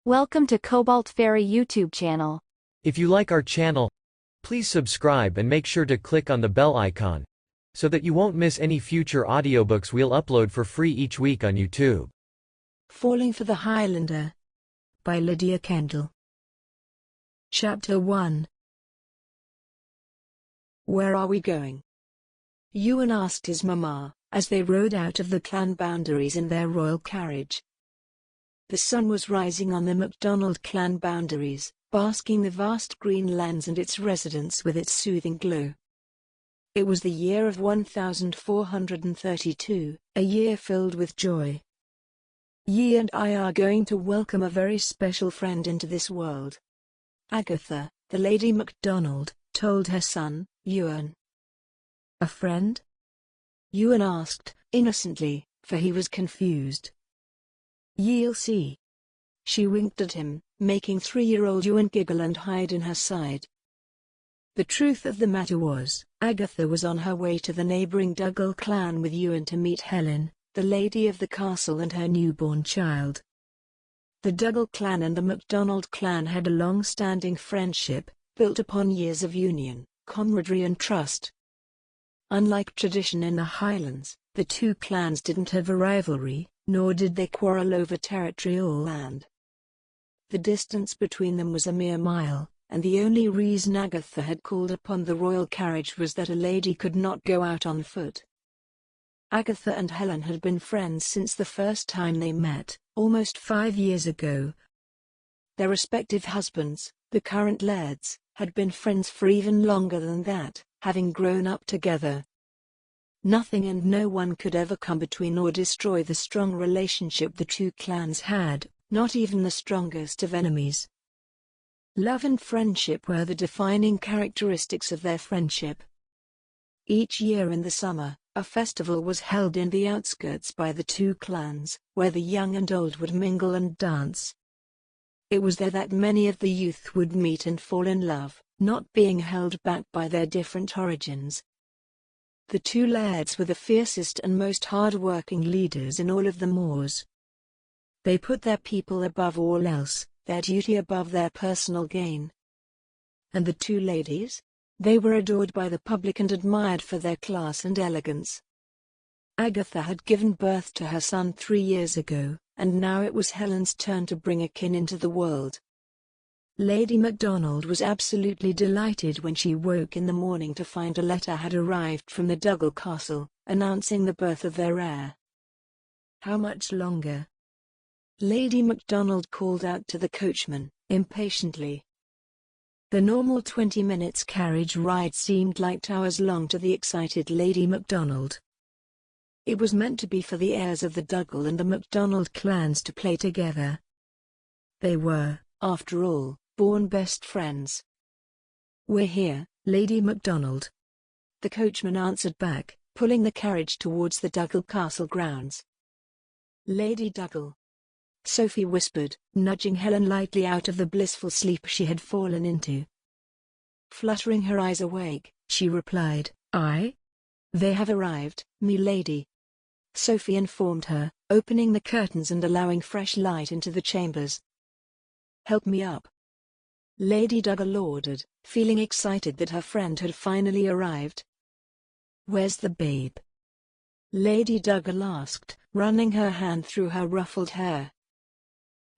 Welcome to Cobalt Fairy YouTube channel. If you like our channel, please subscribe and make sure to click on the bell icon, so that you won't miss any future audiobooks we'll upload for free each week on YouTube. Falling for the Highlander by Lydia Kendall. Chapter 1. Where are we going? Ewan asked his mamma, as they rode out of the clan boundaries in their royal carriage. The sun was rising on the MacDonald clan boundaries, basking the vast green lands and its residents with its soothing glow. It was the year of 1432, a year filled with joy. Ye and I are going to welcome a very special friend into this world. Agatha, the Lady MacDonald, told her son, Ewan. A friend? Ewan asked, innocently, for he was confused. Ye'll see. She winked at him, making 3-year-old Ewan giggle and hide in her side. The truth of the matter was, Agatha was on her way to the neighboring Duggal clan with Ewan to meet Helen, the lady of the castle, and her newborn child. The Duggal clan and the MacDonald clan had a long-standing friendship, built upon years of union, camaraderie and trust. Unlike tradition in the Highlands, the two clans didn't have a rivalry, nor did they quarrel over territory or land. The distance between them was a mere mile, and the only reason Agatha had called upon the royal carriage was that a lady could not go out on foot. Agatha and Helen had been friends since the first time they met, almost 5 years ago. Their respective husbands, the current lairds, had been friends for even longer than that, having grown up together. Nothing and no one could ever come between or destroy the strong relationship the two clans had, not even the strongest of enemies. Love and friendship were the defining characteristics of their friendship. Each year in the summer, a festival was held in the outskirts by the two clans, where the young and old would mingle and dance. It was there that many of the youth would meet and fall in love, not being held back by their different origins. The two lairds were the fiercest and most hard-working leaders in all of the moors. They put their people above all else, their duty above their personal gain. And the two ladies? They were adored by the public and admired for their class and elegance. Agatha had given birth to her son 3 years ago, and now it was Helen's turn to bring a kin into the world. Lady MacDonald was absolutely delighted when she woke in the morning to find a letter had arrived from the Duggal castle, announcing the birth of their heir. How much longer? Lady MacDonald called out to the coachman, impatiently. The normal 20 minutes carriage ride seemed like hours long to the excited Lady MacDonald. It was meant to be for the heirs of the Duggal and the MacDonald clans to play together. They were, after all, born best friends. We're here, Lady MacDonald. The coachman answered back, pulling the carriage towards the Duggal castle grounds. Lady Duggal. Sophie whispered, nudging Helen lightly out of the blissful sleep she had fallen into. Fluttering her eyes awake, she replied, "Aye? They have arrived, me lady," Sophie informed her, opening the curtains and allowing fresh light into the chambers. "Help me up," Lady Duggal ordered, feeling excited that her friend had finally arrived. "Where's the babe?" Lady Duggal asked, running her hand through her ruffled hair.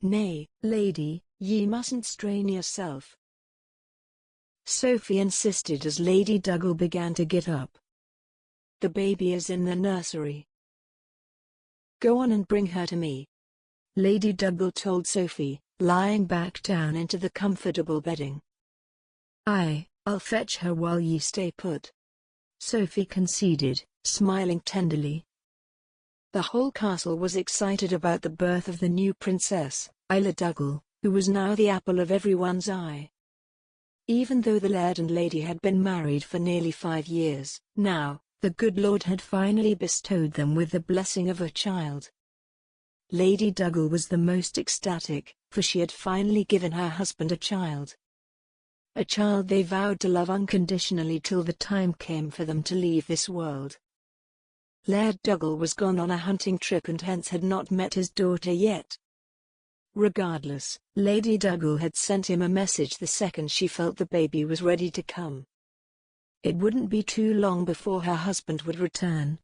"Nay, lady, ye mustn't strain yourself," Sophie insisted as Lady Duggal began to get up. "The baby is in the nursery. Go on and bring her to me," Lady Duggal told Sophie, lying back down into the comfortable bedding. "Aye, I'll fetch her while ye stay put," Sophie conceded, smiling tenderly. The whole castle was excited about the birth of the new princess, Isla Duggal, who was now the apple of everyone's eye. Even though the Laird and Lady had been married for nearly 5 years, now, the good Lord had finally bestowed them with the blessing of a child. Lady Duggal was the most ecstatic, for she had finally given her husband a child. A child they vowed to love unconditionally till the time came for them to leave this world. Laird Duggal was gone on a hunting trip and hence had not met his daughter yet. Regardless, Lady Duggal had sent him a message the second she felt the baby was ready to come. It wouldn't be too long before her husband would return.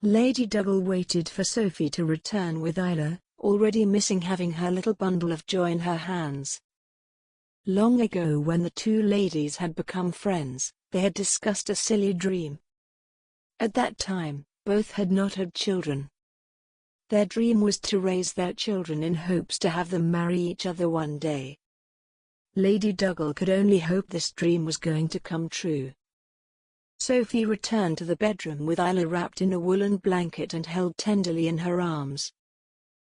Lady Duggal waited for Sophie to return with Isla, already missing having her little bundle of joy in her hands. Long ago, when the two ladies had become friends, they had discussed a silly dream. At that time, both had not had children. Their dream was to raise their children in hopes to have them marry each other one day. Lady Duggal could only hope this dream was going to come true. Sophie returned to the bedroom with Isla wrapped in a woolen blanket and held tenderly in her arms.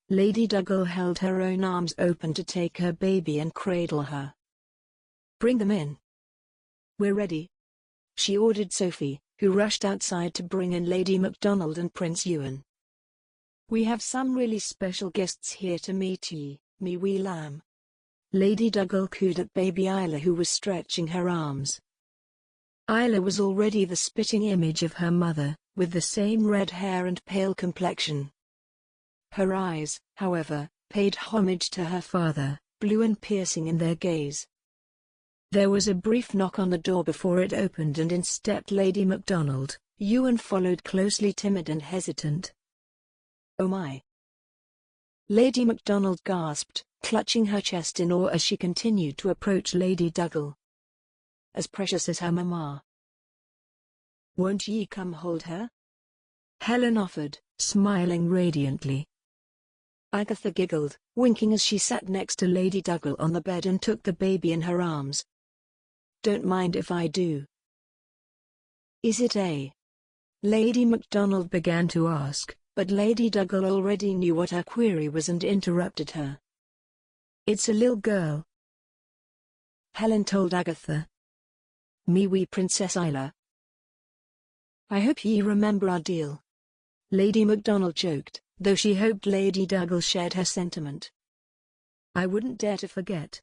Lady Duggal held her own arms open to take her baby and cradle her. "Bring them in. We're ready," she ordered Sophie, who rushed outside to bring in Lady McDonald and Prince Ewan. "We have some really special guests here to meet ye, me wee lamb." Lady Duggal cooed at baby Isla, who was stretching her arms. Isla was already the spitting image of her mother, with the same red hair and pale complexion. Her eyes, however, paid homage to her father, blue and piercing in their gaze. There was a brief knock on the door before it opened, and in stepped Lady McDonald. Ewan followed closely, timid and hesitant. "Oh my!" Lady McDonald gasped, clutching her chest in awe as she continued to approach Lady Duggal. "As precious as her mamma." "Won't ye come hold her?" Helen offered, smiling radiantly. Agatha giggled, winking as she sat next to Lady Duggal on the bed and took the baby in her arms. "Don't mind if I do." "Is it a?" Lady McDonald began to ask, but Lady Duggal already knew what her query was and interrupted her. "It's a little girl," Helen told Agatha. "Me wee Princess Isla." "I hope ye remember our deal," Lady McDonald joked, though she hoped Lady Duggal shared her sentiment. "I wouldn't dare to forget,"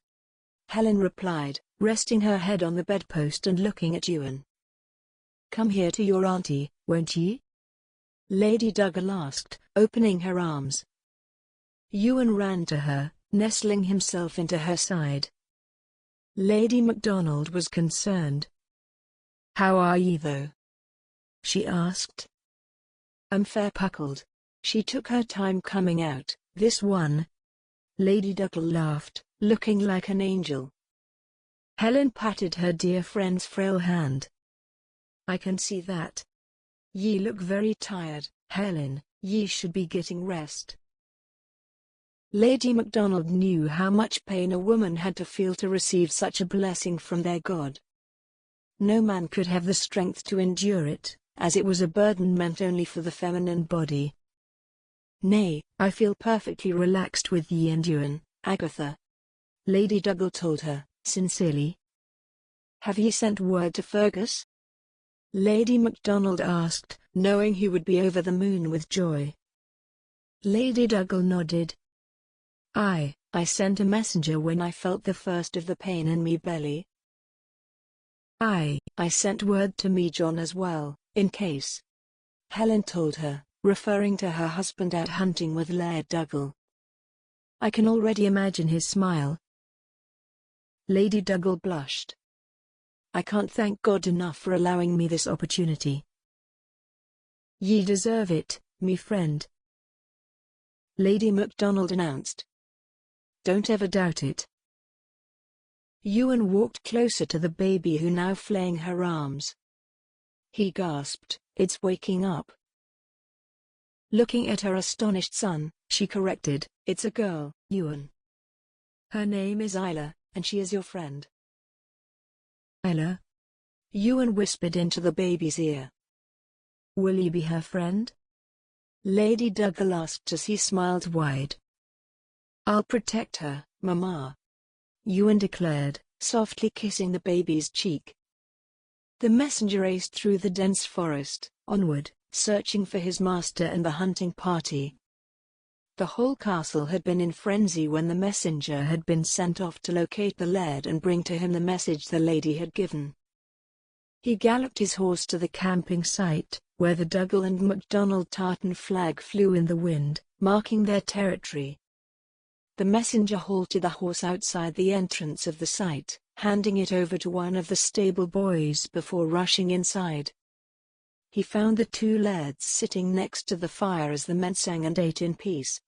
Helen replied, resting her head on the bedpost and looking at Ewan. "Come here to your auntie, won't ye?" Lady Duggal asked, opening her arms. Ewan ran to her, nestling himself into her side. Lady McDonald was concerned. "How are ye though?" she asked. "I'm fair puckled." She took her time coming out, this one. Lady Duggal laughed, looking like an angel. Helen patted her dear friend's frail hand. "I can see that. Ye look very tired, Helen. Ye should be getting rest." Lady McDonald knew how much pain a woman had to feel to receive such a blessing from their god. No man could have the strength to endure it, as it was a burden meant only for the feminine body. "Nay, I feel perfectly relaxed with ye and Ewan, Agatha," Lady Duggal told her, sincerely. "Have ye sent word to Fergus?" Lady McDonald asked, knowing he would be over the moon with joy. Lady Duggal nodded. I sent a messenger when I felt the first of the pain in me belly. I sent word to me John as well, in case," Helen told her, referring to her husband out hunting with Laird Duggal. "I can already imagine his smile." Lady Duggal blushed. "I can't thank God enough for allowing me this opportunity." "Ye deserve it, me friend," Lady McDonald announced. "Don't ever doubt it." Ewan walked closer to the baby, who now flaying her arms. He gasped, "It's waking up." Looking at her astonished son, she corrected, "It's a girl, Ewan. Her name is Isla, and she is your friend." "Isla?" Ewan whispered into the baby's ear. "Will you be her friend?" Lady Duggal asked as he smiled wide. "I'll protect her, Mama," Ewan declared, softly kissing the baby's cheek. The messenger raced through the dense forest, onward, searching for his master and the hunting party. The whole castle had been in frenzy when the messenger had been sent off to locate the laird and bring to him the message the lady had given. He galloped his horse to the camping site, where the Duggal and MacDonald tartan flag flew in the wind, marking their territory. The messenger halted the horse outside the entrance of the site, handing it over to one of the stable boys before rushing inside. He found the two lairds sitting next to the fire as the men sang and ate in peace.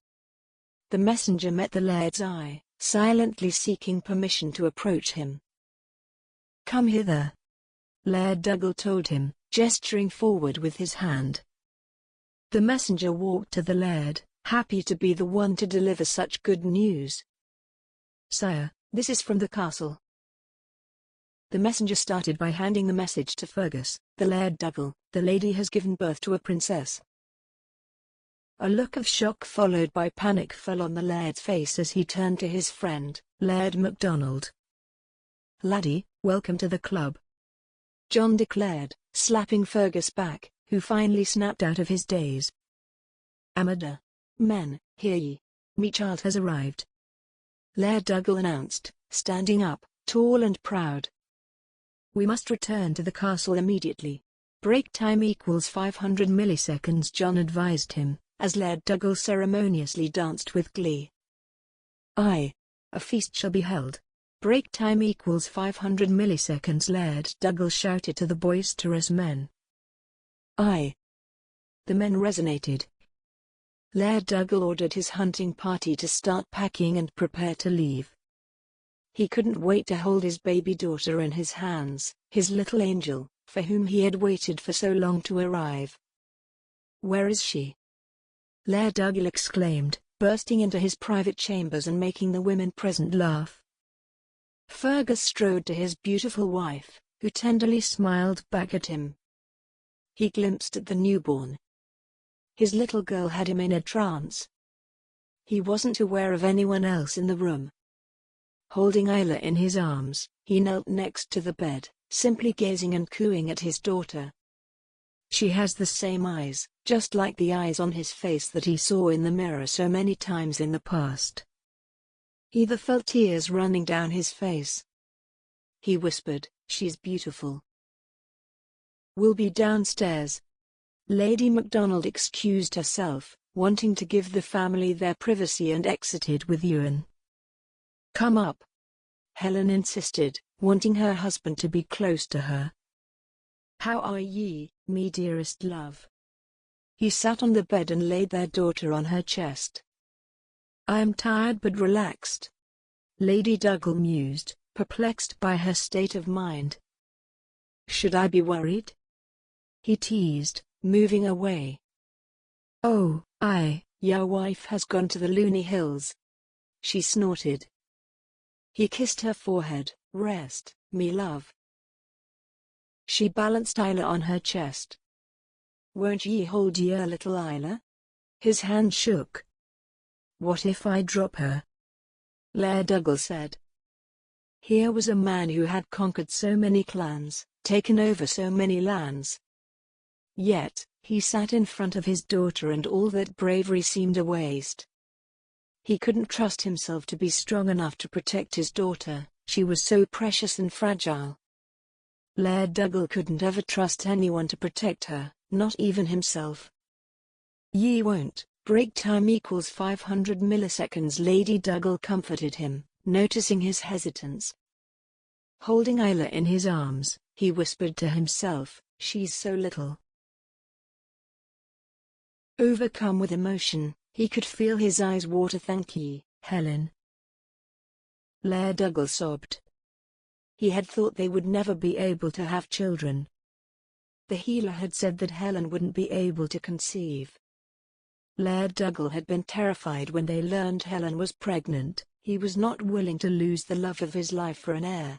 The messenger met the laird's eye, silently seeking permission to approach him. "Come hither," Laird Duggal told him, gesturing forward with his hand. The messenger walked to the laird, happy to be the one to deliver such good news. "Sire, this is from the castle." The messenger started by handing the message to Fergus. "The Laird Duggal, the lady has given birth to a princess." A look of shock followed by panic fell on the laird's face as he turned to his friend, Laird MacDonald. "Laddie, welcome to the club," John declared, slapping Fergus back, who finally snapped out of his daze. "Amada. Men, hear ye. Me child has arrived," Laird Duggal announced, standing up, tall and proud. "We must return to the castle immediately. Break time equals 500 milliseconds," John advised him, as Laird Duggal ceremoniously danced with glee. "Aye. A feast shall be held. Break time equals 500 milliseconds," Laird Duggal shouted to the boisterous men. "Aye." The men resonated. Laird Duggal ordered his hunting party to start packing and prepare to leave. He couldn't wait to hold his baby daughter in his hands, his little angel, for whom he had waited for so long to arrive. "Where is she?" Laird Duggal exclaimed, bursting into his private chambers and making the women present laugh. Fergus strode to his beautiful wife, who tenderly smiled back at him. He glimpsed at the newborn. His little girl had him in a trance. He wasn't aware of anyone else in the room. Holding Isla in his arms, he knelt next to the bed, simply gazing and cooing at his daughter. She has the same eyes, just like the eyes on his face that he saw in the mirror so many times in the past. He felt tears running down his face. He whispered, "She's beautiful." "We'll be downstairs." Lady MacDonald excused herself, wanting to give the family their privacy, and exited with Ewan. "Come up," Helen insisted, wanting her husband to be close to her. "How are ye, me dearest love?" He sat on the bed and laid their daughter on her chest. "I am tired but relaxed," Lady Duggal mused, perplexed by her state of mind. "Should I be worried?" he teased, moving away. "Oh, your wife has gone to the Loony Hills," she snorted. He kissed her forehead. "Rest, me love." She balanced Isla on her chest. "Won't ye hold your little Isla?" His hand shook. "What if I drop her?" Laird Duggal said. Here was a man who had conquered so many clans, taken over so many lands. Yet, he sat in front of his daughter and all that bravery seemed a waste. He couldn't trust himself to be strong enough to protect his daughter, she was so precious and fragile. Laird Duggal couldn't ever trust anyone to protect her, not even himself. "Ye won't. Break time equals 500 milliseconds," Lady Duggal comforted him, noticing his hesitance. Holding Isla in his arms, he whispered to himself, "She's so little." Overcome with emotion, he could feel his eyes water. "Thank ye, Helen." Laird Duggal sobbed. He had thought they would never be able to have children. The healer had said that Helen wouldn't be able to conceive. Laird Duggal had been terrified when they learned Helen was pregnant. He was not willing to lose the love of his life for an heir.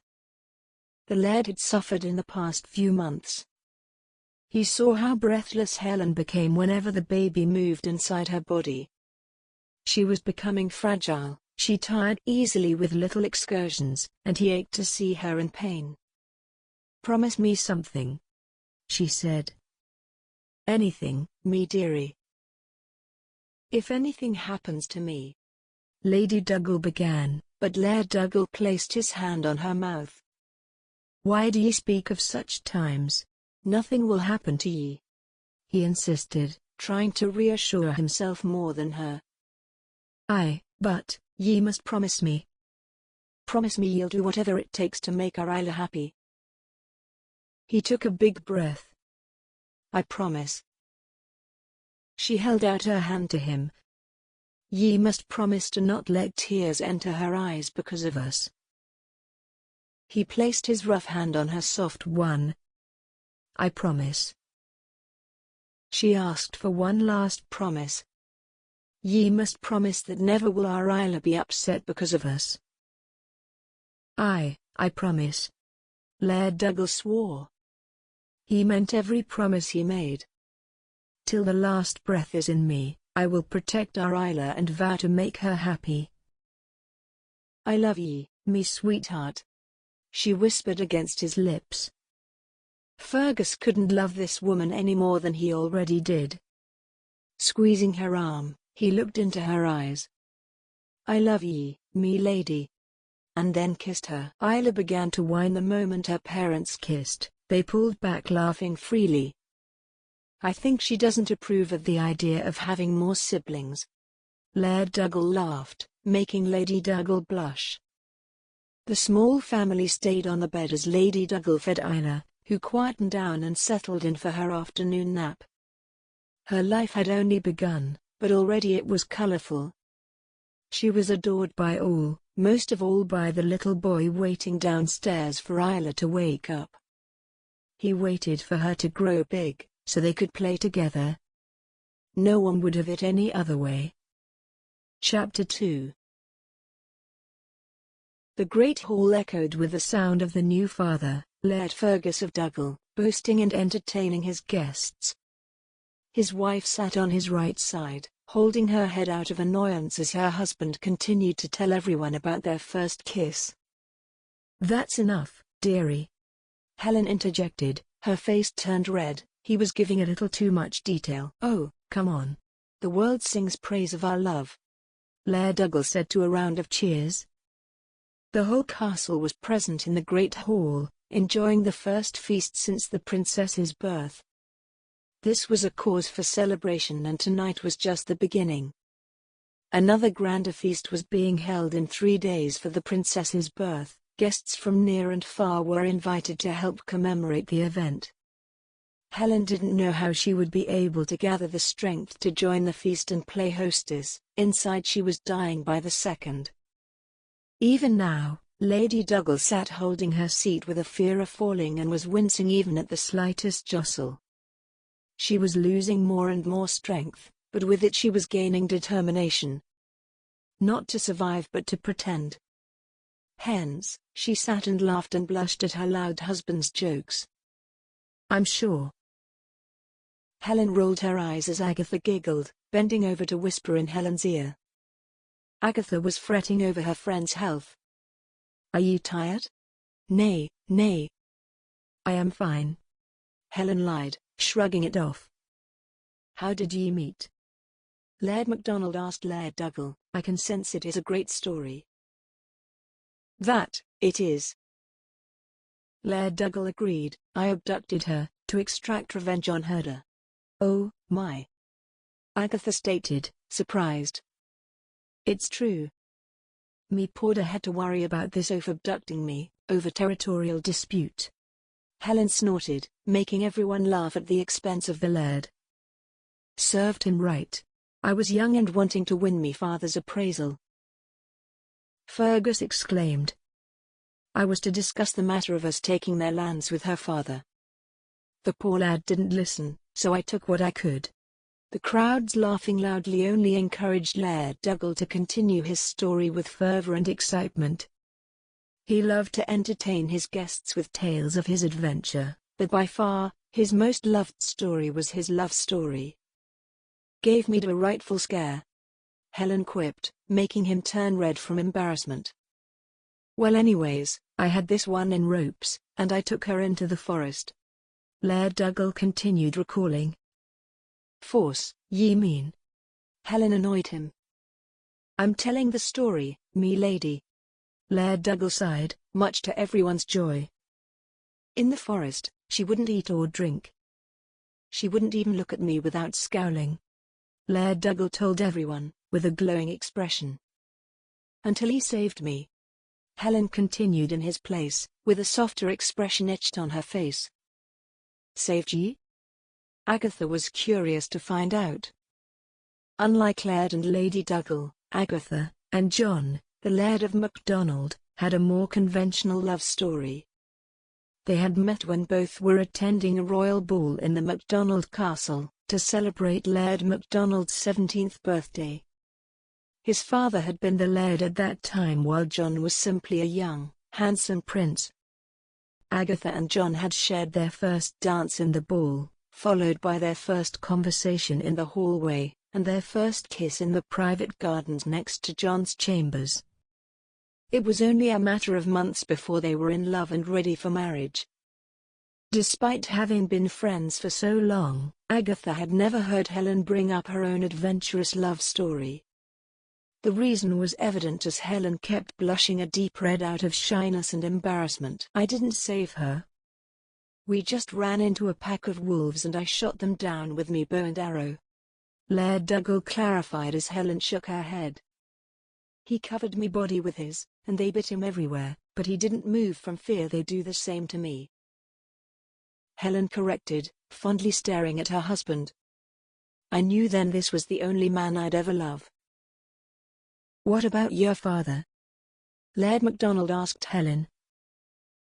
The Laird had suffered in the past few months. He saw how breathless Helen became whenever the baby moved inside her body. She was becoming fragile, she tired easily with little excursions, and he ached to see her in pain. "Promise me something," she said. "Anything, me dearie." "If anything happens to me," Lady Duggal began, but Laird Duggal placed his hand on her mouth. "Why do ye speak of such times? Nothing will happen to ye," he insisted, trying to reassure himself more than her. "Aye, but, Ye must promise me. Promise me you'll do whatever it takes to make our Isla happy. He took a big breath. I promise. She held out her hand to him. Ye must promise to not let tears enter her eyes because of us. He placed his rough hand on her soft one. I promise. She asked for one last promise. Ye must promise that never will our Isla be upset because of us. I promise. Laird Duggal swore. He meant every promise he made. Till the last breath is in me, I will protect our Isla and vow to make her happy. I love ye, me sweetheart, she whispered against his lips. Fergus couldn't love this woman any more than he already did. Squeezing her arm, he looked into her eyes. I love ye, me lady. And then kissed her. Isla began to whine the moment her parents kissed. They pulled back laughing freely. I think she doesn't approve of the idea of having more siblings. Laird Duggal laughed, making Lady Duggal blush. The small family stayed on the bed as Lady Duggal fed Isla, who quietened down and settled in for her afternoon nap. Her life had only begun, but already it was colorful. She was adored by all, most of all by the little boy waiting downstairs for Isla to wake up. He waited for her to grow big, so they could play together. No one would have it any other way. Chapter 2. The great hall echoed with the sound of the new father, Laird Fergus of Duggal, boasting and entertaining his guests. His wife sat on his right side, holding her head out of annoyance as her husband continued to tell everyone about their first kiss. That's enough, dearie. Helen interjected, her face turned red. He was giving a little too much detail. Oh, come on. The world sings praise of our love, Laird Duggal said to a round of cheers. The whole castle was present in the great hall, enjoying the first feast since the princess's birth. This was a cause for celebration, and tonight was just the beginning. Another grander feast was being held in 3 days for the princess's birth. Guests from near and far were invited to help commemorate the event. Helen didn't know how she would be able to gather the strength to join the feast and play hostess. Inside she was dying by the second. Even now, Lady Duggal sat holding her seat with a fear of falling and was wincing even at the slightest jostle. She was losing more and more strength, but with it she was gaining determination. Not to survive but to pretend. Hence, she sat and laughed and blushed at her loud husband's jokes. I'm sure. Helen rolled her eyes as Agatha giggled, bending over to whisper in Helen's ear. Agatha was fretting over her friend's health. Are you tired? Nay, nay. I am fine. Helen lied, shrugging it off. How did ye meet? Laird MacDonald asked Laird Duggal. I can sense it is a great story. That, it is. Laird Duggal agreed. I abducted her, to extract revenge on her. Oh, my. Agatha stated, surprised. It's true. Me poured ahead to worry about this oaf abducting me, over territorial dispute. Helen snorted, making everyone laugh at the expense of the laird. Served him right. I was young and wanting to win me father's appraisal. Fergus exclaimed. I was to discuss the matter of us taking their lands with her father. The poor lad didn't listen, so I took what I could. The crowds laughing loudly only encouraged Laird Duggal to continue his story with fervor and excitement. He loved to entertain his guests with tales of his adventure, but by far, his most loved story was his love story. Gave me a rightful scare, Helen quipped, making him turn red from embarrassment. Well anyways, I had this one in ropes, and I took her into the forest. Laird Duggal continued recalling. Force, ye mean? Helen annoyed him. I'm telling the story, me lady. Laird Duggal sighed, much to everyone's joy. In the forest, she wouldn't eat or drink. She wouldn't even look at me without scowling. Laird Duggal told everyone, with a glowing expression. until he saved me. Helen continued in his place, with a softer expression etched on her face. Saved ye? Agatha was curious to find out. Unlike Laird and Lady Duggal, Agatha, and John, the Laird of MacDonald, had a more conventional love story. They had met when both were attending a royal ball in the MacDonald castle, to celebrate Laird MacDonald's 17th birthday. His father had been the Laird at that time while John was simply a young, handsome prince. Agatha and John had shared their first dance in the ball, followed by their first conversation in the hallway, and their first kiss in the private gardens next to John's chambers. It was only a matter of months before they were in love and ready for marriage. Despite having been friends for so long, Agatha had never heard Helen bring up her own adventurous love story. The reason was evident as Helen kept blushing a deep red out of shyness and embarrassment. I didn't save her. We just ran into a pack of wolves and I shot them down with me bow and arrow. Laird Duggal clarified as Helen shook her head. He covered me body with his, and they bit him everywhere, but he didn't move from fear they'd do the same to me. Helen corrected, fondly staring at her husband. I knew then this was the only man I'd ever love. What about your father? Laird MacDonald asked Helen.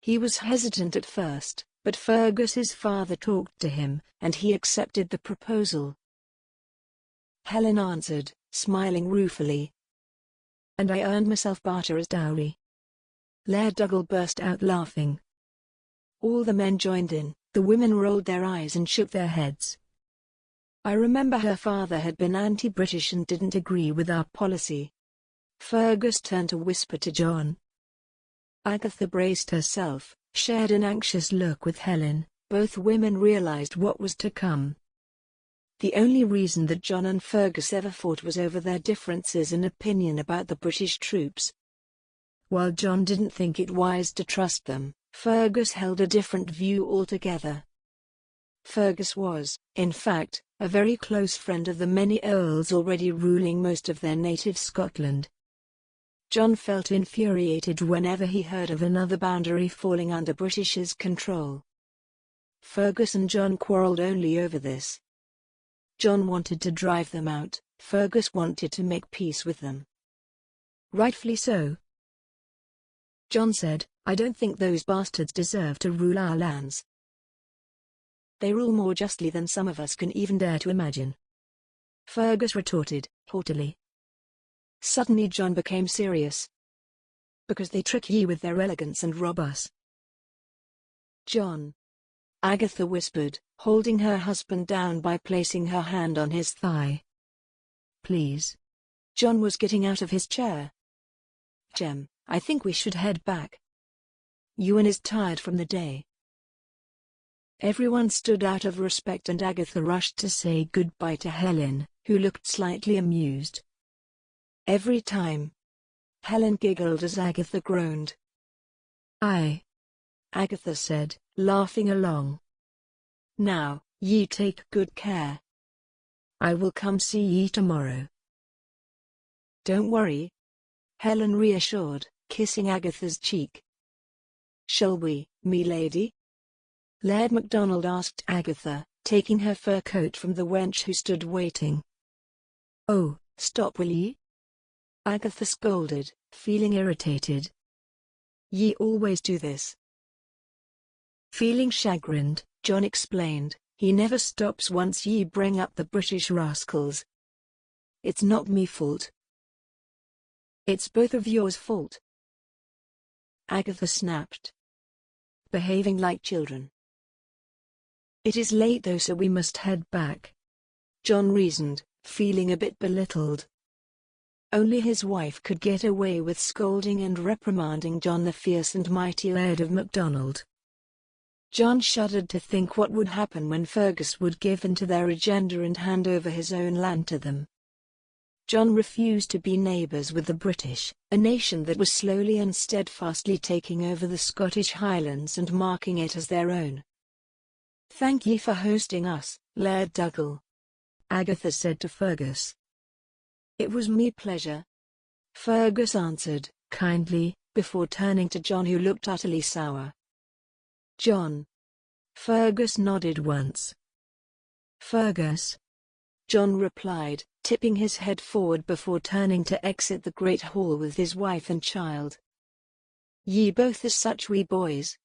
He was hesitant at first, but Fergus's father talked to him, and he accepted the proposal. Helen answered, smiling ruefully. And I earned myself barter as dowry. Laird Duggal burst out laughing. All the men joined in, the women rolled their eyes and shook their heads. I remember her father had been anti-British and didn't agree with our policy. Fergus turned to whisper to John. Agatha braced herself, shared an anxious look with Helen. Both women realized what was to come. The only reason that John and Fergus ever fought was over their differences in opinion about the British troops. While John didn't think it wise to trust them, Fergus held a different view altogether. Fergus was, in fact, a very close friend of the many earls already ruling most of their native Scotland. John felt infuriated whenever he heard of another boundary falling under British's control. Fergus and John quarrelled only over this. John wanted to drive them out, Fergus wanted to make peace with them. Rightfully so. John said, I don't think those bastards deserve to rule our lands. They rule more justly than some of us can even dare to imagine. Fergus retorted, haughtily. Suddenly John became serious. Because they trick ye with their elegance and rob us. John. Agatha whispered, holding her husband down by placing her hand on his thigh. Please. John was getting out of his chair. Jem, I think we should head back. Ewan is tired from the day. Everyone stood out of respect and Agatha rushed to say goodbye to Helen, who looked slightly amused. Every time. Helen giggled as Agatha groaned. Aye. Agatha said, laughing along. Now, ye take good care. I will come see ye tomorrow. Don't worry. Helen reassured, kissing Agatha's cheek. Shall we, me lady? Laird MacDonald asked Agatha, taking her fur coat from the wench who stood waiting. Oh, stop will ye? Agatha scolded, feeling irritated. Ye always do this. Feeling chagrined, John explained, he never stops once ye bring up the British rascals. It's not me fault. It's both of yours fault. Agatha snapped. Behaving like children. It is late though, so we must head back. John reasoned, feeling a bit belittled. Only his wife could get away with scolding and reprimanding John, the fierce and mighty Laird of MacDonald. John shuddered to think what would happen when Fergus would give in to their agenda and hand over his own land to them. John refused to be neighbours with the British, a nation that was slowly and steadfastly taking over the Scottish Highlands and marking it as their own. Thank ye for hosting us, Laird Duggal, Agatha said to Fergus. It was me pleasure. Fergus answered, kindly, before turning to John, who looked utterly sour. John. Fergus nodded once. Fergus. John replied, tipping his head forward before turning to exit the great hall with his wife and child. Ye both is such wee boys,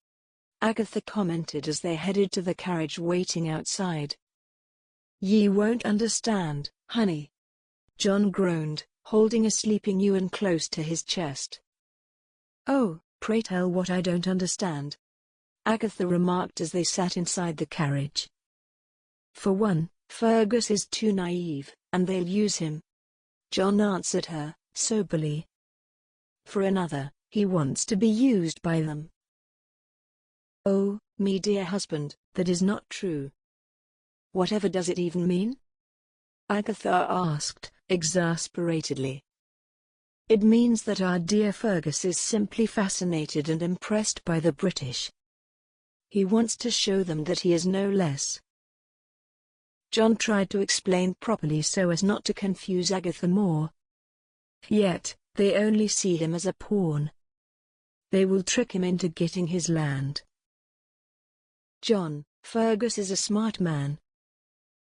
Agatha commented as they headed to the carriage waiting outside. Ye won't understand, honey. John groaned, holding a sleeping Ewan close to his chest. Oh, pray tell what I don't understand, Agatha remarked as they sat inside the carriage. For one, Fergus is too naive, and they'll use him, John answered her, soberly. For another, he wants to be used by them. Oh, me dear husband, that is not true. Whatever does it even mean? Agatha asked, exasperatedly. It means that our dear Fergus is simply fascinated and impressed by the British. He wants to show them that he is no less. John tried to explain properly so as not to confuse Agatha more. Yet, they only see him as a pawn. They will trick him into getting his land. John, Fergus is a smart man.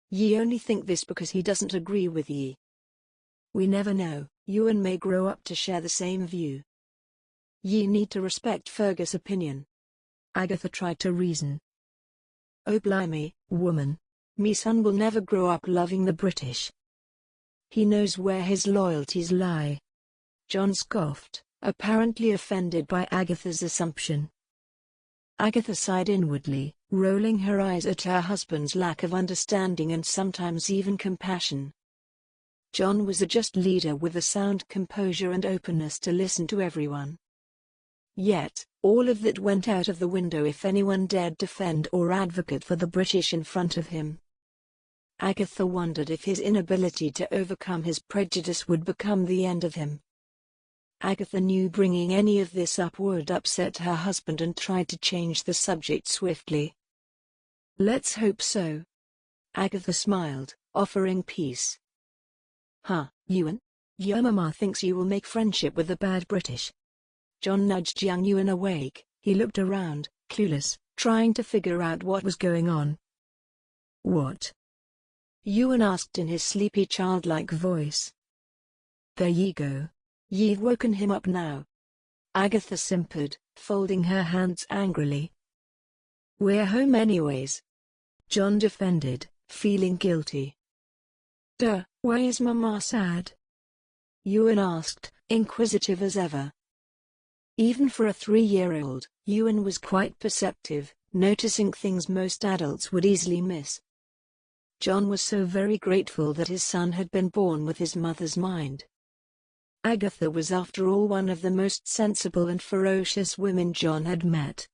Ye only think this because he doesn't agree with ye. We never know, Ewan may grow up to share the same view. Ye need to respect Fergus' opinion. Agatha tried to reason. Oh blimey, woman. Me son will never grow up loving the British. He knows where his loyalties lie. John scoffed, apparently offended by Agatha's assumption. Agatha sighed inwardly, rolling her eyes at her husband's lack of understanding and sometimes even compassion. John was a just leader with a sound composure and openness to listen to everyone. Yet, all of that went out of the window if anyone dared defend or advocate for the British in front of him. Agatha wondered if his inability to overcome his prejudice would become the end of him. Agatha knew bringing any of this up would upset her husband and tried to change the subject swiftly. Let's hope so. Agatha smiled, offering peace. Huh, Ewan? Your mama thinks you will make friendship with the bad British. John nudged young Ewan awake. He looked around, clueless, trying to figure out what was going on. What? Ewan asked in his sleepy childlike voice. There ye go. Ye've woken him up now. Agatha simpered, folding her hands angrily. We're home anyways. John defended, feeling guilty. Duh, why is Mama sad? Ewan asked, inquisitive as ever. Even for a 3-year-old, Ewan was quite perceptive, noticing things most adults would easily miss. John was so very grateful that his son had been born with his mother's mind. Agatha was after all one of the most sensible and ferocious women John had met.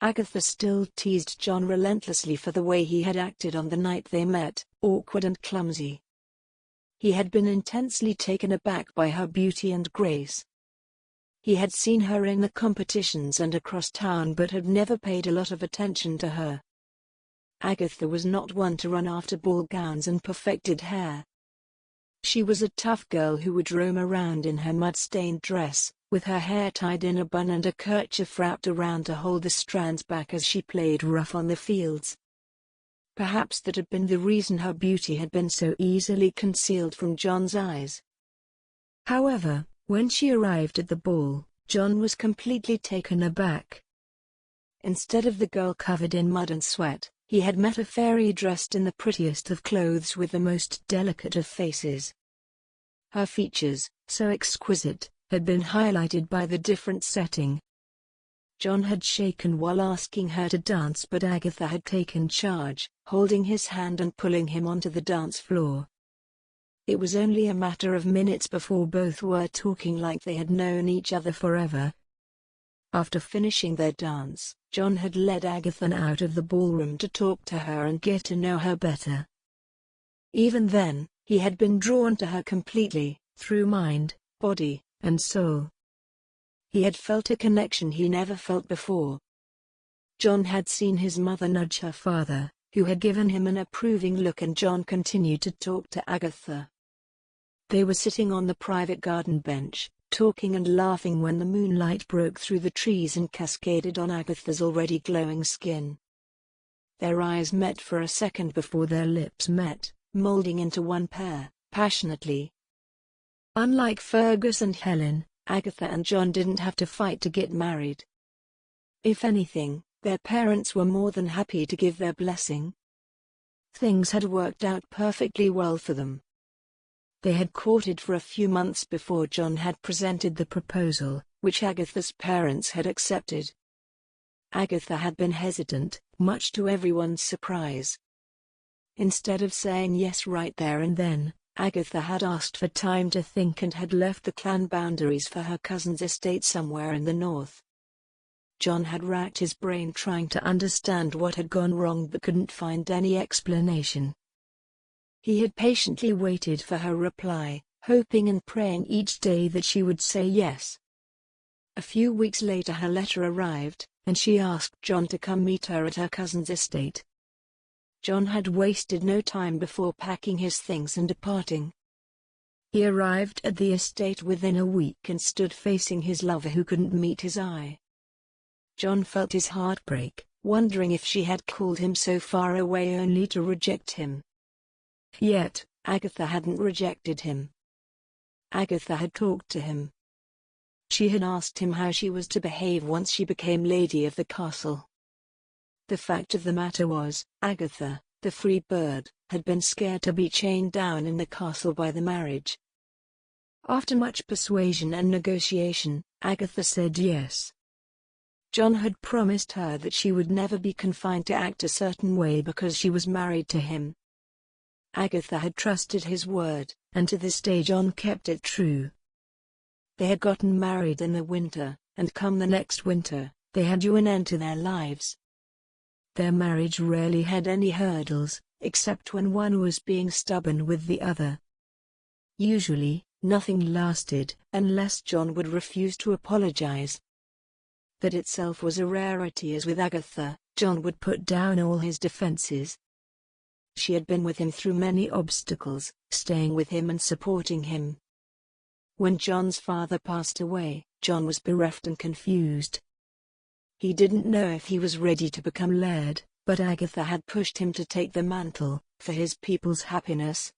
Agatha still teased John relentlessly for the way he had acted on the night they met, awkward and clumsy. He had been intensely taken aback by her beauty and grace. He had seen her in the competitions and across town but had never paid a lot of attention to her. Agatha was not one to run after ball gowns and perfected hair. She was a tough girl who would roam around in her mud-stained dress, with her hair tied in a bun and a kerchief wrapped around to hold the strands back as she played rough on the fields. Perhaps that had been the reason her beauty had been so easily concealed from John's eyes. However, when she arrived at the ball, John was completely taken aback. Instead of the girl covered in mud and sweat, he had met a fairy dressed in the prettiest of clothes with the most delicate of faces. Her features, so exquisite, had been highlighted by the different setting. John had shaken while asking her to dance, but Agatha had taken charge, holding his hand and pulling him onto the dance floor. It was only a matter of minutes before both were talking like they had known each other forever. After finishing their dance, John had led Agatha out of the ballroom to talk to her and get to know her better. Even then, he had been drawn to her completely, through mind, body, and soul. He had felt a connection he never felt before. John had seen his mother nudge her father, who had given him an approving look, and John continued to talk to Agatha. They were sitting on the private garden bench, talking and laughing when the moonlight broke through the trees and cascaded on Agatha's already glowing skin. Their eyes met for a second before their lips met, molding into one pair, passionately. Unlike Fergus and Helen, Agatha and John didn't have to fight to get married. If anything, their parents were more than happy to give their blessing. Things had worked out perfectly well for them. They had courted for a few months before John had presented the proposal, which Agatha's parents had accepted. Agatha had been hesitant, much to everyone's surprise. Instead of saying yes right there and then, Agatha had asked for time to think and had left the clan boundaries for her cousin's estate somewhere in the north. John had racked his brain trying to understand what had gone wrong but couldn't find any explanation. He had patiently waited for her reply, hoping and praying each day that she would say yes. A few weeks later her letter arrived, and she asked John to come meet her at her cousin's estate. John had wasted no time before packing his things and departing. He arrived at the estate within a week and stood facing his lover who couldn't meet his eye. John felt his heart break, wondering if she had called him so far away only to reject him. Yet, Agatha hadn't rejected him. Agatha had talked to him. She had asked him how she was to behave once she became lady of the castle. The fact of the matter was, Agatha, the free bird, had been scared to be chained down in the castle by the marriage. After much persuasion and negotiation, Agatha said yes. John had promised her that she would never be confined to act a certain way because she was married to him. Agatha had trusted his word, and to this day John kept it true. They had gotten married in the winter, and come the next winter, they had due an end to their lives. Their marriage rarely had any hurdles, except when one was being stubborn with the other. Usually, nothing lasted, unless John would refuse to apologize. That itself was a rarity, as with Agatha, John would put down all his defenses. She had been with him through many obstacles, staying with him and supporting him. When John's father passed away, John was bereft and confused. He didn't know if he was ready to become Laird, but Agatha had pushed him to take the mantle, for his people's happiness.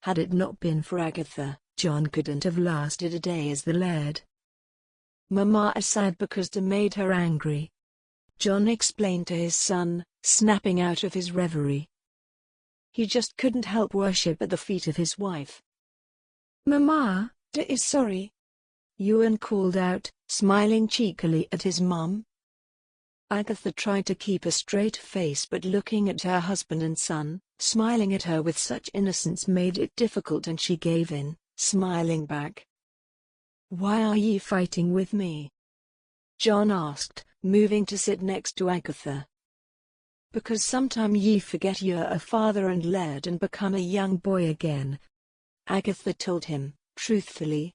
Had it not been for Agatha, John couldn't have lasted a day as the Laird. Mama is sad because they made her angry, John explained to his son, snapping out of his reverie. He just couldn't help worship at the feet of his wife. Mama, Dad is sorry, Ewan called out, smiling cheekily at his mum. Agatha tried to keep a straight face, but looking at her husband and son, smiling at her with such innocence made it difficult, and she gave in, smiling back. "Why are ye fighting with me?" John asked, moving to sit next to Agatha. "Because sometime ye forget you're a father and laird and become a young boy again," Agatha told him, truthfully.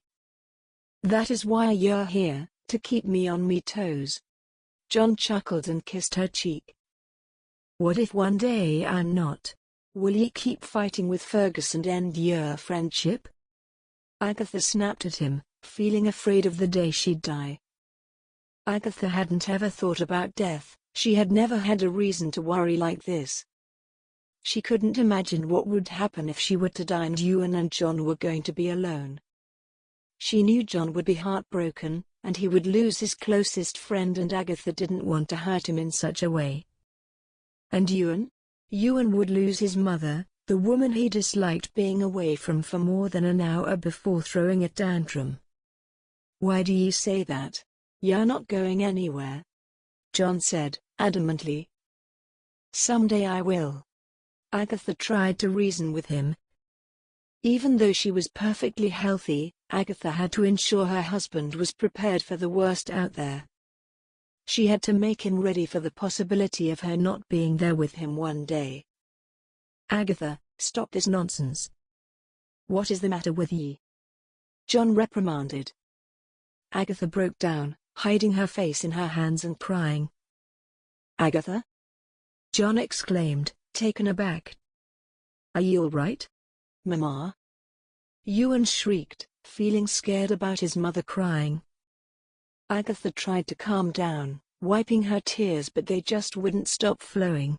"That is why you're here, to keep me on me toes." John chuckled and kissed her cheek. "What if one day I'm not? Will ye keep fighting with Fergus and end your friendship?" Agatha snapped at him, feeling afraid of the day she'd die. Agatha hadn't ever thought about death, she had never had a reason to worry like this. She couldn't imagine what would happen if she were to die and Ewan and John were going to be alone. She knew John would be heartbroken, and he would lose his closest friend, and Agatha didn't want to hurt him in such a way. And Ewan? Ewan would lose his mother, the woman he disliked being away from for more than an hour before throwing a tantrum. "Why do ye say that? You're not going anywhere," John said, adamantly. "Someday I will." Agatha tried to reason with him. Even though she was perfectly healthy, Agatha had to ensure her husband was prepared for the worst out there. She had to make him ready for the possibility of her not being there with him one day. "Agatha, stop this nonsense. What is the matter with ye?" John reprimanded. Agatha broke down, hiding her face in her hands and crying. "Agatha?" John exclaimed, taken aback. "Are you all right, Mama?" Ewan shrieked, feeling scared about his mother crying. Agatha tried to calm down, wiping her tears, but they just wouldn't stop flowing.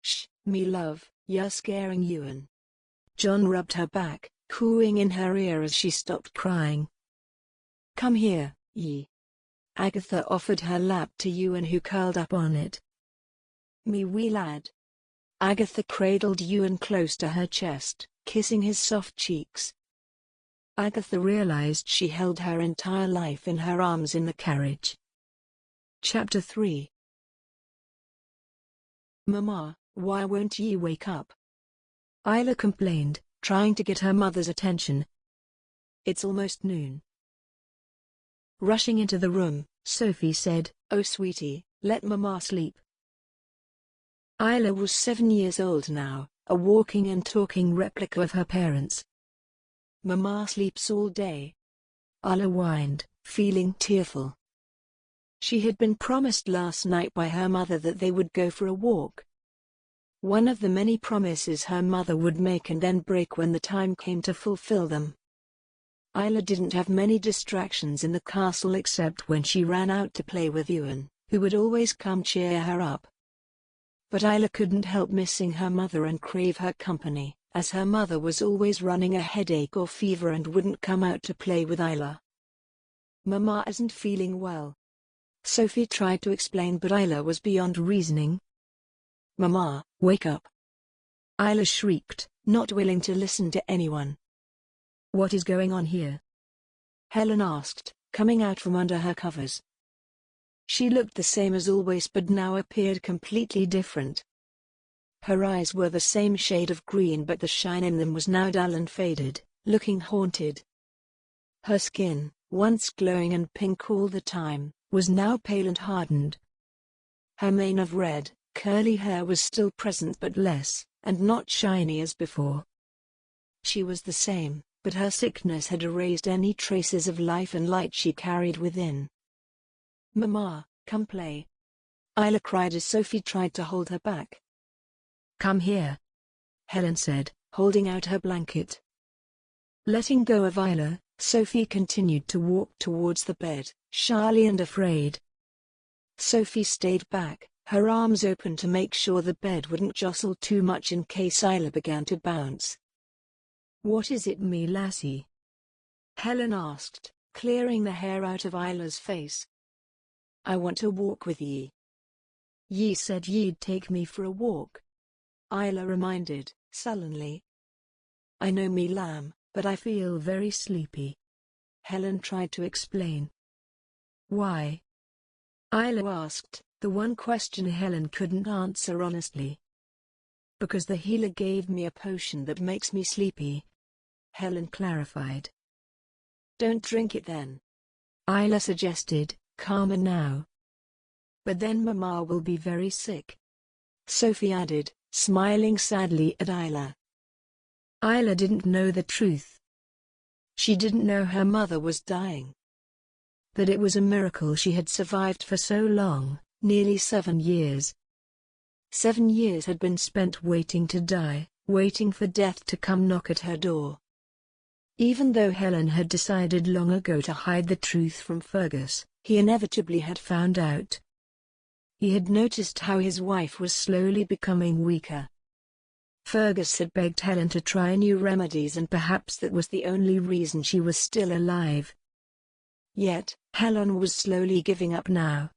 "Shh, me love, you're scaring Ewan." John rubbed her back, cooing in her ear as she stopped crying. "Come here, ye." Agatha offered her lap to Ewan, who curled up on it. "Me wee lad." Agatha cradled Ewan close to her chest, kissing his soft cheeks. Agatha realized she held her entire life in her arms in the carriage. Chapter 3. "Mama, why won't ye wake up?" Isla complained, trying to get her mother's attention. "It's almost noon." Rushing into the room, Sophie said, "Oh sweetie, let Mama sleep." Isla was 7 years old now, a walking and talking replica of her parents. "Mama sleeps all day," Isla whined, feeling tearful. She had been promised last night by her mother that they would go for a walk. One of the many promises her mother would make and then break when the time came to fulfill them. Isla didn't have many distractions in the castle except when she ran out to play with Ewan, who would always come cheer her up. But Isla couldn't help missing her mother and crave her company, as her mother was always running a headache or fever and wouldn't come out to play with Isla. "Mama isn't feeling well," Sophie tried to explain, but Isla was beyond reasoning. "Mama, wake up!" Isla shrieked, not willing to listen to anyone. "What is going on here?" Helen asked, coming out from under her covers. She looked the same as always but now appeared completely different. Her eyes were the same shade of green, but the shine in them was now dull and faded, looking haunted. Her skin, once glowing and pink all the time, was now pale and hardened. Her mane of red, curly hair was still present but less, and not shiny as before. She was the same, but her sickness had erased any traces of life and light she carried within. "Mama, come play," Isla cried as Sophie tried to hold her back. "Come here," Helen said, holding out her blanket. Letting go of Isla, Sophie continued to walk towards the bed, shyly and afraid. Sophie stayed back, her arms open to make sure the bed wouldn't jostle too much in case Isla began to bounce. "What is it, me lassie?" Helen asked, clearing the hair out of Isla's face. "I want to walk with ye." "Ye said ye'd take me for a walk," Isla reminded, sullenly. "I know, me lamb, but I feel very sleepy," Helen tried to explain. "Why?" Isla asked, the one question Helen couldn't answer honestly. "Because the healer gave me a potion that makes me sleepy," Helen clarified. "Don't drink it then," Isla suggested, calmer now. "But then Mama will be very sick," Sophie added, smiling sadly at Isla. Isla didn't know the truth. She didn't know her mother was dying. That it was a miracle she had survived for so long, nearly 7 years. 7 years had been spent waiting to die, waiting for death to come knock at her door. Even though Helen had decided long ago to hide the truth from Fergus, he inevitably had found out. He had noticed how his wife was slowly becoming weaker. Fergus had begged Helen to try new remedies, and perhaps that was the only reason she was still alive. Yet, Helen was slowly giving up now.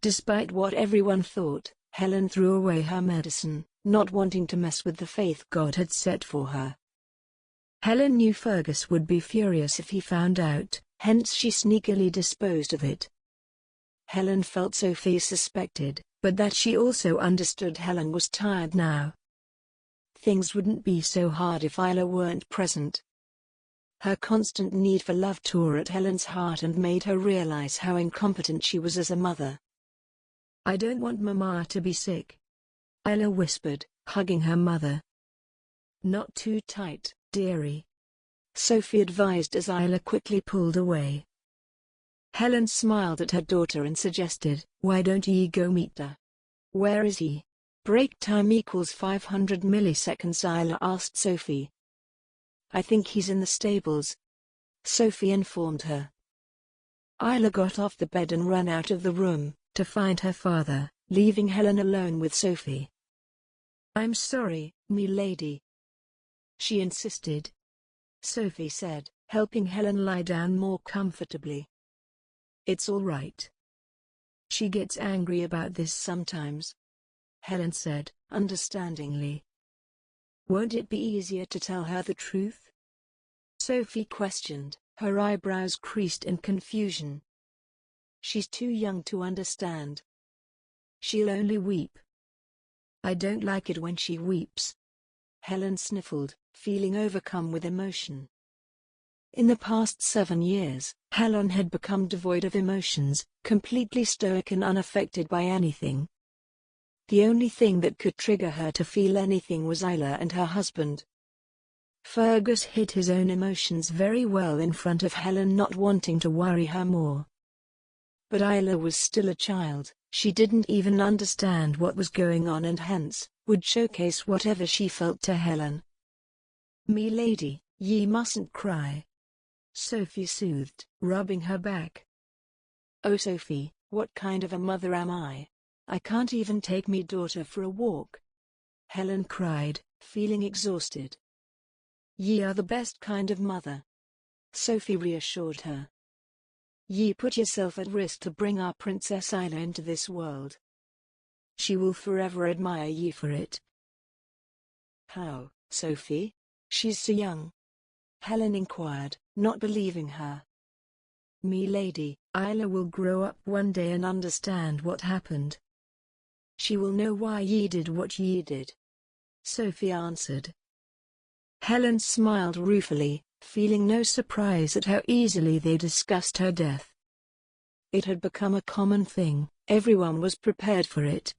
Despite what everyone thought, Helen threw away her medicine, not wanting to mess with the faith God had set for her. Helen knew Fergus would be furious if he found out, hence she sneakily disposed of it. Helen felt Sophie suspected, but that she also understood Helen was tired now. Things wouldn't be so hard if Isla weren't present. Her constant need for love tore at Helen's heart and made her realize how incompetent she was as a mother. "I don't want Mama to be sick," Isla whispered, hugging her mother. "Not too tight, dearie," Sophie advised as Isla quickly pulled away. Helen smiled at her daughter and suggested, "Why don't ye go meet her?" "Where is he?" "Break time equals 500 milliseconds," Isla asked Sophie. I think he's in the stables, Sophie informed her. Isla got off the bed and ran out of the room, to find her father, leaving Helen alone with Sophie. I'm sorry, milady, she insisted. Sophie said, helping Helen lie down more comfortably. It's all right. She gets angry about this sometimes, Helen said, understandingly. Won't it be easier to tell her the truth? Sophie questioned, her eyebrows creased in confusion. She's too young to understand. She'll only weep. I don't like it when she weeps. Helen sniffled, feeling overcome with emotion. In the past 7 years, Helen had become devoid of emotions, completely stoic and unaffected by anything. The only thing that could trigger her to feel anything was Isla and her husband. Fergus hid his own emotions very well in front of Helen, not wanting to worry her more. But Isla was still a child, she didn't even understand what was going on and hence, would showcase whatever she felt to Helen. "Milady, ye mustn't cry," Sophie soothed, rubbing her back. "Oh Sophie, what kind of a mother am I? I can't even take me daughter for a walk," Helen cried, feeling exhausted. "Ye are the best kind of mother," Sophie reassured her. "Ye put yourself at risk to bring our Princess Isla into this world. She will forever admire ye for it." "How, Sophie? She's so young," Helen inquired, not believing her. "Milady, Isla will grow up one day and understand what happened. She will know why ye did what ye did," Sophie answered. Helen smiled ruefully, feeling no surprise at how easily they discussed her death. It had become a common thing, everyone was prepared for it.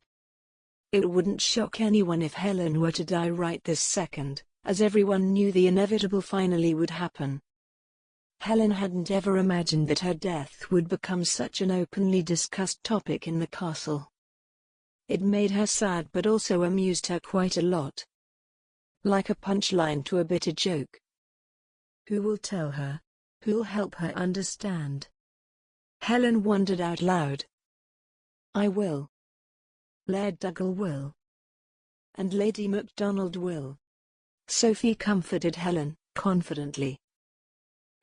It wouldn't shock anyone if Helen were to die right this second, as everyone knew the inevitable finally would happen. Helen hadn't ever imagined that her death would become such an openly discussed topic in the castle. It made her sad but also amused her quite a lot. Like a punchline to a bitter joke. Who will tell her? Who'll help her understand? Helen wondered out loud. "I will. Laird Duggal will. And Lady MacDonald will," Sophie comforted Helen, confidently.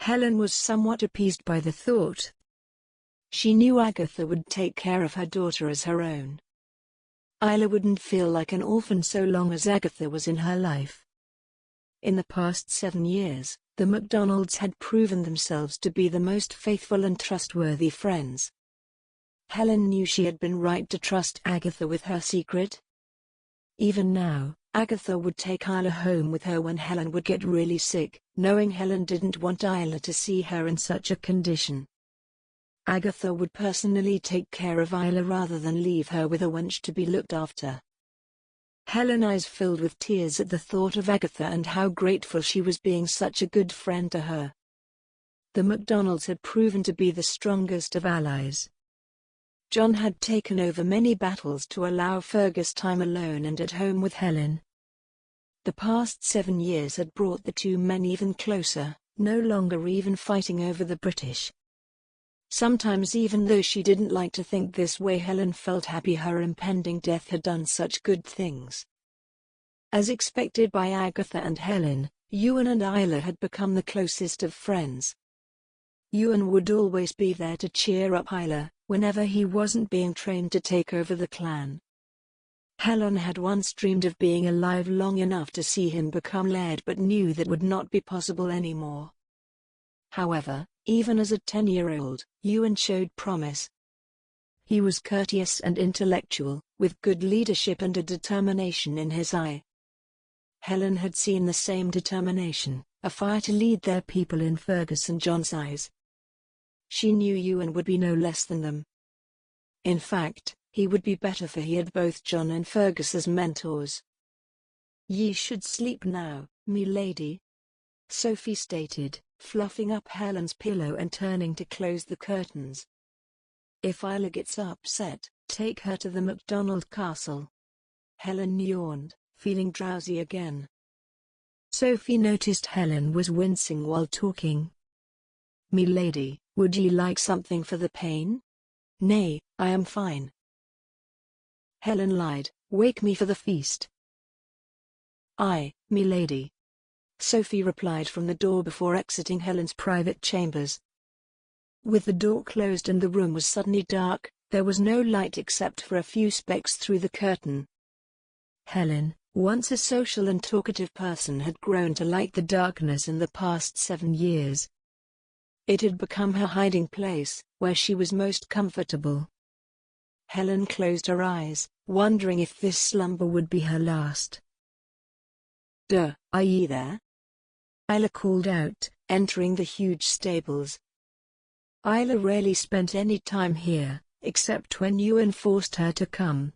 Helen was somewhat appeased by the thought. She knew Agatha would take care of her daughter as her own. Isla wouldn't feel like an orphan so long as Agatha was in her life. In the past 7 years, the MacDonalds had proven themselves to be the most faithful and trustworthy friends. Helen knew she had been right to trust Agatha with her secret. Even now, Agatha would take Isla home with her when Helen would get really sick, knowing Helen didn't want Isla to see her in such a condition. Agatha would personally take care of Isla rather than leave her with a wench to be looked after. Helen's eyes filled with tears at the thought of Agatha and how grateful she was being such a good friend to her. The MacDonalds had proven to be the strongest of allies. John had taken over many battles to allow Fergus time alone and at home with Helen. The past 7 years had brought the two men even closer, no longer even fighting over the British. Sometimes even though she didn't like to think this way, Helen felt happy her impending death had done such good things. As expected by Agatha and Helen, Ewan and Isla had become the closest of friends. Ewan would always be there to cheer up Isla, whenever he wasn't being trained to take over the clan. Helen had once dreamed of being alive long enough to see him become Laird but knew that would not be possible anymore. However, even as a 10-year-old, Ewan showed promise. He was courteous and intellectual, with good leadership and a determination in his eye. Helen had seen the same determination, a fire to lead their people in Fergus and John's eyes. She knew Ewan would be no less than them. In fact, he would be better for he had both John and Fergus as mentors. "Ye should sleep now, milady," Sophie stated, fluffing up Helen's pillow and turning to close the curtains. "If Isla gets upset, take her to the MacDonald castle." Helen yawned, feeling drowsy again. Sophie noticed Helen was wincing while talking. "Me lady, would ye like something for the pain?" "Nay, I am fine." Helen lied, "Wake me for the feast." "Aye, me lady," Sophie replied from the door before exiting Helen's private chambers. With the door closed and the room was suddenly dark, there was no light except for a few specks through the curtain. Helen, once a social and talkative person, had grown to like the darkness in the past 7 years. It had become her hiding place, where she was most comfortable. Helen closed her eyes, wondering if this slumber would be her last. "Duh, are ye there?" Isla called out, entering the huge stables. Isla rarely spent any time here, except when Ewan forced her to come.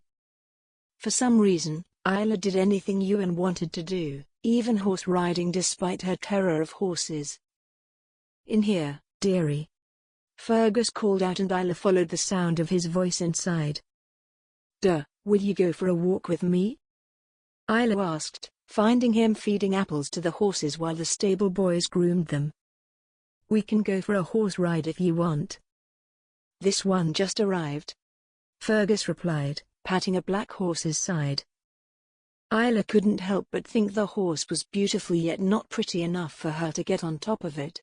For some reason, Isla did anything Ewan wanted to do, even horse riding, despite her terror of horses. "In here, dearie," Fergus called out, and Isla followed the sound of his voice inside. "Duh, will you go for a walk with me?" Isla asked, finding him feeding apples to the horses while the stable boys groomed them. "We can go for a horse ride if you want." "This one just arrived," Fergus replied, patting a black horse's side. Isla couldn't help but think the horse was beautiful, yet not pretty enough for her to get on top of it.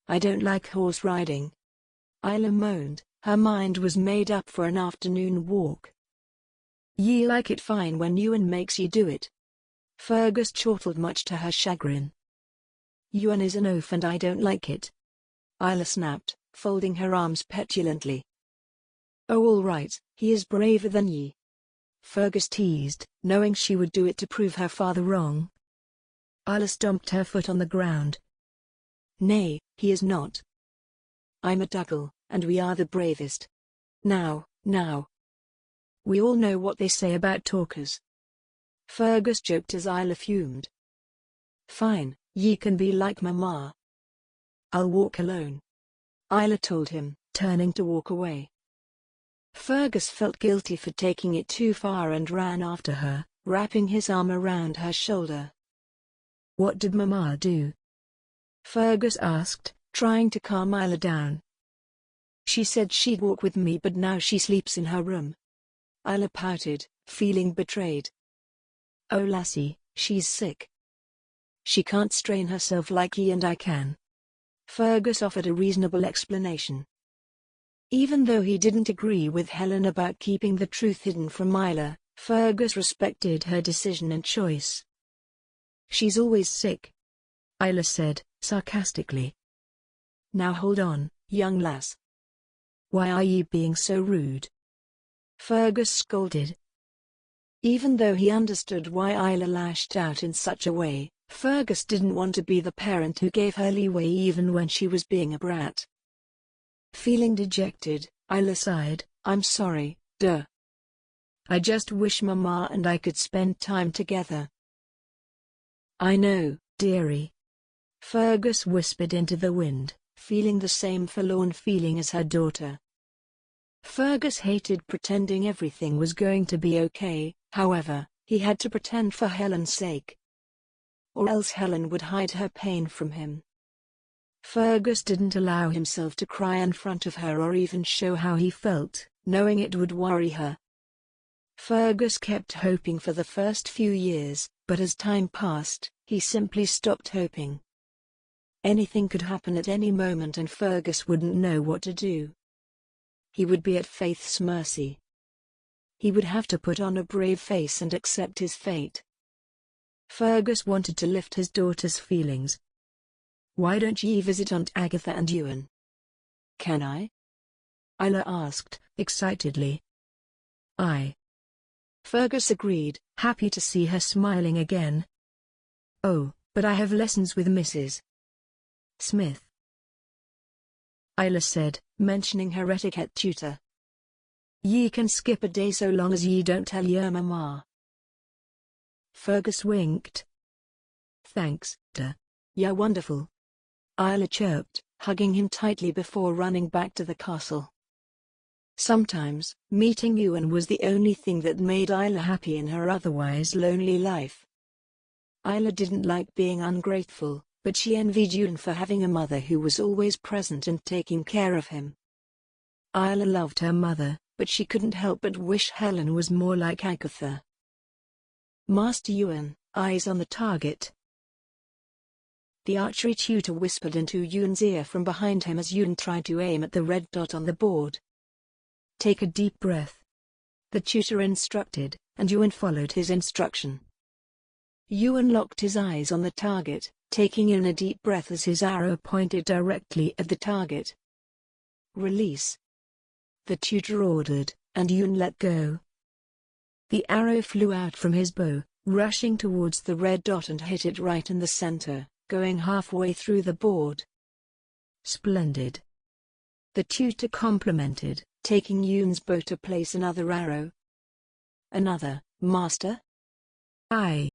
"I don't like horse riding," Isla moaned. Her mind was made up for an afternoon walk. "Ye like it fine when Ewan makes ye do it," Fergus chortled, much to her chagrin. "Ewan is an oaf and I don't like it," Isla snapped, folding her arms petulantly. "Oh, all right, he is braver than ye," Fergus teased, knowing she would do it to prove her father wrong. Isla stomped her foot on the ground. "Nay, he is not. I'm a Duggal, and we are the bravest. Now. We all know what they say about talkers," Fergus joked as Isla fumed. "Fine, ye can be like Mama." "I'll walk alone," Isla told him, turning to walk away. Fergus felt guilty for taking it too far and ran after her, wrapping his arm around her shoulder. "What did Mama do?" Fergus asked, trying to calm Isla down. "She said she'd walk with me, but now she sleeps in her room." Isla pouted, feeling betrayed. "Oh lassie, she's sick. She can't strain herself like ye and I can." Fergus offered a reasonable explanation. Even though he didn't agree with Helen about keeping the truth hidden from Isla, Fergus respected her decision and choice. "She's always sick," Isla said, sarcastically. "Now hold on, young lass. Why are ye being so rude?" Fergus scolded. Even though he understood why Isla lashed out in such a way, Fergus didn't want to be the parent who gave her leeway even when she was being a brat. Feeling dejected, Isla sighed, "I'm sorry, duh. I just wish Mama and I could spend time together." "I know, dearie," Fergus whispered into the wind, feeling the same forlorn feeling as her daughter. Fergus hated pretending everything was going to be okay, however, he had to pretend for Helen's sake. Or else Helen would hide her pain from him. Fergus didn't allow himself to cry in front of her or even show how he felt, knowing it would worry her. Fergus kept hoping for the first few years, but as time passed, he simply stopped hoping. Anything could happen at any moment and Fergus wouldn't know what to do. He would be at Faith's mercy. He would have to put on a brave face and accept his fate. Fergus wanted to lift his daughter's feelings. "Why don't ye visit Aunt Agatha and Ewan?" "Can I?" Isla asked, excitedly. "Aye." Fergus agreed, happy to see her smiling again. "Oh, but I have lessons with Mrs. Smith," Isla said, mentioning her etiquette tutor. "Ye can skip a day so long as ye don't tell your Mama." Fergus winked. "Thanks, duh. You're wonderful," Isla chirped, hugging him tightly before running back to the castle. Sometimes, meeting Ewan was the only thing that made Isla happy in her otherwise lonely life. Isla didn't like being ungrateful, but she envied Ewan for having a mother who was always present and taking care of him. Isla loved her mother, but she couldn't help but wish Helen was more like Agatha. Master Ewan, eyes on the target. The archery tutor whispered into Ewan's ear from behind him as Ewan tried to aim at the red dot on the board. Take a deep breath, the tutor instructed, and Ewan followed his instruction. Ewan locked his eyes on the target, taking in a deep breath as his arrow pointed directly at the target. Release, the tutor ordered, and Ewan let go. The arrow flew out from his bow, rushing towards the red dot and hit it right in the center, going halfway through the board. Splendid, the tutor complimented, taking Ewan's bow to place another arrow. Another, Master? Aye,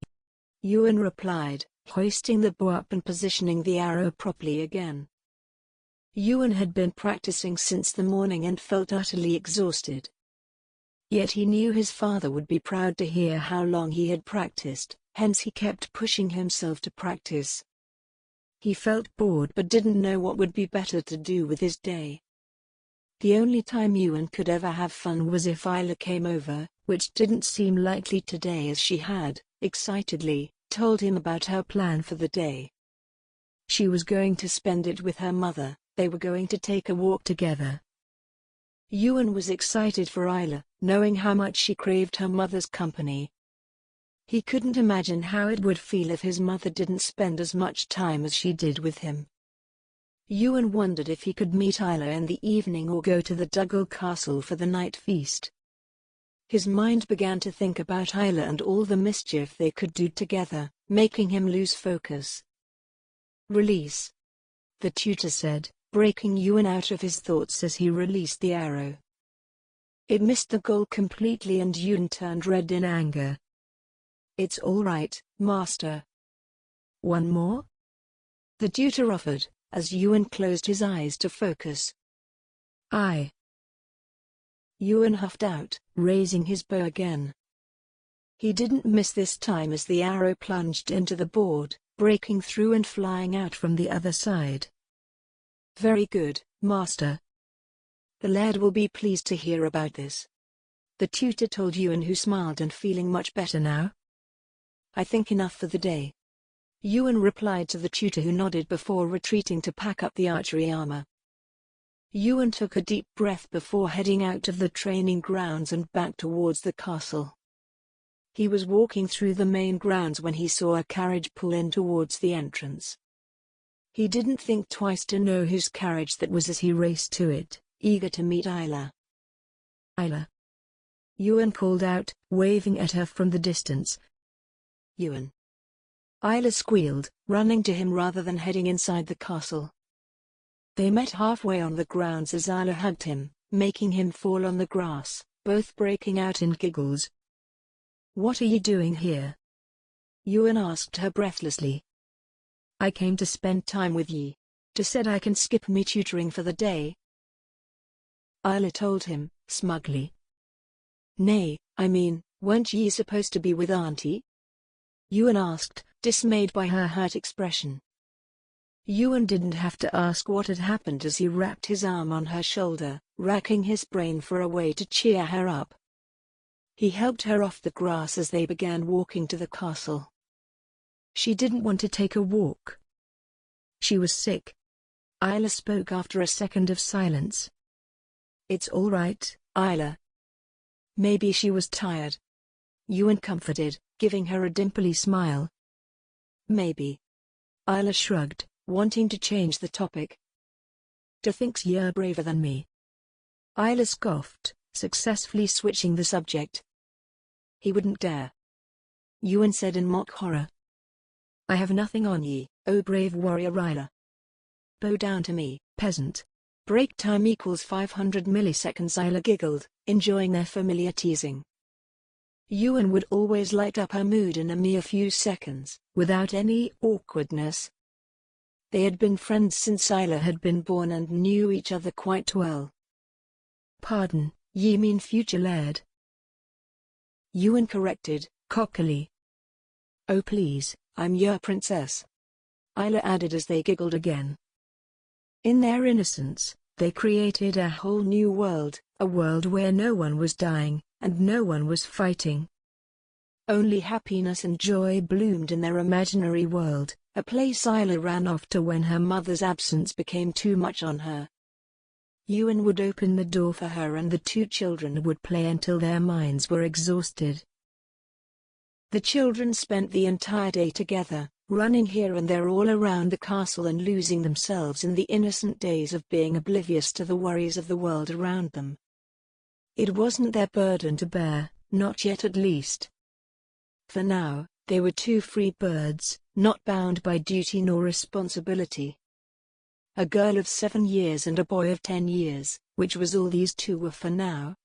Ewan replied, hoisting the bow up and positioning the arrow properly again. Ewan had been practicing since the morning and felt utterly exhausted. Yet he knew his father would be proud to hear how long he had practiced, hence he kept pushing himself to practice. He felt bored but didn't know what would be better to do with his day. The only time Ewan could ever have fun was if Isla came over, which didn't seem likely today as she had, excitedly, told him about her plan for the day. She was going to spend it with her mother. They were going to take a walk together. Ewan was excited for Isla, knowing how much she craved her mother's company. He couldn't imagine how it would feel if his mother didn't spend as much time as she did with him. Ewan wondered if he could meet Isla in the evening or go to the Duggal castle for the night feast. His mind began to think about Isla and all the mischief they could do together, making him lose focus. Release, the tutor said, breaking Ewan out of his thoughts as he released the arrow. It missed the goal completely and Ewan turned red in anger. It's all right, Master. One more? The tutor offered, as Ewan closed his eyes to focus. Aye. Ewan huffed out, raising his bow again. He didn't miss this time as the arrow plunged into the board, breaking through and flying out from the other side. Very good, Master. The Laird will be pleased to hear about this, the tutor told Ewan, who smiled and feeling much better now. I think enough for the day, Ewan replied to the tutor, who nodded before retreating to pack up the archery armor. Ewan took a deep breath before heading out of the training grounds and back towards the castle. He was walking through the main grounds when he saw a carriage pull in towards the entrance. He didn't think twice to know whose carriage that was as he raced to it, eager to meet Isla. Isla, Ewan called out, waving at her from the distance. Ewan. Isla squealed, running to him rather than heading inside the castle. They met halfway on the grounds as Isla hugged him, making him fall on the grass, both breaking out in giggles. What are you doing here? Ewan asked her breathlessly. I came to spend time with ye. To said I can skip me tutoring for the day. Isla told him, smugly. Nay, I mean, weren't ye supposed to be with Auntie? Ewan asked, dismayed by her hurt expression. Ewan didn't have to ask what had happened as he wrapped his arm on her shoulder, racking his brain for a way to cheer her up. He helped her off the grass as they began walking to the castle. She didn't want to take a walk. She was sick. Isla spoke after a second of silence. It's all right, Isla. Maybe she was tired. Ewan comforted, giving her a dimply smile. Maybe. Isla shrugged, wanting to change the topic. To think's you're braver than me. Isla scoffed, successfully switching the subject. He wouldn't dare. Ewan said in mock horror. I have nothing on ye, O brave warrior Isla. Bow down to me, peasant. Break time equals 500 milliseconds. Isla giggled, enjoying their familiar teasing. Ewan would always light up her mood in a mere few seconds, without any awkwardness. They had been friends since Isla had been born and knew each other quite well. Pardon, ye mean future Laird? Ewan corrected, cockily. Oh please, I'm your princess," Isla added as they giggled again. In their innocence, they created a whole new world, a world where no one was dying, and no one was fighting. Only happiness and joy bloomed in their imaginary world, a place Isla ran off to when her mother's absence became too much on her. Ewan would open the door for her and the two children would play until their minds were exhausted. The children spent the entire day together, running here and there all around the castle and losing themselves in the innocent days of being oblivious to the worries of the world around them. It wasn't their burden to bear, not yet at least. For now, they were two free birds, not bound by duty nor responsibility. A girl of 7 years and a boy of 10 years, which was all these two were for now.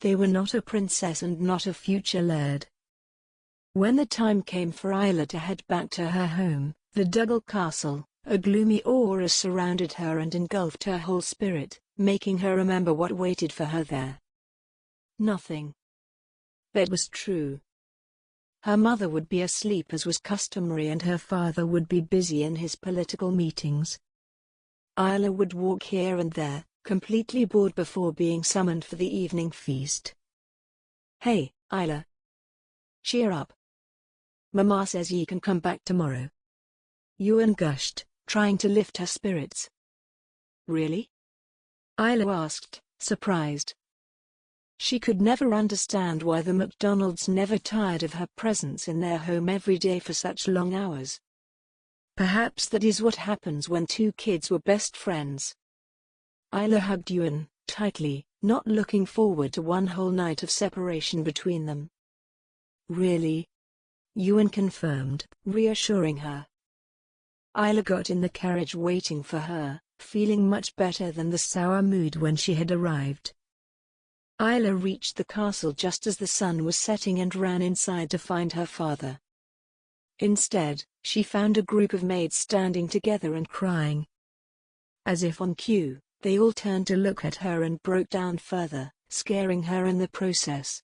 They were not a princess and not a future laird. When the time came for Isla to head back to her home, the Duggal castle, a gloomy aura surrounded her and engulfed her whole spirit, making her remember what waited for her there. Nothing. That was true. Her mother would be asleep as was customary and her father would be busy in his political meetings. Isla would walk here and there, completely bored before being summoned for the evening feast. "Hey, Isla. Cheer up. Mama says ye can come back tomorrow." Ewan gushed, trying to lift her spirits. "Really?" Isla asked, surprised. She could never understand why the McDonalds never tired of her presence in their home every day for such long hours. Perhaps that is what happens when two kids were best friends. Isla hugged Ewan tightly, not looking forward to one whole night of separation between them. "Really?" Ewan confirmed, reassuring her. Isla got in the carriage waiting for her, feeling much better than the sour mood when she had arrived. Isla reached the castle just as the sun was setting and ran inside to find her father. Instead, she found a group of maids standing together and crying. As if on cue, they all turned to look at her and broke down further, scaring her in the process.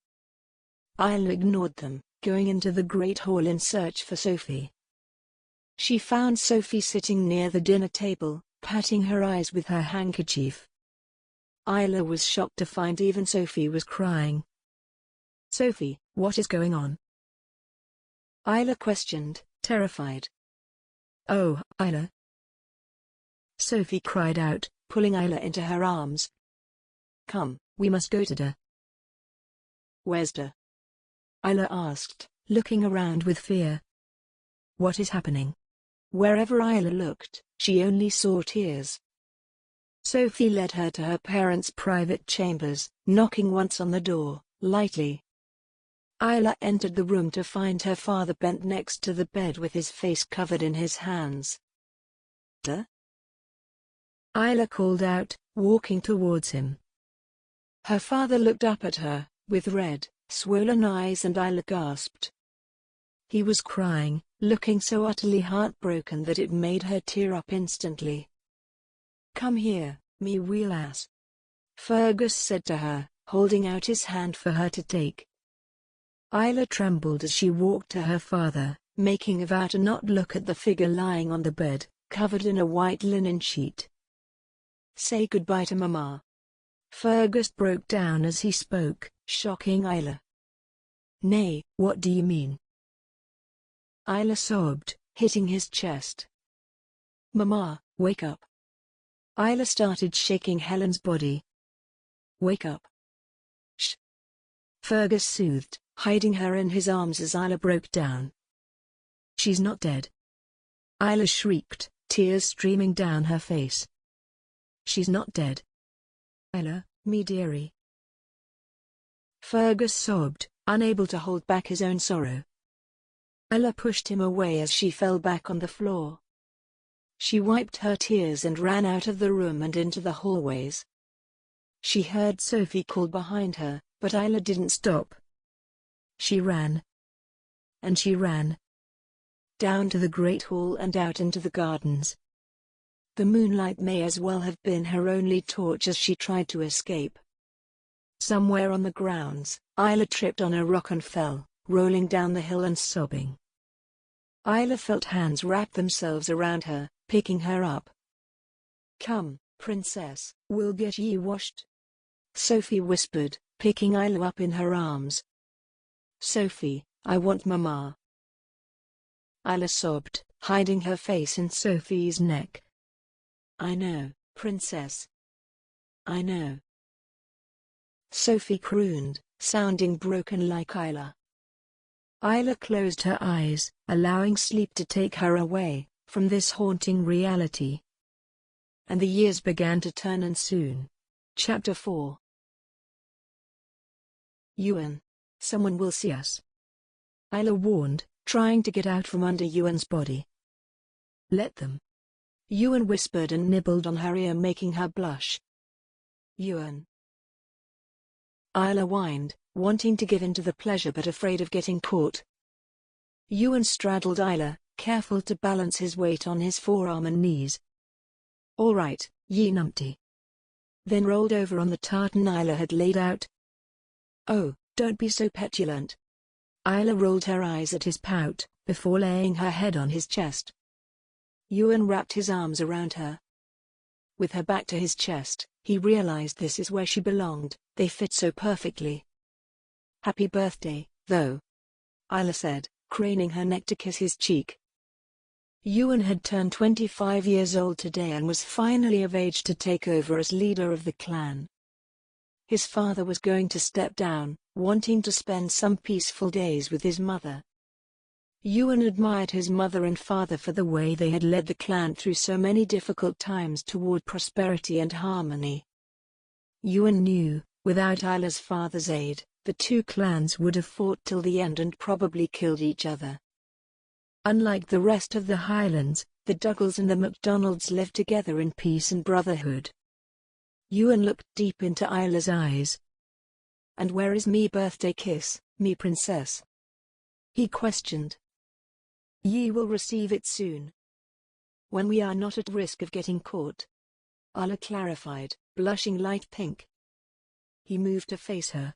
Isla ignored them, going into the great hall in search for Sophie. She found Sophie sitting near the dinner table, patting her eyes with her handkerchief. Isla was shocked to find even Sophie was crying. "Sophie, what is going on?" Isla questioned, terrified. "Oh, Isla." Sophie cried out, pulling Isla into her arms. "Come, we must go to Da." "Where's Da?" Isla asked, looking around with fear. "What is happening?" Wherever Isla looked, she only saw tears. Sophie led her to her parents' private chambers, knocking once on the door, lightly. Isla entered the room to find her father bent next to the bed with his face covered in his hands. "Da?" Isla called out, walking towards him. Her father looked up at her, with red, swollen eyes, and Isla gasped. He was crying, looking so utterly heartbroken that it made her tear up instantly. "Come here, me wee lass," Fergus said to her, holding out his hand for her to take. Isla trembled as she walked to her father, making a vow to not look at the figure lying on the bed, covered in a white linen sheet. "Say goodbye to Mama." Fergus broke down as he spoke, shocking Isla. "Nay, what do you mean?" Isla sobbed, hitting his chest. "Mama, wake up." Isla started shaking Helen's body. "Wake up." "Shh." Fergus soothed, hiding her in his arms as Isla broke down. "She's not dead." Isla shrieked, tears streaming down her face. "She's not dead. Isla, me dearie." Fergus sobbed, unable to hold back his own sorrow. Isla pushed him away as she fell back on the floor. She wiped her tears and ran out of the room and into the hallways. She heard Sophie call behind her, but Isla didn't stop. She ran. And she ran. Down to the great hall and out into the gardens. The moonlight may as well have been her only torch as she tried to escape. Somewhere on the grounds, Isla tripped on a rock and fell, rolling down the hill and sobbing. Isla felt hands wrap themselves around her, picking her up. "Come, princess, we'll get ye washed," Sophie whispered, picking Isla up in her arms. "Sophie, I want Mama." Isla sobbed, hiding her face in Sophie's neck. "I know, princess. I know." Sophie crooned, sounding broken like Isla. Isla closed her eyes, allowing sleep to take her away from this haunting reality. And the years began to turn, and soon. Chapter 4. "Ewan, someone will see us," Isla warned, trying to get out from under Ewan's body. "Let them," Ewan whispered and nibbled on her ear, making her blush. "Ewan," Isla whined, wanting to give in to the pleasure but afraid of getting caught. Ewan straddled Isla, careful to balance his weight on his forearm and knees. "All right, ye numpty." Then rolled over on the tartan Isla had laid out. "Oh, don't be so petulant." Isla rolled her eyes at his pout, before laying her head on his chest. Ewan wrapped his arms around her. With her back to his chest, he realized this is where she belonged, they fit so perfectly. "Happy birthday, though," Isla said, craning her neck to kiss his cheek. Ewan had turned 25 years old today and was finally of age to take over as leader of the clan. His father was going to step down, wanting to spend some peaceful days with his mother. Ewan admired his mother and father for the way they had led the clan through so many difficult times toward prosperity and harmony. Ewan knew, without Isla's father's aid, the two clans would have fought till the end and probably killed each other. Unlike the rest of the Highlands, the Duggals and the McDonalds lived together in peace and brotherhood. Ewan looked deep into Isla's eyes. "And where is me birthday kiss, me princess?" he questioned. "Ye will receive it soon. When we are not at risk of getting caught," Isla clarified, blushing light pink. He moved to face her.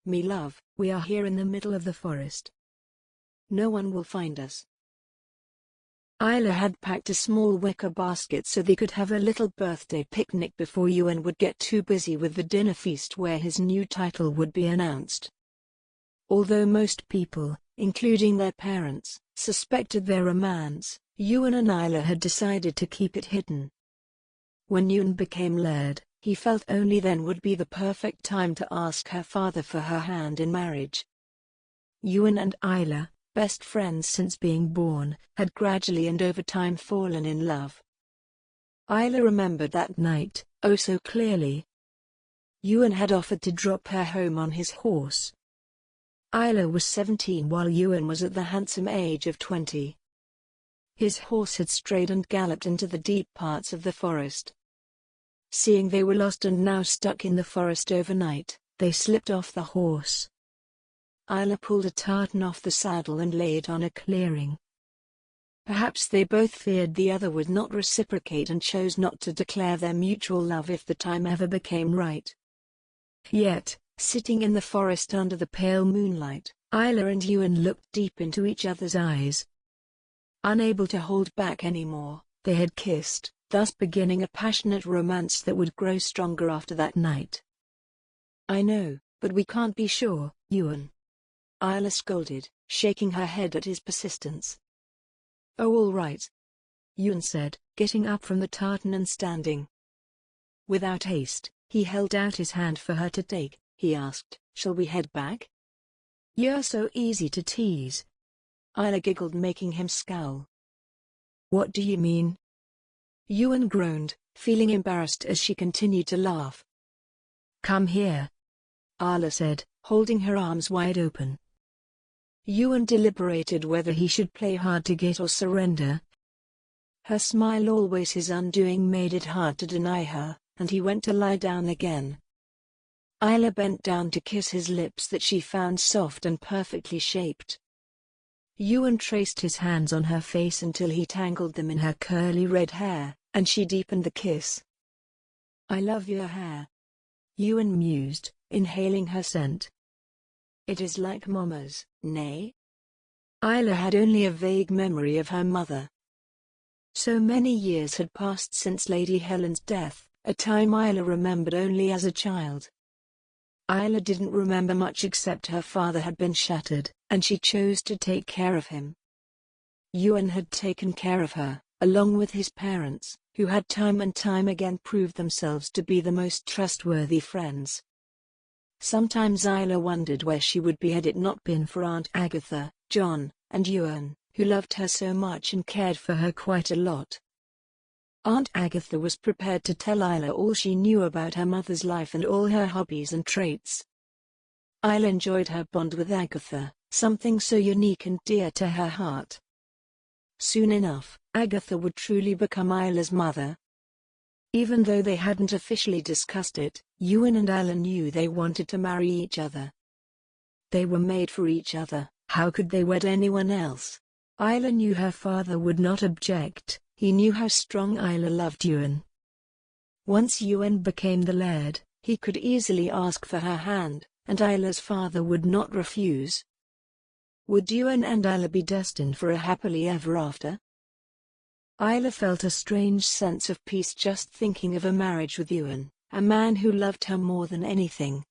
"Me love, we are here in the middle of the forest. No one will find us." Isla had packed a small wicker basket so they could have a little birthday picnic before Ewan would get too busy with the dinner feast where his new title would be announced. Although most people, including their parents, suspected their romance, Ewan and Isla had decided to keep it hidden. When Ewan became Laird, he felt only then would be the perfect time to ask her father for her hand in marriage. Ewan and Isla, best friends since being born, had gradually and over time fallen in love. Isla remembered that night, oh so clearly. Ewan had offered to drop her home on his horse. Isla was 17 while Ewan was at the handsome age of 20. His horse had strayed and galloped into the deep parts of the forest. Seeing they were lost and now stuck in the forest overnight, they slipped off the horse. Isla pulled a tartan off the saddle and lay it on a clearing. Perhaps they both feared the other would not reciprocate and chose not to declare their mutual love if the time ever became right. Yet, sitting in the forest under the pale moonlight, Isla and Ewan looked deep into each other's eyes. Unable to hold back anymore, they had kissed, thus beginning a passionate romance that would grow stronger after that night. "I know, but we can't be sure, Ewan," Isla scolded, shaking her head at his persistence. "Oh all right," Ewan said, getting up from the tartan and standing. Without haste, he held out his hand for her to take. He asked, "Shall we head back?" "You're so easy to tease." Isla giggled, making him scowl. "What do you mean?" Ewan groaned, feeling embarrassed as she continued to laugh. "Come here," Isla said, holding her arms wide open. Ewan deliberated whether he should play hard to get or surrender. Her smile, always his undoing, made it hard to deny her, and he went to lie down again. Isla bent down to kiss his lips that she found soft and perfectly shaped. Ewan traced his hands on her face until he tangled them in her curly red hair, and she deepened the kiss. "I love your hair," Ewan mused, inhaling her scent. "It is like Mama's, nay?" Isla had only a vague memory of her mother. So many years had passed since Lady Helen's death, a time Isla remembered only as a child. Isla didn't remember much except her father had been shattered, and she chose to take care of him. Ewan had taken care of her, along with his parents, who had time and time again proved themselves to be the most trustworthy friends. Sometimes Isla wondered where she would be had it not been for Aunt Agatha, John, and Ewan, who loved her so much and cared for her quite a lot. Aunt Agatha was prepared to tell Isla all she knew about her mother's life and all her hobbies and traits. Isla enjoyed her bond with Agatha, something so unique and dear to her heart. Soon enough, Agatha would truly become Isla's mother. Even though they hadn't officially discussed it, Ewan and Isla knew they wanted to marry each other. They were made for each other, how could they wed anyone else? Isla knew her father would not object, he knew how strong Isla loved Ewan. Once Ewan became the Laird, he could easily ask for her hand, and Isla's father would not refuse. Would Ewan and Isla be destined for a happily ever after? Isla felt a strange sense of peace just thinking of a marriage with Ewan, a man who loved her more than anything.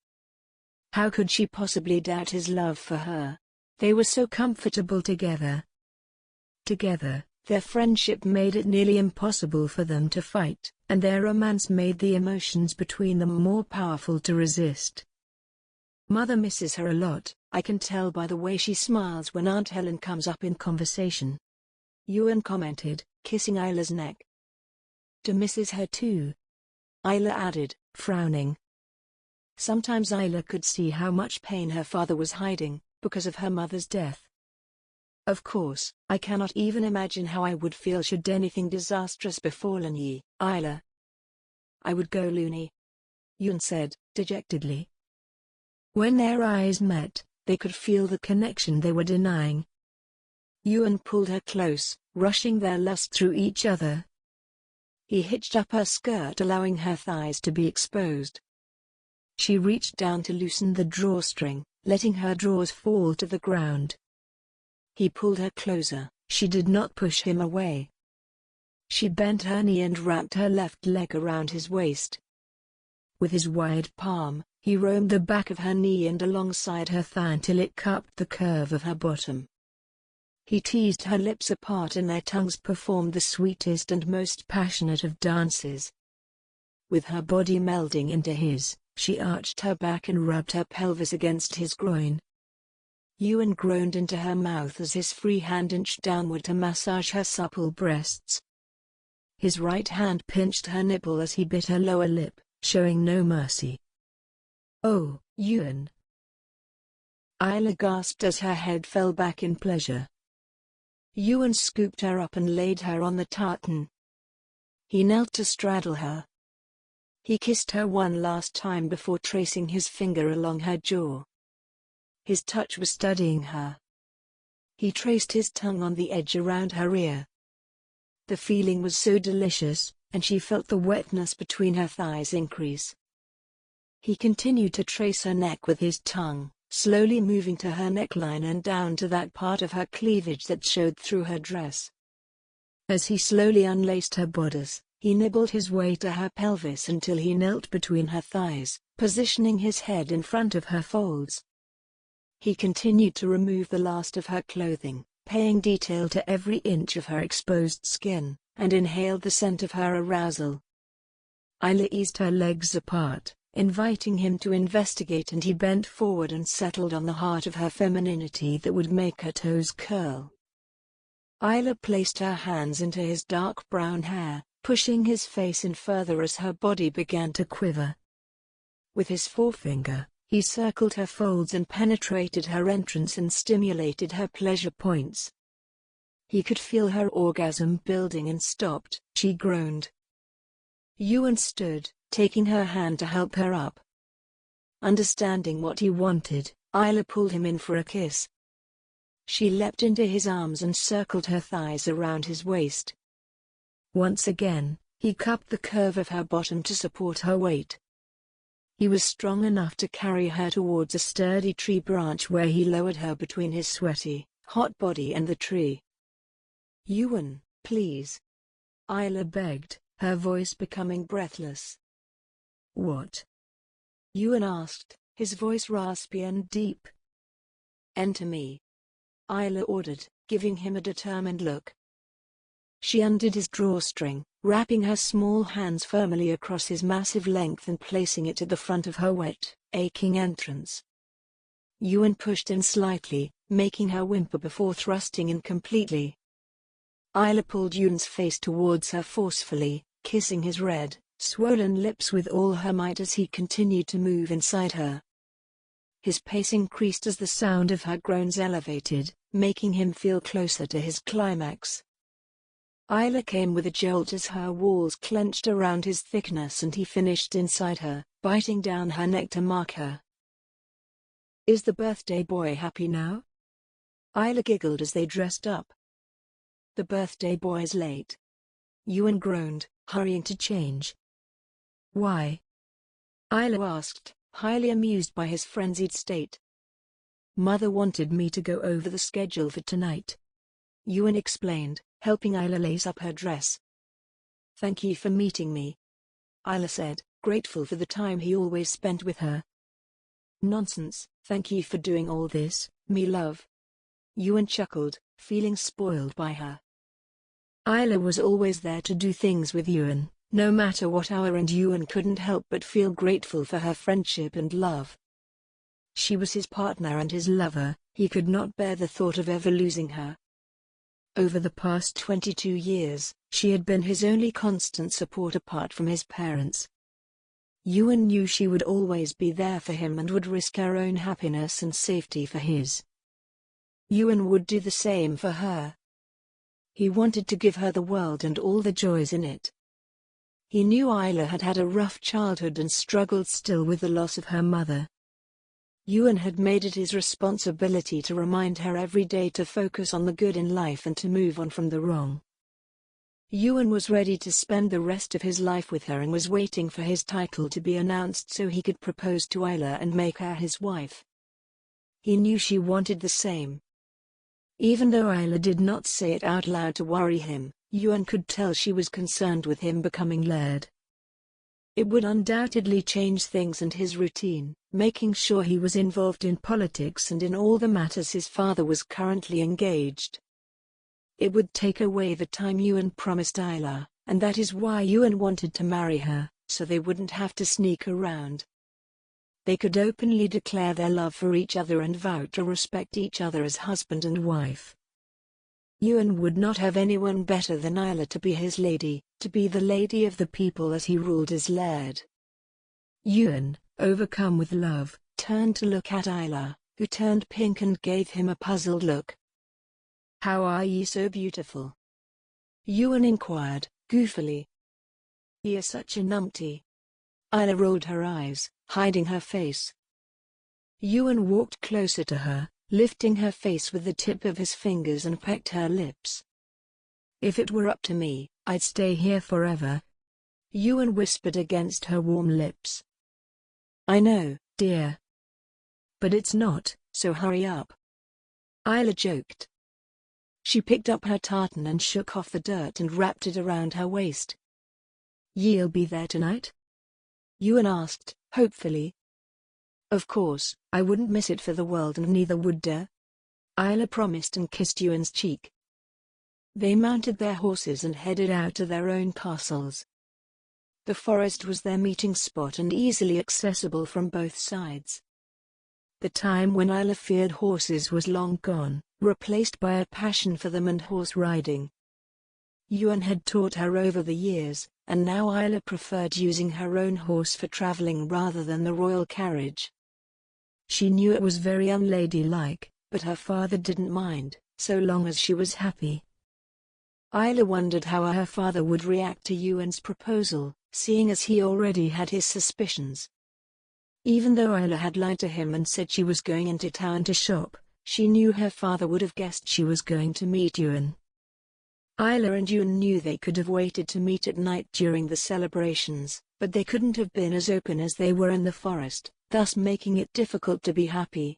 How could she possibly doubt his love for her? They were so comfortable together. Together, their friendship made it nearly impossible for them to fight, and their romance made the emotions between them more powerful to resist. Mother misses her a lot, I can tell by the way she smiles when Aunt Helen comes up in conversation. Ewan commented, kissing Isla's neck. "Do misses her too," Isla added, frowning. Sometimes Isla could see how much pain her father was hiding, because of her mother's death. "Of course, I cannot even imagine how I would feel should anything disastrous befallen ye, Isla. I would go loony," Ewan said, dejectedly. When their eyes met, they could feel the connection they were denying. Ewan pulled her close, rushing their lust through each other. He hitched up her skirt, allowing her thighs to be exposed. She reached down to loosen the drawstring, letting her drawers fall to the ground. He pulled her closer, she did not push him away. She bent her knee and wrapped her left leg around his waist. With his wide palm, he roamed the back of her knee and alongside her thigh until it cupped the curve of her bottom. He teased her lips apart and their tongues performed the sweetest and most passionate of dances. With her body melding into his, she arched her back and rubbed her pelvis against his groin. Ewan groaned into her mouth as his free hand inched downward to massage her supple breasts. His right hand pinched her nipple as he bit her lower lip, showing no mercy. "Oh, Ewan!" Isla gasped as her head fell back in pleasure. Ewan scooped her up and laid her on the tartan. He knelt to straddle her. He kissed her one last time before tracing his finger along her jaw. His touch was studying her. He traced his tongue on the edge around her ear. The feeling was so delicious, and she felt the wetness between her thighs increase. He continued to trace her neck with his tongue, slowly moving to her neckline and down to that part of her cleavage that showed through her dress. As he slowly unlaced her bodice, he nibbled his way to her pelvis until he knelt between her thighs, positioning his head in front of her folds. He continued to remove the last of her clothing, paying detail to every inch of her exposed skin, and inhaled the scent of her arousal. Isla eased her legs apart, inviting him to investigate, and he bent forward and settled on the heart of her femininity that would make her toes curl. Isla placed her hands into his dark brown hair, pushing his face in further as her body began to quiver. With his forefinger, he circled her folds and penetrated her entrance and stimulated her pleasure points. He could feel her orgasm building and stopped. She groaned. Ewan stood, taking her hand to help her up. Understanding what he wanted, Isla pulled him in for a kiss. She leapt into his arms and circled her thighs around his waist. Once again, he cupped the curve of her bottom to support her weight. He was strong enough to carry her towards a sturdy tree branch where he lowered her between his sweaty, hot body and the tree. Ewan, please. Isla begged, her voice becoming breathless. What? Ewan asked, his voice raspy and deep. Enter me. Isla ordered, giving him a determined look. She undid his drawstring, wrapping her small hands firmly across his massive length and placing it at the front of her wet, aching entrance. Ewan pushed in slightly, making her whimper before thrusting in completely. Isla pulled Ewan's face towards her forcefully, kissing his red, swollen lips with all her might as he continued to move inside her. His pace increased as the sound of her groans elevated, making him feel closer to his climax. Isla came with a jolt as her walls clenched around his thickness and he finished inside her, biting down her neck to mark her. Is the birthday boy happy now? Isla giggled as they dressed up. The birthday boy's late. Ewan groaned, hurrying to change. Why? Isla asked, highly amused by his frenzied state. Mother wanted me to go over the schedule for tonight. Ewan explained, helping Isla lace up her dress. Thank you for meeting me, Isla said, grateful for the time he always spent with her. Nonsense, thank you for doing all this, me love. Ewan chuckled, feeling spoiled by her. Isla was always there to do things with Ewan, no matter what hour, and Ewan couldn't help but feel grateful for her friendship and love. She was his partner and his lover, he could not bear the thought of ever losing her. Over the past 22 years, she had been his only constant support apart from his parents. Ewan knew she would always be there for him and would risk her own happiness and safety for his. Ewan would do the same for her. He wanted to give her the world and all the joys in it. He knew Isla had had a rough childhood and struggled still with the loss of her mother. Ewan had made it his responsibility to remind her every day to focus on the good in life and to move on from the wrong. Ewan was ready to spend the rest of his life with her and was waiting for his title to be announced so he could propose to Isla and make her his wife. He knew she wanted the same. Even though Isla did not say it out loud to worry him, Ewan could tell she was concerned with him becoming Laird. It would undoubtedly change things and his routine, making sure he was involved in politics and in all the matters his father was currently engaged. It would take away the time Ewan promised Isla, and that is why Ewan wanted to marry her, so they wouldn't have to sneak around. They could openly declare their love for each other and vow to respect each other as husband and wife. Ewan would not have anyone better than Isla to be his lady, to be the lady of the people as he ruled as Laird. Ewan, overcome with love, turned to look at Isla, who turned pink and gave him a puzzled look. How are ye so beautiful? Ewan inquired, goofily. Ye are such a numpty. Isla rolled her eyes, hiding her face. Ewan walked closer to her, lifting her face with the tip of his fingers and pecked her lips. If it were up to me, I'd stay here forever. Ewan whispered against her warm lips. I know, dear. But it's not, so hurry up. Isla joked. She picked up her tartan and shook off the dirt and wrapped it around her waist. Ye'll be there tonight? Ewan asked, hopefully. Of course, I wouldn't miss it for the world and neither would Der. Isla promised and kissed Ewan's cheek. They mounted their horses and headed out to their own castles. The forest was their meeting spot and easily accessible from both sides. The time when Isla feared horses was long gone, replaced by a passion for them and horse riding. Ewan had taught her over the years, and now Isla preferred using her own horse for traveling rather than the royal carriage. She knew it was very unladylike, but her father didn't mind, so long as she was happy. Isla wondered how her father would react to Ewan's proposal, seeing as he already had his suspicions. Even though Isla had lied to him and said she was going into town to shop, she knew her father would have guessed she was going to meet Ewan. Isla and Ewan knew they could have waited to meet at night during the celebrations, but they couldn't have been as open as they were in the forest, thus making it difficult to be happy.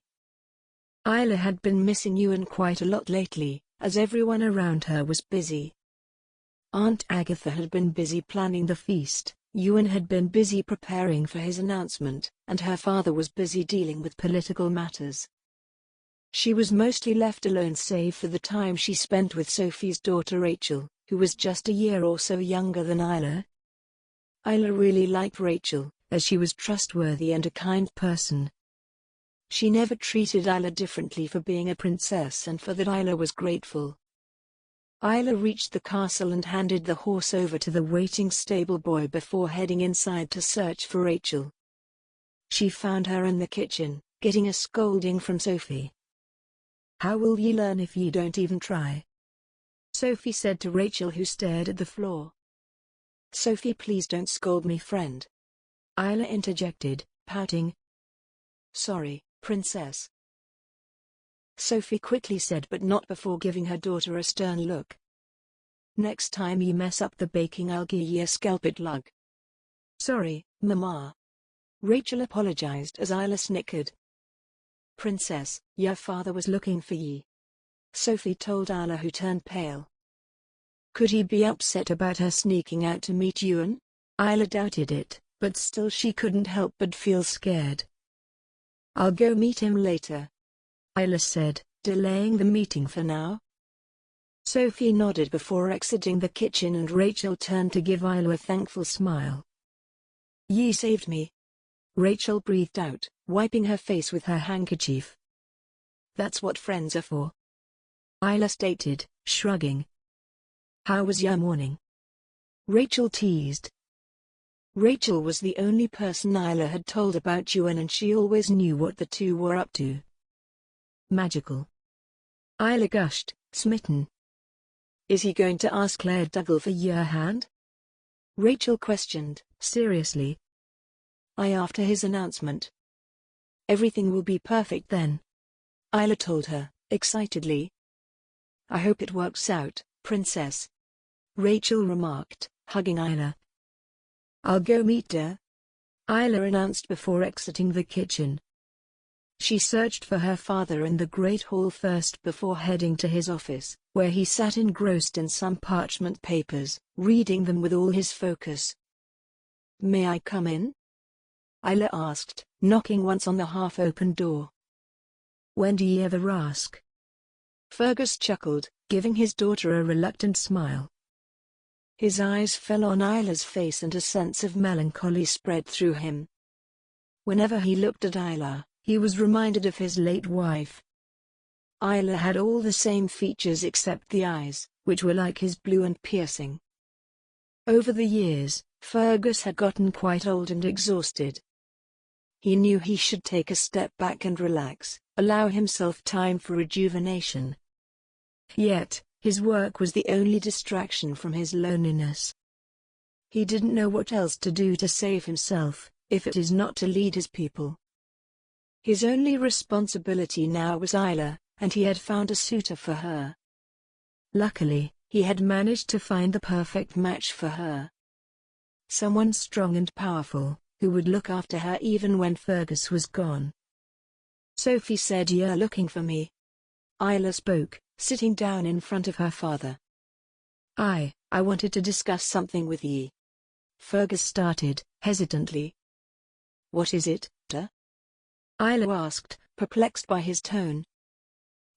Isla had been missing Ewan quite a lot lately, as everyone around her was busy. Aunt Agatha had been busy planning the feast, Ewan had been busy preparing for his announcement, and her father was busy dealing with political matters. She was mostly left alone save for the time she spent with Sophie's daughter Rachel, who was just a year or so younger than Isla. Isla really liked Rachel, as she was trustworthy and a kind person. She never treated Isla differently for being a princess, and for that Isla was grateful. Isla reached the castle and handed the horse over to the waiting stable boy before heading inside to search for Rachel. She found her in the kitchen, getting a scolding from Sophie. "How will ye learn if ye don't even try?" Sophie said to Rachel, who stared at the floor. "Sophie, please don't scold me, friend," Isla interjected, pouting. "Sorry, princess," Sophie quickly said, but not before giving her daughter a stern look. "Next time ye mess up the baking, I'll give ye a scalped lug." "Sorry, Mama," Rachel apologized as Isla snickered. "Princess, your father was looking for ye," Sophie told Isla, who turned pale. Could he be upset about her sneaking out to meet Ewan? Isla doubted it, but still she couldn't help but feel scared. "I'll go meet him later," Isla said, delaying the meeting for now. Sophie nodded before exiting the kitchen, and Rachel turned to give Isla a thankful smile. "Ye saved me," Rachel breathed out, wiping her face with her handkerchief. "That's what friends are for," Isla stated, shrugging. "How was your morning?" Rachel teased. Rachel was the only person Isla had told about Ewan, and she always knew what the two were up to. "Magical," Isla gushed, smitten. "Is he going to ask Laird Duggal for your hand?" Rachel questioned, seriously. "Aye, after his announcement. Everything will be perfect then," Isla told her, excitedly. "I hope it works out, princess," Rachel remarked, hugging Isla. "I'll go meet her," Isla announced before exiting the kitchen. She searched for her father in the great hall first before heading to his office, where he sat engrossed in some parchment papers, reading them with all his focus. "May I come in?" Isla asked, knocking once on the half-open door. "When do ye ever ask?" Fergus chuckled, giving his daughter a reluctant smile. His eyes fell on Isla's face and a sense of melancholy spread through him. Whenever he looked at Isla, he was reminded of his late wife. Isla had all the same features except the eyes, which were like his, blue and piercing. Over the years, Fergus had gotten quite old and exhausted. He knew he should take a step back and relax, allow himself time for rejuvenation. Yet, his work was the only distraction from his loneliness. He didn't know what else to do to save himself, if it is not to lead his people. His only responsibility now was Isla, and he had found a suitor for her. Luckily, he had managed to find the perfect match for her. Someone strong and powerful, who would look after her even when Fergus was gone. "Sophie said you're looking for me," Isla spoke, sitting down in front of her father. I wanted to discuss something with ye," Fergus started, hesitantly. "What is it, sir?" Isla asked, perplexed by his tone.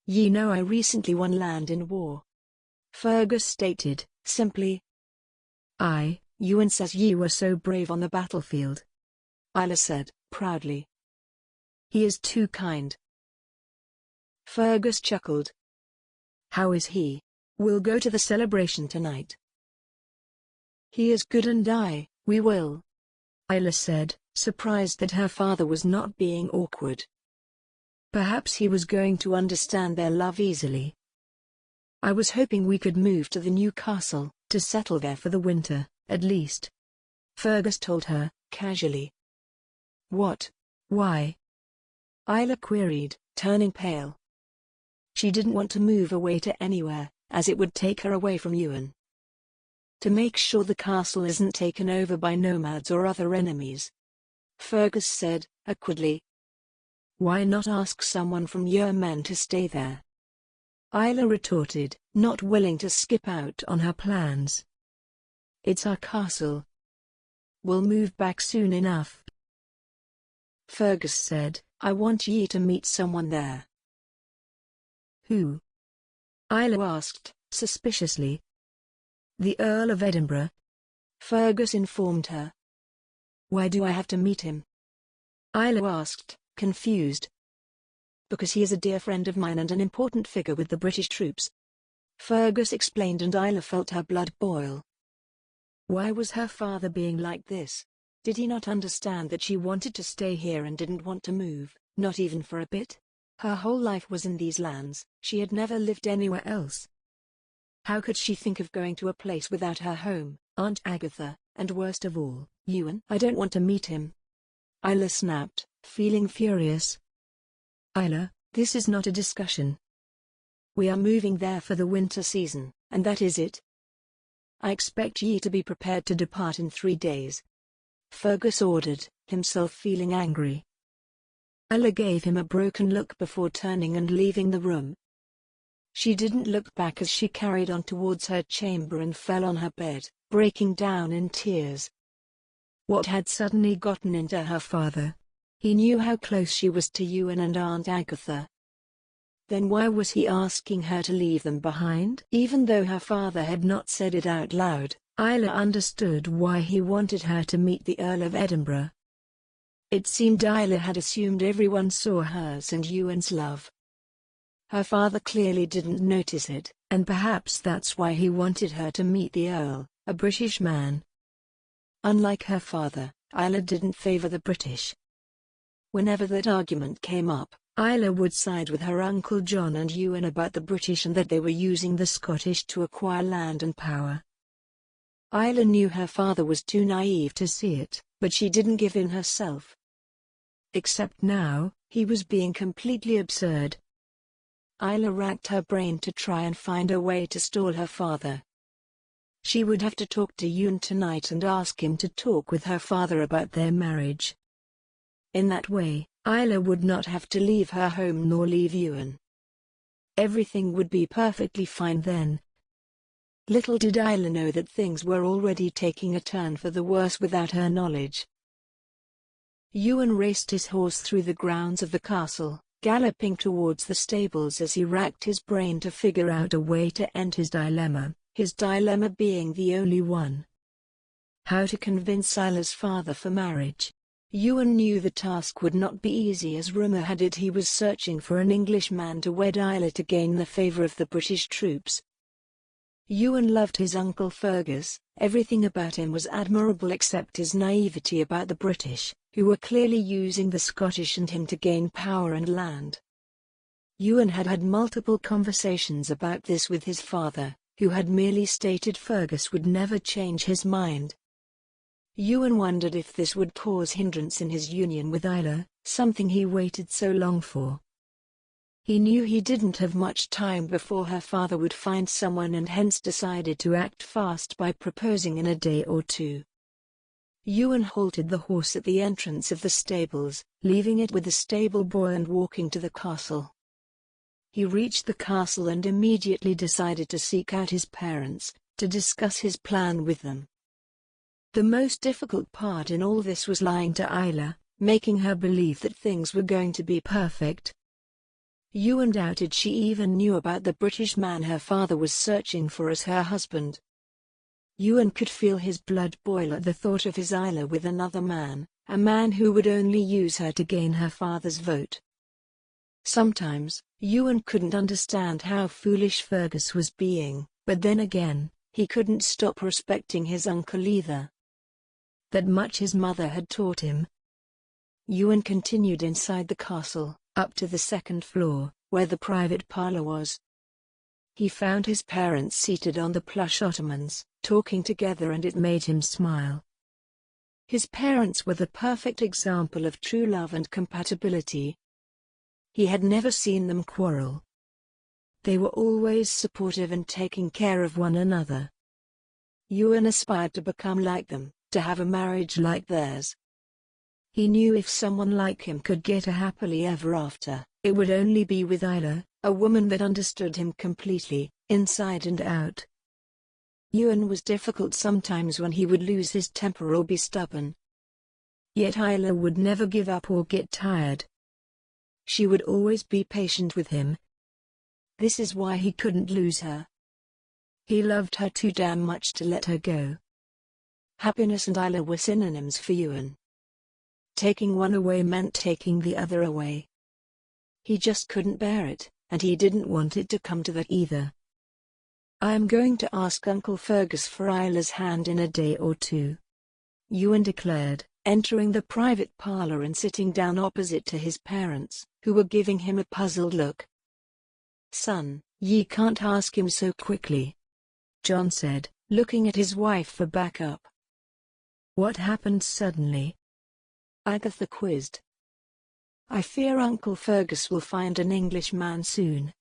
"Ye know I recently won land in war," Fergus stated, simply. "Ewan says ye were so brave on the battlefield," Isla said, proudly. "He is too kind." Fergus chuckled. "How is he? We'll go to the celebration tonight." "He is good, and we will," Isla said, surprised that her father was not being awkward. Perhaps he was going to understand their love easily. "I was hoping we could move to the new castle, to settle there for the winter, at least," Fergus told her, casually. "What? Why?" Isla queried, turning pale. She didn't want to move away to anywhere, as it would take her away from Ewan. "To make sure the castle isn't taken over by nomads or other enemies," Fergus said, awkwardly. Why not ask someone from your men to stay there? Isla retorted, not willing to skip out on her plans. It's our castle. We'll move back soon enough. Fergus said, I want ye to meet someone there. Who? Isla asked, suspiciously. The Earl of Edinburgh. Fergus informed her. Why do I have to meet him? Isla asked, confused. Because he is a dear friend of mine and an important figure with the British troops. Fergus explained, and Isla felt her blood boil. Why was her father being like this? Did he not understand that she wanted to stay here and didn't want to move, not even for a bit? Her whole life was in these lands, she had never lived anywhere else. How could she think of going to a place without her home, Aunt Agatha, and worst of all, Ewan? I don't want to meet him. Isla snapped, feeling furious. Isla, this is not a discussion. We are moving there for the winter season, and that is it. I expect ye to be prepared to depart in 3 days. Fergus ordered, himself feeling angry. Isla gave him a broken look before turning and leaving the room. She didn't look back as she carried on towards her chamber and fell on her bed, breaking down in tears. What had suddenly gotten into her father? He knew how close she was to Ewan and Aunt Agatha. Then why was he asking her to leave them behind? Even though her father had not said it out loud, Isla understood why he wanted her to meet the Earl of Edinburgh. It seemed Isla had assumed everyone saw hers and Ewan's love. Her father clearly didn't notice it, and perhaps that's why he wanted her to meet the Earl, a British man. Unlike her father, Isla didn't favor the British. Whenever that argument came up, Isla would side with her Uncle John and Ewan about the British and that they were using the Scottish to acquire land and power. Isla knew her father was too naive to see it, but she didn't give in herself. Except now, he was being completely absurd. Isla racked her brain to try and find a way to stall her father. She would have to talk to Ewan tonight and ask him to talk with her father about their marriage. In that way, Isla would not have to leave her home nor leave Ewan. Everything would be perfectly fine then. Little did Isla know that things were already taking a turn for the worse without her knowledge. Ewan raced his horse through the grounds of the castle, galloping towards the stables as he racked his brain to figure out a way to end his dilemma being the only one. How to convince Isla's father for marriage. Ewan knew the task would not be easy, as rumor had it he was searching for an Englishman to wed Isla to gain the favor of the British troops. Ewan loved his uncle Fergus, everything about him was admirable except his naivety about the British, who were clearly using the Scottish and him to gain power and land. Ewan had had multiple conversations about this with his father, who had merely stated Fergus would never change his mind. Ewan wondered if this would cause hindrance in his union with Isla, something he waited so long for. He knew he didn't have much time before her father would find someone and hence decided to act fast by proposing in a day or two. Ewan halted the horse at the entrance of the stables, leaving it with the stable boy and walking to the castle. He reached the castle and immediately decided to seek out his parents, to discuss his plan with them. The most difficult part in all this was lying to Isla, making her believe that things were going to be perfect. Ewan doubted she even knew about the British man her father was searching for as her husband. Ewan could feel his blood boil at the thought of his Isla with another man, a man who would only use her to gain her father's vote. Sometimes, Ewan couldn't understand how foolish Fergus was being, but then again, he couldn't stop respecting his uncle either. That much his mother had taught him. Ewan continued inside the castle, up to the second floor, where the private parlor was. He found his parents seated on the plush ottomans, talking together, and it made him smile. His parents were the perfect example of true love and compatibility. He had never seen them quarrel. They were always supportive and taking care of one another. Ewan aspired to become like them, to have a marriage like theirs. He knew if someone like him could get a happily ever after, it would only be with Isla, a woman that understood him completely, inside and out. Ewan was difficult sometimes when he would lose his temper or be stubborn. Yet Isla would never give up or get tired. She would always be patient with him. This is why he couldn't lose her. He loved her too damn much to let her go. Happiness and Isla were synonyms for Ewan. Taking one away meant taking the other away. He just couldn't bear it, and he didn't want it to come to that either. "I am going to ask Uncle Fergus for Isla's hand in a day or two," Ewan declared, entering the private parlour and sitting down opposite to his parents, who were giving him a puzzled look. "Son, ye can't ask him so quickly," John said, looking at his wife for backup. "What happened suddenly?" Agatha quizzed. "I fear Uncle Fergus will find an Englishman soon,"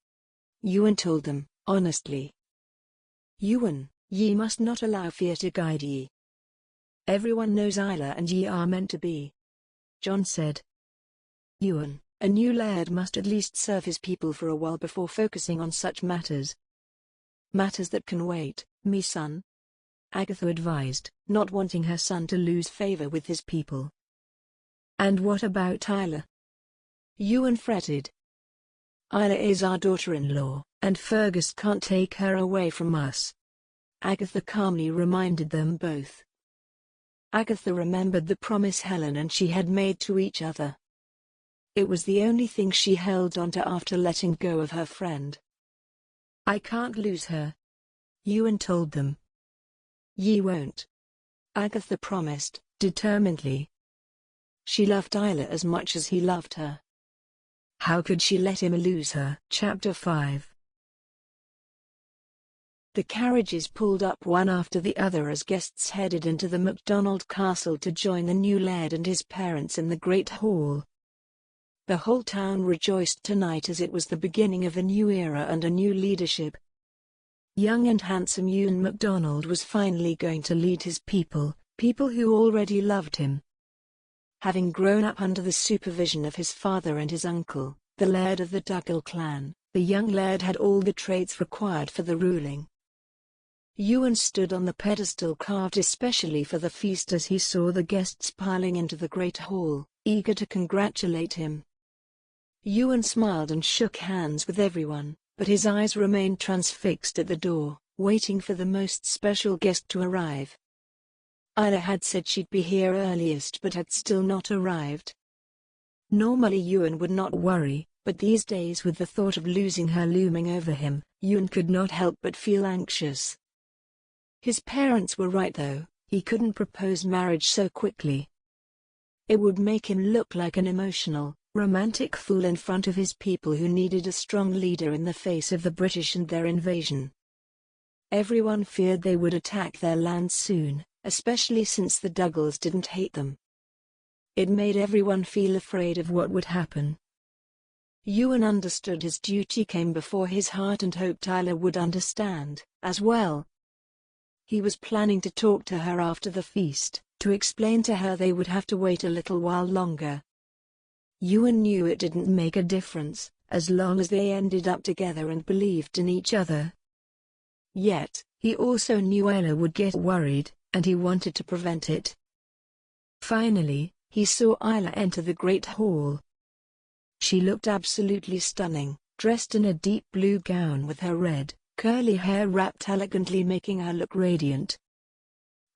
Ewan told them, honestly. "Ewan, ye must not allow fear to guide ye. Everyone knows Isla and ye are meant to be," John said. "Ewan, a new laird must at least serve his people for a while before focusing on such matters." "Matters that can wait, me son," Agatha advised, not wanting her son to lose favor with his people. "And what about Isla?" Ewan fretted. "Isla is our daughter-in-law, and Fergus can't take her away from us," Agatha calmly reminded them both. Agatha remembered the promise Helen and she had made to each other. It was the only thing she held on to after letting go of her friend. "I can't lose her," Ewan told them. "Ye won't," Agatha promised, determinedly. She loved Isla as much as he loved her. How could she let him lose her? Chapter 5. The carriages pulled up one after the other as guests headed into the MacDonald castle to join the new laird and his parents in the great hall. The whole town rejoiced tonight as it was the beginning of a new era and a new leadership. Young and handsome Ewan MacDonald was finally going to lead his people who already loved him. Having grown up under the supervision of his father and his uncle, the Laird of the Duggal clan, the young laird had all the traits required for the ruling. Ewan stood on the pedestal carved especially for the feast as he saw the guests piling into the great hall, eager to congratulate him. Ewan smiled and shook hands with everyone, but his eyes remained transfixed at the door, waiting for the most special guest to arrive. Isla had said she'd be here earliest but had still not arrived. Normally Ewan would not worry, but these days with the thought of losing her looming over him, Ewan could not help but feel anxious. His parents were right though, he couldn't propose marriage so quickly. It would make him look like an emotional, romantic fool in front of his people who needed a strong leader in the face of the British and their invasion. Everyone feared they would attack their land soon, especially since the Duggals didn't hate them. It made everyone feel afraid of what would happen. Ewan understood his duty came before his heart and hoped Isla would understand, as well. He was planning to talk to her after the feast, to explain to her they would have to wait a little while longer. Ewan knew it didn't make a difference, as long as they ended up together and believed in each other. Yet, he also knew Isla would get worried, and he wanted to prevent it. Finally, he saw Isla enter the great hall. She looked absolutely stunning, dressed in a deep blue gown with her red, curly hair wrapped elegantly making her look radiant.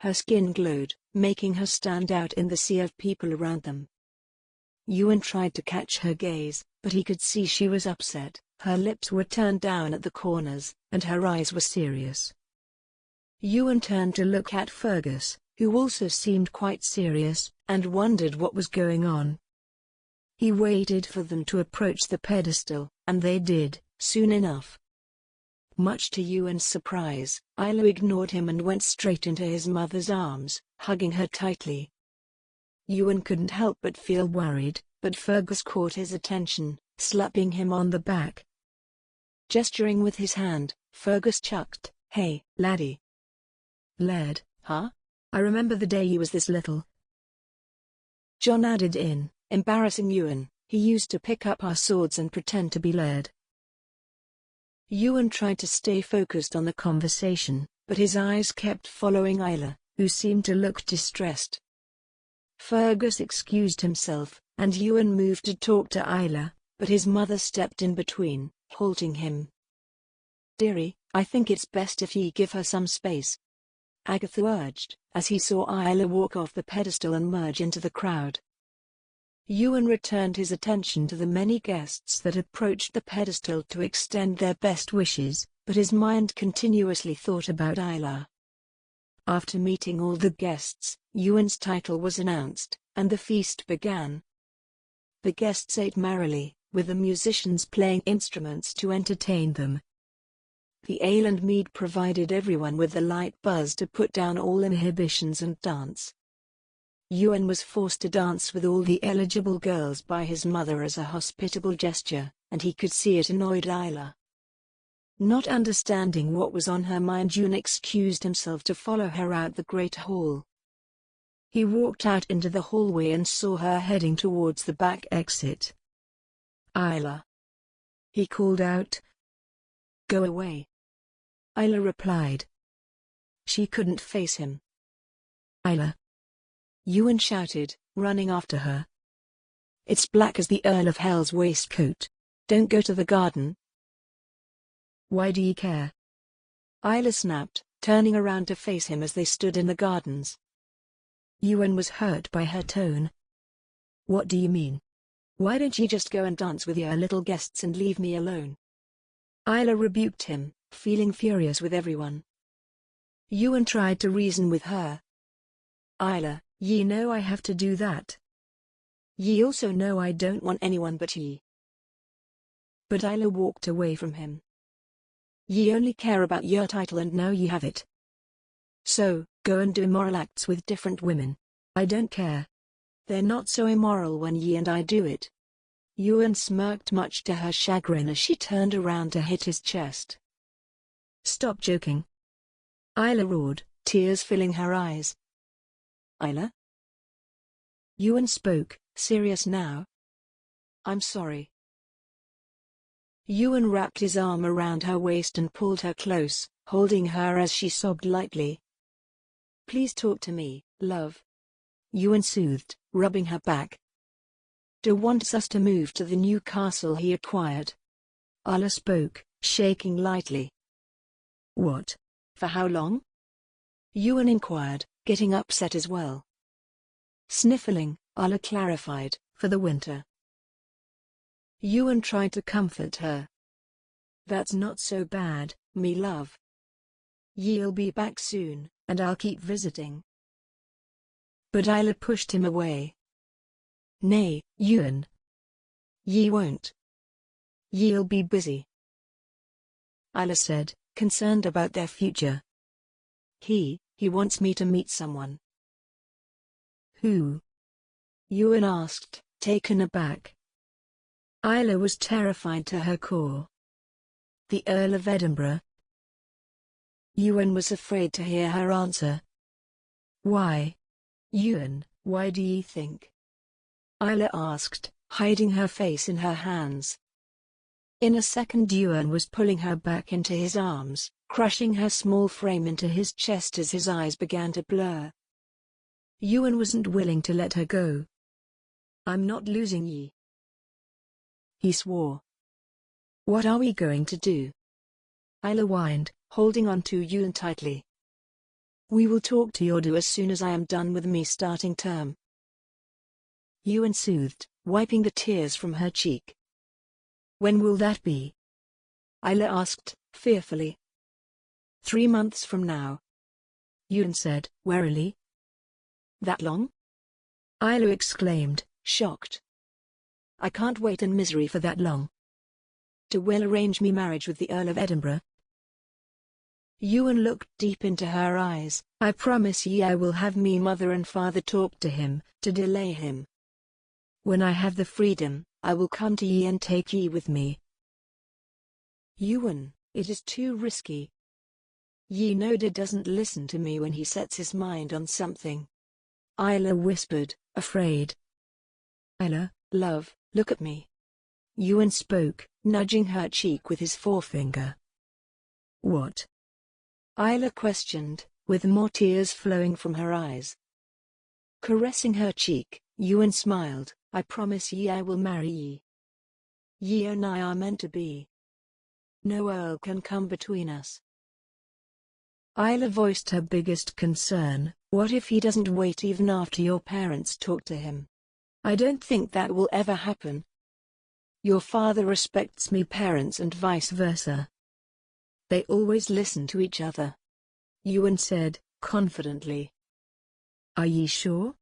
Her skin glowed, making her stand out in the sea of people around them. Ewan tried to catch her gaze, but he could see she was upset, her lips were turned down at the corners, and her eyes were serious. Ewan turned to look at Fergus, who also seemed quite serious, and wondered what was going on. He waited for them to approach the pedestal, and they did, soon enough. Much to Ewan's surprise, Isla ignored him and went straight into his mother's arms, hugging her tightly. Ewan couldn't help but feel worried, but Fergus caught his attention, slapping him on the back. Gesturing with his hand, Fergus chucked, "Hey, laddie." "Laird, huh? I remember the day you was this little." John added in, embarrassing Ewan. He used to pick up our swords and pretend to be Laird. Ewan tried to stay focused on the conversation, but his eyes kept following Isla, who seemed to look distressed. Fergus excused himself, and Ewan moved to talk to Isla, but his mother stepped in between, halting him. "Dearie, I think it's best if ye give her some space," Agatha urged, as he saw Isla walk off the pedestal and merge into the crowd. Ewan returned his attention to the many guests that approached the pedestal to extend their best wishes, but his mind continuously thought about Isla. After meeting all the guests, Ewan's title was announced, and the feast began. The guests ate merrily, with the musicians playing instruments to entertain them. The ale and mead provided everyone with the light buzz to put down all inhibitions and dance. Ewan was forced to dance with all the eligible girls by his mother as a hospitable gesture, and he could see it annoyed Isla. Not understanding what was on her mind, Ewan excused himself to follow her out the great hall. He walked out into the hallway and saw her heading towards the back exit. "Isla," he called out. "Go away," Isla replied. She couldn't face him. "Isla," Ewan shouted, running after her. "It's black as the Earl of Hell's waistcoat. Don't go to the garden." "Why do you care?" Isla snapped, turning around to face him as they stood in the gardens. Ewan was hurt by her tone. "What do you mean? Why don't you just go and dance with your little guests and leave me alone?" Isla rebuked him, feeling furious with everyone. Ewan tried to reason with her. "Isla, ye know I have to do that. Ye also know I don't want anyone but ye." But Isla walked away from him. "Ye only care about your title and now ye have it. So, go and do immoral acts with different women. I don't care. They're not so immoral when ye and I do it." Ewan smirked, much to her chagrin, as she turned around to hit his chest. "Stop joking," Isla roared, tears filling her eyes. "Isla?" Ewan spoke, serious now. "I'm sorry." Ewan wrapped his arm around her waist and pulled her close, holding her as she sobbed lightly. "Please talk to me, love," Ewan soothed, rubbing her back. "Do wants us to move to the new castle he acquired." Isla spoke, shaking lightly. "What? For how long?" Ewan inquired, getting upset as well. Sniffling, Isla clarified, "For the winter." Ewan tried to comfort her. "That's not so bad, me love. Ye'll be back soon, and I'll keep visiting." But Isla pushed him away. "Nay, Ewan. Ye won't. Ye'll be busy," Isla said, concerned about their future. He wants me to meet someone." "Who?" Ewan asked, taken aback. Isla was terrified to her core. "The Earl of Edinburgh." Ewan was afraid to hear her answer. "Why? Ewan, why do ye think?" Isla asked, hiding her face in her hands. In a second Ewan was pulling her back into his arms, crushing her small frame into his chest as his eyes began to blur. Ewan wasn't willing to let her go. "I'm not losing ye," he swore. "What are we going to do?" Isla whined, holding on to Ewan tightly. "We will talk to Yordu as soon as I am done with me starting term," Ewan soothed, wiping the tears from her cheek. "When will that be?" Isla asked, fearfully. 3 months from now," Ewan said, warily. "That long?" Isla exclaimed, shocked. "I can't wait in misery for that long. Will arrange me marriage with the Earl of Edinburgh." Ewan looked deep into her eyes. "I promise ye I will have me mother and father talk to him, to delay him. When I have the freedom, I will come to ye and take ye with me." "Ewan, it is too risky. Ye know Dad doesn't listen to me when he sets his mind on something," Isla whispered, afraid. Isla, love, look at me. Ewan spoke, nudging her cheek with his forefinger. What? Isla questioned, with more tears flowing from her eyes. Caressing her cheek, Ewan smiled. I promise ye I will marry ye. Ye and I are meant to be. No Earl can come between us. Isla voiced her biggest concern. What if he doesn't wait even after your parents talk to him? I don't think that will ever happen. Your father respects me parents and vice versa. They always listen to each other. Ewan said, confidently. Are ye sure?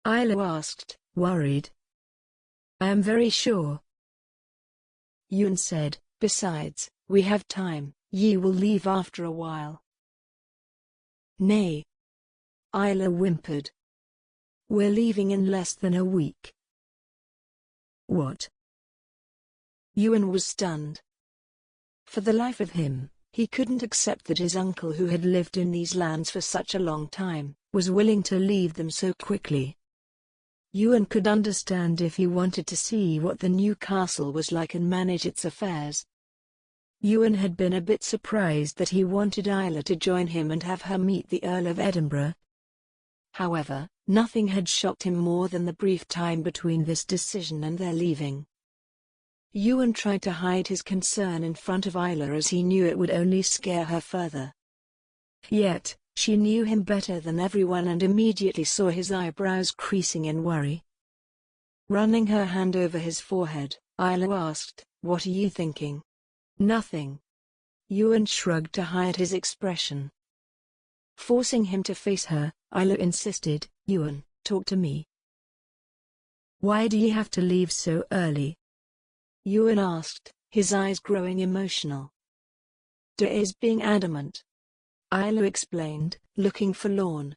Isla asked, worried. I am very sure. Ewan said, besides, we have time, ye will leave after a while. Nay. Isla whimpered. We're leaving in less than a week. What? Ewan was stunned. For the life of him, he couldn't accept that his uncle who had lived in these lands for such a long time, was willing to leave them so quickly. Ewan could understand if he wanted to see what the new castle was like and manage its affairs. Ewan had been a bit surprised that he wanted Isla to join him and have her meet the Earl of Edinburgh. However, nothing had shocked him more than the brief time between this decision and their leaving. Ewan tried to hide his concern in front of Isla as he knew it would only scare her further. Yet, she knew him better than everyone and immediately saw his eyebrows creasing in worry. Running her hand over his forehead, Isla asked, "What are you thinking?" "Nothing." Ewan shrugged to hide his expression. Forcing him to face her, Isla insisted, "Ewan, talk to me. Why do you have to leave so early?" Ewan asked, his eyes growing emotional. Is being adamant. Isla explained, looking forlorn.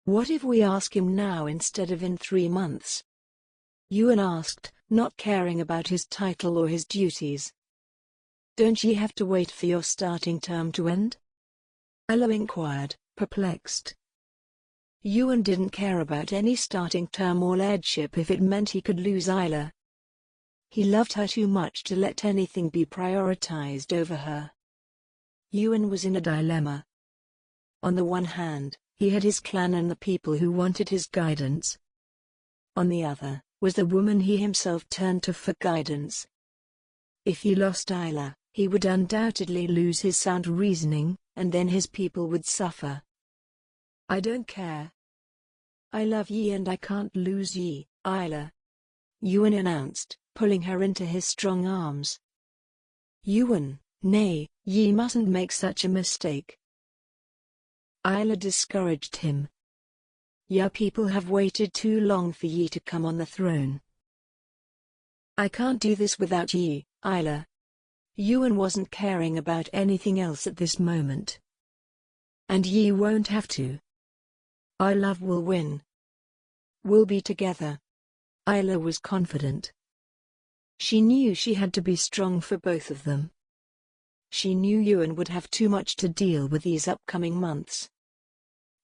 What if we ask him now instead of in 3 months? Ewan asked, not caring about his title or his duties. Don't ye have to wait for your starting term to end? Isla inquired, perplexed. Ewan didn't care about any starting term or lairdship if it meant he could lose Isla. He loved her too much to let anything be prioritized over her. Ewan was in a dilemma. On the one hand, he had his clan and the people who wanted his guidance. On the other, was the woman he himself turned to for guidance. If he lost Isla, he would undoubtedly lose his sound reasoning, and then his people would suffer. I don't care. I love ye and I can't lose ye, Isla. Ewan announced, pulling her into his strong arms. Ewan, nay, ye mustn't make such a mistake. Isla discouraged him. Your people have waited too long for ye to come on the throne. I can't do this without ye, Isla. Ewan wasn't caring about anything else at this moment. And ye won't have to. Our love will win. We'll be together. Isla was confident. She knew she had to be strong for both of them. She knew Ewan would have too much to deal with these upcoming months.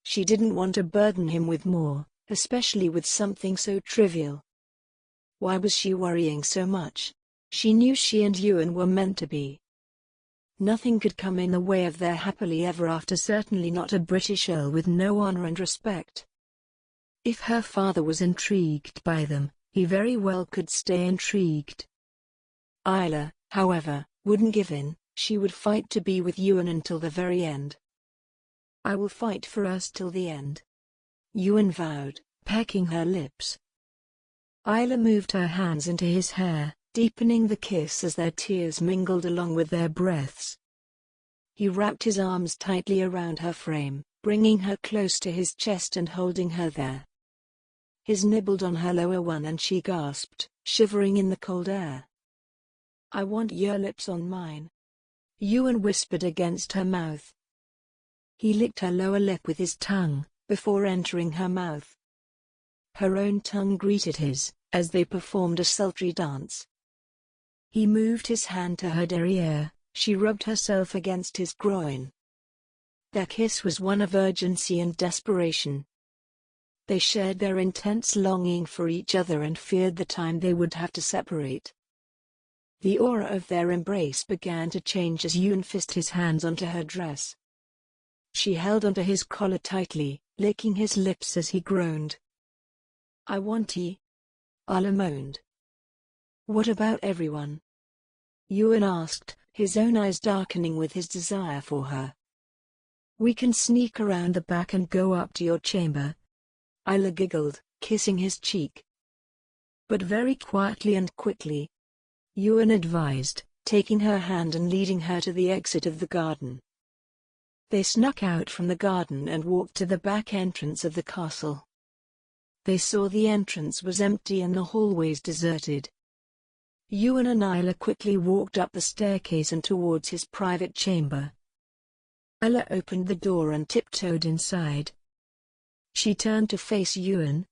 She didn't want to burden him with more, especially with something so trivial. Why was she worrying so much? She knew she and Ewan were meant to be. Nothing could come in the way of their happily ever after, certainly not a British Earl with no honor and respect. If her father was intrigued by them, he very well could stay intrigued. Isla, however, wouldn't give in. She would fight to be with Ewan until the very end. I will fight for us till the end. Ewan vowed, pecking her lips. Isla moved her hands into his hair, deepening the kiss as their tears mingled along with their breaths. He wrapped his arms tightly around her frame, bringing her close to his chest and holding her there. His nibbled on her lower one and she gasped, shivering in the cold air. I want your lips on mine. Ewan whispered against her mouth. He licked her lower lip with his tongue, before entering her mouth. Her own tongue greeted his, as they performed a sultry dance. He moved his hand to her derriere, she rubbed herself against his groin. Their kiss was one of urgency and desperation. They shared their intense longing for each other and feared the time they would have to separate. The aura of their embrace began to change as Ewan fist his hands onto her dress. She held onto his collar tightly, licking his lips as he groaned. "I want ye," Isla moaned. "What about everyone?" Ewan asked, his own eyes darkening with his desire for her. "We can sneak around the back and go up to your chamber." Isla giggled, kissing his cheek. "But very quietly and quickly," Ewan advised, taking her hand and leading her to the exit of the garden. They snuck out from the garden and walked to the back entrance of the castle. They saw the entrance was empty and the hallways deserted. Ewan and Isla quickly walked up the staircase and towards his private chamber. Isla opened the door and tiptoed inside. She turned to face Ewan.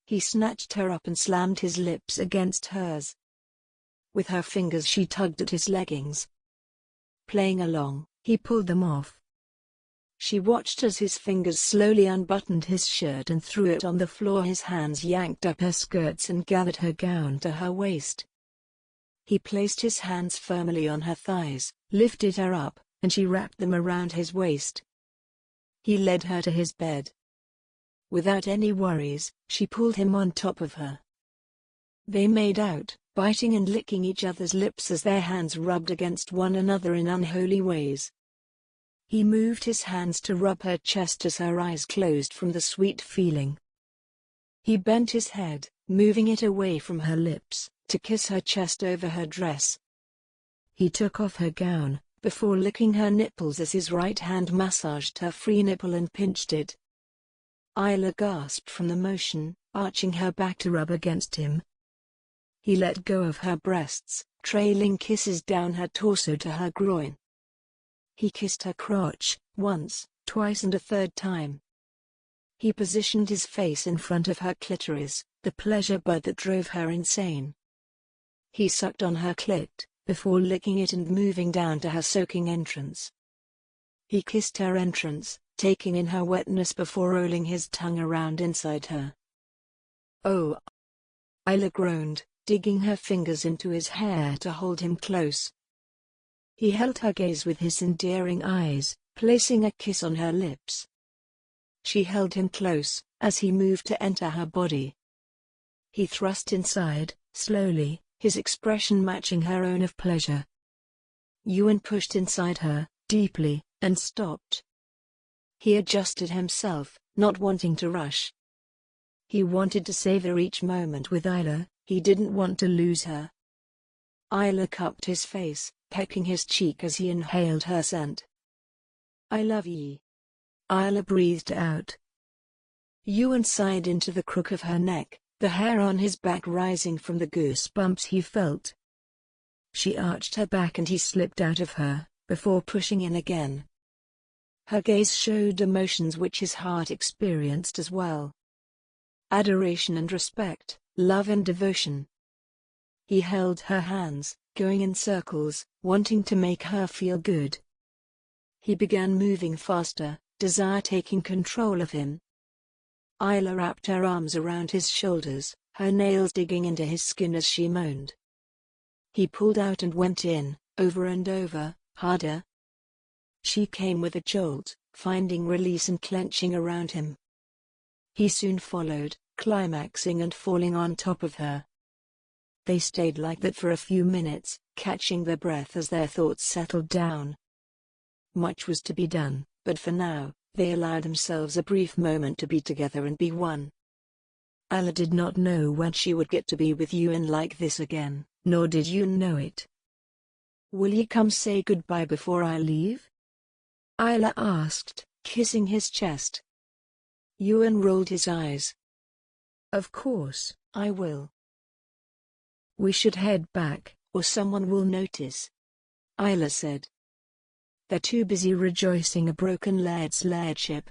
He snatched her up and slammed his lips against hers. With her fingers she tugged at his leggings. Playing along, he pulled them off. She watched as his fingers slowly unbuttoned his shirt and threw it on the floor. His hands yanked up her skirts and gathered her gown to her waist. He placed his hands firmly on her thighs, lifted her up, and she wrapped them around his waist. He led her to his bed. Without any worries, she pulled him on top of her. They made out, biting and licking each other's lips as their hands rubbed against one another in unholy ways. He moved his hands to rub her chest as her eyes closed from the sweet feeling. He bent his head, moving it away from her lips, to kiss her chest over her dress. He took off her gown, before licking her nipples as his right hand massaged her free nipple and pinched it. Isla gasped from the motion, arching her back to rub against him. He let go of her breasts, trailing kisses down her torso to her groin. He kissed her crotch, once, twice and a third time. He positioned his face in front of her clitoris, the pleasure bud that drove her insane. He sucked on her clit, before licking it and moving down to her soaking entrance. He kissed her entrance, taking in her wetness before rolling his tongue around inside her. "Oh!" Isla groaned, digging her fingers into his hair to hold him close. He held her gaze with his endearing eyes, placing a kiss on her lips. She held him close, as he moved to enter her body. He thrust inside, slowly, his expression matching her own of pleasure. Ewan pushed inside her, deeply, and stopped. He adjusted himself, not wanting to rush. He wanted to savor each moment with Isla, he didn't want to lose her. Isla cupped his face, pecking his cheek as he inhaled her scent. "I love ye," Isla breathed out. Ewan sighed into the crook of her neck, the hair on his back rising from the goosebumps he felt. She arched her back and he slipped out of her, before pushing in again. Her gaze showed emotions which his heart experienced as well. Adoration and respect, love and devotion. He held her hands, going in circles, wanting to make her feel good. He began moving faster, desire taking control of him. Isla wrapped her arms around his shoulders, her nails digging into his skin as she moaned. He pulled out and went in, over and over, harder. She came with a jolt, finding release and clenching around him. He soon followed, climaxing and falling on top of her. They stayed like that for a few minutes, catching their breath as their thoughts settled down. Much was to be done, but for now, they allowed themselves a brief moment to be together and be one. Isla did not know when she would get to be with Ewan like this again, nor did Ewan know it. "Will you come say goodbye before I leave?" Isla asked, kissing his chest. Ewan rolled his eyes. "Of course, I will. We should head back, or someone will notice," Isla said. "They're too busy rejoicing a broken laird's lairdship."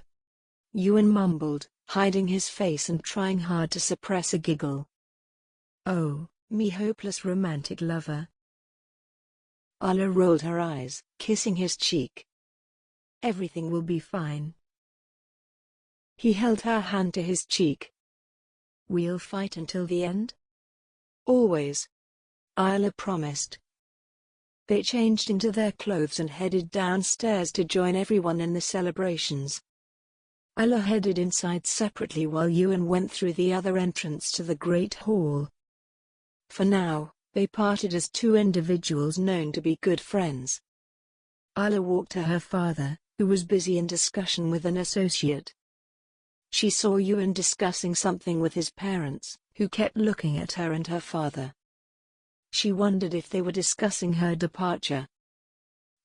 Ewan mumbled, hiding his face and trying hard to suppress a giggle. "Oh, me hopeless romantic lover." Isla rolled her eyes, kissing his cheek. "Everything will be fine." He held her hand to his cheek. "We'll fight until the end?" "Always," Isla promised. They changed into their clothes and headed downstairs to join everyone in the celebrations. Isla headed inside separately while Ewan went through the other entrance to the Great Hall. For now, they parted as two individuals known to be good friends. Isla walked to her father, who was busy in discussion with an associate. She saw Ewan discussing something with his parents, who kept looking at her and her father. She wondered if they were discussing her departure.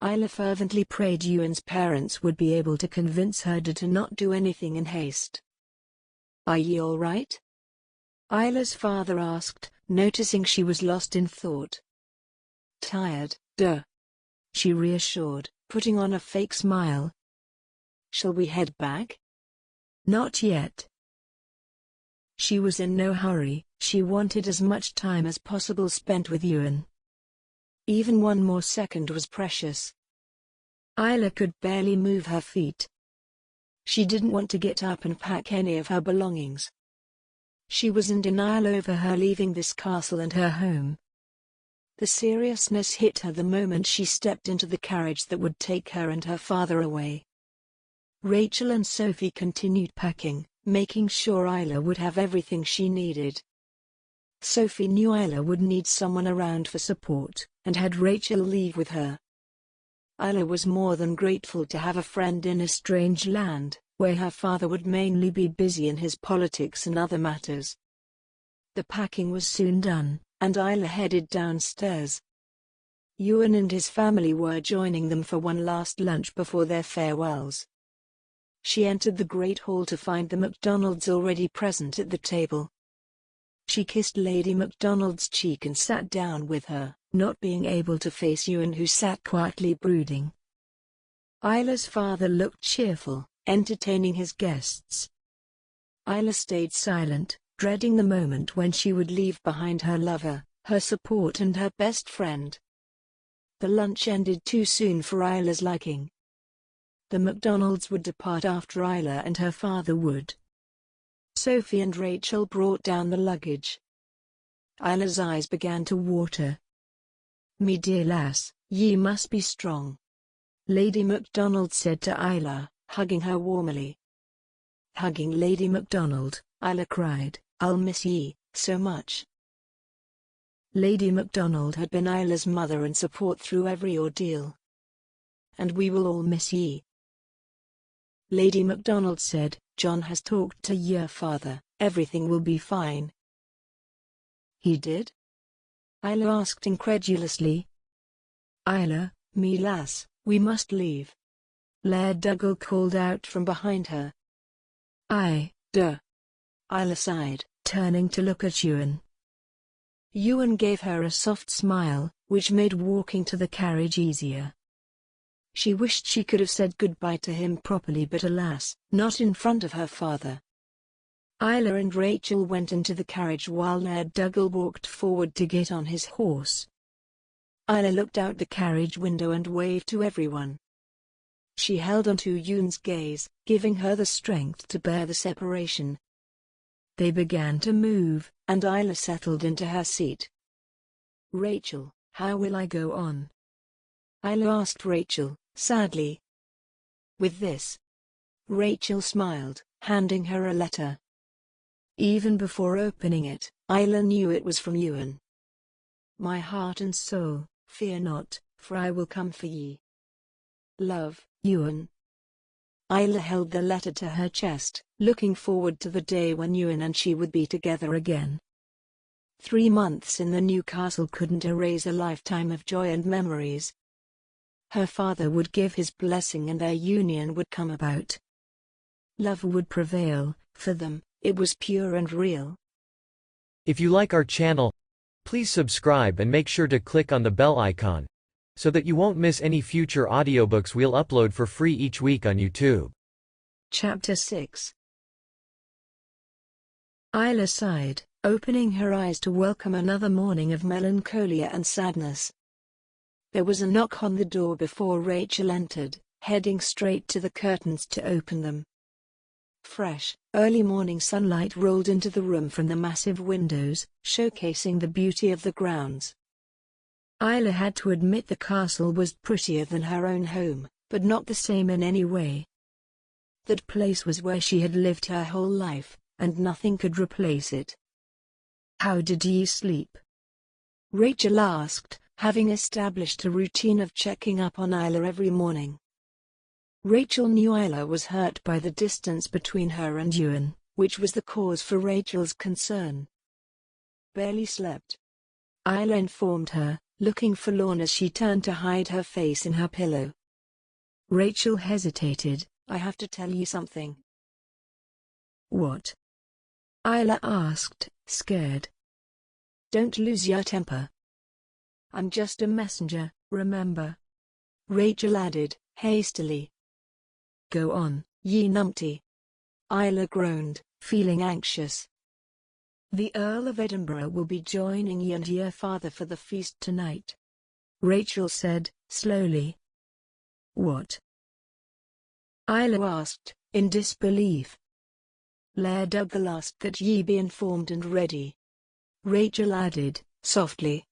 Isla fervently prayed Ewan's parents would be able to convince her to not do anything in haste. "Are ye all right?" Isla's father asked, noticing she was lost in thought. "Tired, duh," she reassured, putting on a fake smile. "Shall we head back?" "Not yet." She was in no hurry. She wanted as much time as possible spent with Ewan. Even one more second was precious. Isla could barely move her feet. She didn't want to get up and pack any of her belongings. She was in denial over her leaving this castle and her home. The seriousness hit her the moment she stepped into the carriage that would take her and her father away. Rachel and Sophie continued packing, making sure Isla would have everything she needed. Sophie knew Isla would need someone around for support, and had Rachel leave with her. Isla was more than grateful to have a friend in a strange land, where her father would mainly be busy in his politics and other matters. The packing was soon done, and Isla headed downstairs. Ewan and his family were joining them for one last lunch before their farewells. She entered the Great Hall to find the MacDonalds already present at the table. She kissed Lady MacDonald's cheek and sat down with her, not being able to face Ewan, who sat quietly brooding. Isla's father looked cheerful, entertaining his guests. Isla stayed silent, dreading the moment when she would leave behind her lover, her support and her best friend. The lunch ended too soon for Isla's liking. The MacDonalds would depart after Isla and her father would. Sophie and Rachel brought down the luggage. Isla's eyes began to water. "Me dear lass, ye must be strong," Lady MacDonald said to Isla, hugging her warmly. Hugging Lady MacDonald, Isla cried, "I'll miss ye so much." Lady MacDonald had been Isla's mother and support through every ordeal. "And we will all miss ye." Lady MacDonald said, "John has talked to your father, everything will be fine." "He did?" Isla asked incredulously. "Isla, me lass, we must leave," Laird Duggal called out from behind her. "Aye, duh," Isla sighed, turning to look at Ewan. Ewan gave her a soft smile, which made walking to the carriage easier. She wished she could have said goodbye to him properly, but alas, not in front of her father. Isla and Rachel went into the carriage while Laird Duggal walked forward to get on his horse. Isla looked out the carriage window and waved to everyone. She held onto Ewan's gaze, giving her the strength to bear the separation. They began to move, and Isla settled into her seat. "Rachel, how will I go on?" Isla asked Rachel, sadly. With this, Rachel smiled, handing her a letter. Even before opening it, Isla knew it was from Ewan. "My heart and soul, fear not, for I will come for ye. Love, Ewan." Isla held the letter to her chest, looking forward to the day when Ewan and she would be together again. 3 months in the new castle couldn't erase a lifetime of joy and memories. Her father would give his blessing and their union would come about. Love would prevail, for them, it was pure and real. If you like our channel, please subscribe and make sure to click on the bell icon, so that you won't miss any future audiobooks we'll upload for free each week on YouTube. Chapter 6. Isla sighed, opening her eyes to welcome another morning of melancholia and sadness. There was a knock on the door before Rachel entered, heading straight to the curtains to open them. Fresh, early morning sunlight rolled into the room from the massive windows, showcasing the beauty of the grounds. Isla had to admit the castle was prettier than her own home, but not the same in any way. That place was where she had lived her whole life, and nothing could replace it. "How did ye sleep?" Rachel asked, having established a routine of checking up on Isla every morning. Rachel knew Isla was hurt by the distance between her and Ewan, which was the cause for Rachel's concern. "Barely slept," Isla informed her, looking forlorn as she turned to hide her face in her pillow. Rachel hesitated. "I have to tell you something." "What?" Isla asked, scared. "Don't lose your temper. I'm just a messenger, remember?" Rachel added, hastily. "Go on, ye numpty." Isla groaned, feeling anxious. "The Earl of Edinburgh will be joining ye and your father for the feast tonight," Rachel said, slowly. "What?" Isla asked, in disbelief. "Laird Duggal asked that ye be informed and ready," Rachel added, softly.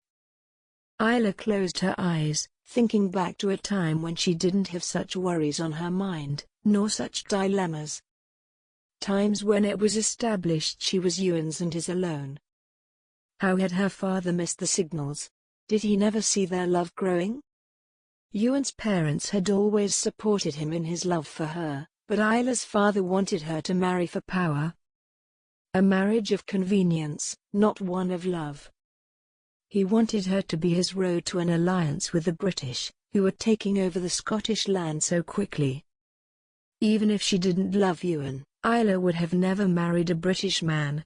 Isla closed her eyes, thinking back to a time when she didn't have such worries on her mind, nor such dilemmas. Times when it was established she was Ewan's and his alone. How had her father missed the signals? Did he never see their love growing? Ewan's parents had always supported him in his love for her, but Isla's father wanted her to marry for power. A marriage of convenience, not one of love. He wanted her to be his road to an alliance with the British, who were taking over the Scottish land so quickly. Even if she didn't love Ewan, Isla would have never married a British man.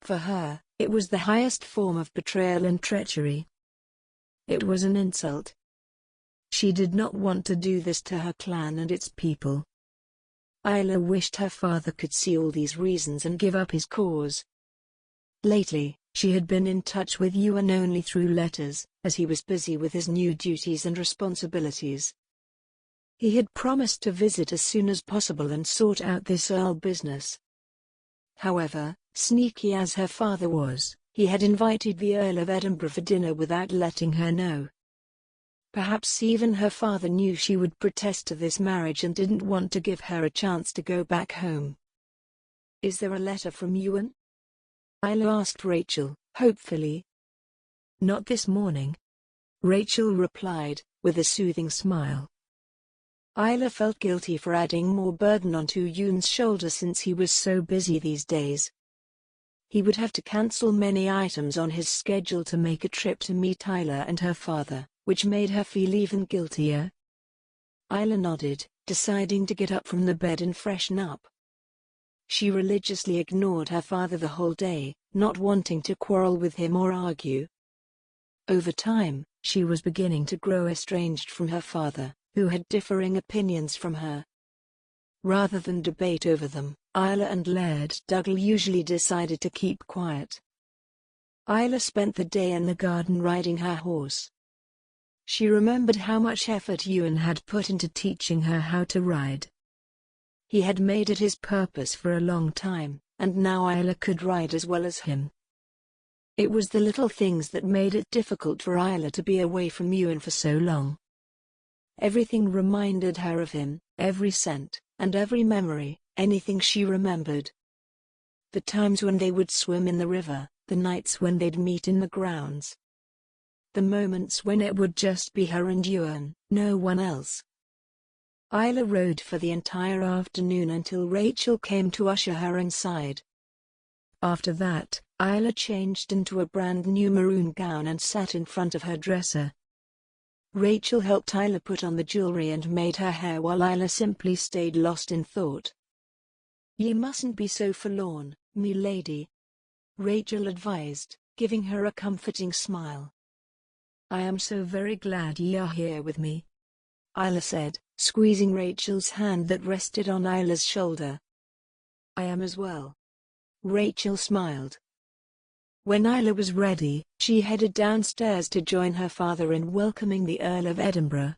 For her, it was the highest form of betrayal and treachery. It was an insult. She did not want to do this to her clan and its people. Isla wished her father could see all these reasons and give up his cause. Lately, she had been in touch with Ewan only through letters, as he was busy with his new duties and responsibilities. He had promised to visit as soon as possible and sort out this Earl business. However, sneaky as her father was, he had invited the Earl of Edinburgh for dinner without letting her know. Perhaps even her father knew she would protest to this marriage and didn't want to give her a chance to go back home. "Is there a letter from Ewan?" Isla asked Rachel, hopefully. "Not this morning," Rachel replied, with a soothing smile. Isla felt guilty for adding more burden onto Ewan's shoulder since he was so busy these days. He would have to cancel many items on his schedule to make a trip to meet Isla and her father, which made her feel even guiltier. Isla nodded, deciding to get up from the bed and freshen up. She religiously ignored her father the whole day, not wanting to quarrel with him or argue. Over time, she was beginning to grow estranged from her father, who had differing opinions from her. Rather than debate over them, Isla and Laird Duggal usually decided to keep quiet. Isla spent the day in the garden riding her horse. She remembered how much effort Ewan had put into teaching her how to ride. He had made it his purpose for a long time, and now Isla could ride as well as him. It was the little things that made it difficult for Isla to be away from Ewan for so long. Everything reminded her of him, every scent, and every memory, anything she remembered. The times when they would swim in the river, the nights when they'd meet in the grounds. The moments when it would just be her and Ewan, no one else. Isla rode for the entire afternoon until Rachel came to usher her inside. After that, Isla changed into a brand new maroon gown and sat in front of her dresser. Rachel helped Isla put on the jewelry and made her hair while Isla simply stayed lost in thought. "Ye mustn't be so forlorn, me lady," Rachel advised, giving her a comforting smile. "I am so very glad ye are here with me," Isla said, squeezing Rachel's hand that rested on Isla's shoulder. "I am as well." Rachel smiled. When Isla was ready, she headed downstairs to join her father in welcoming the Earl of Edinburgh.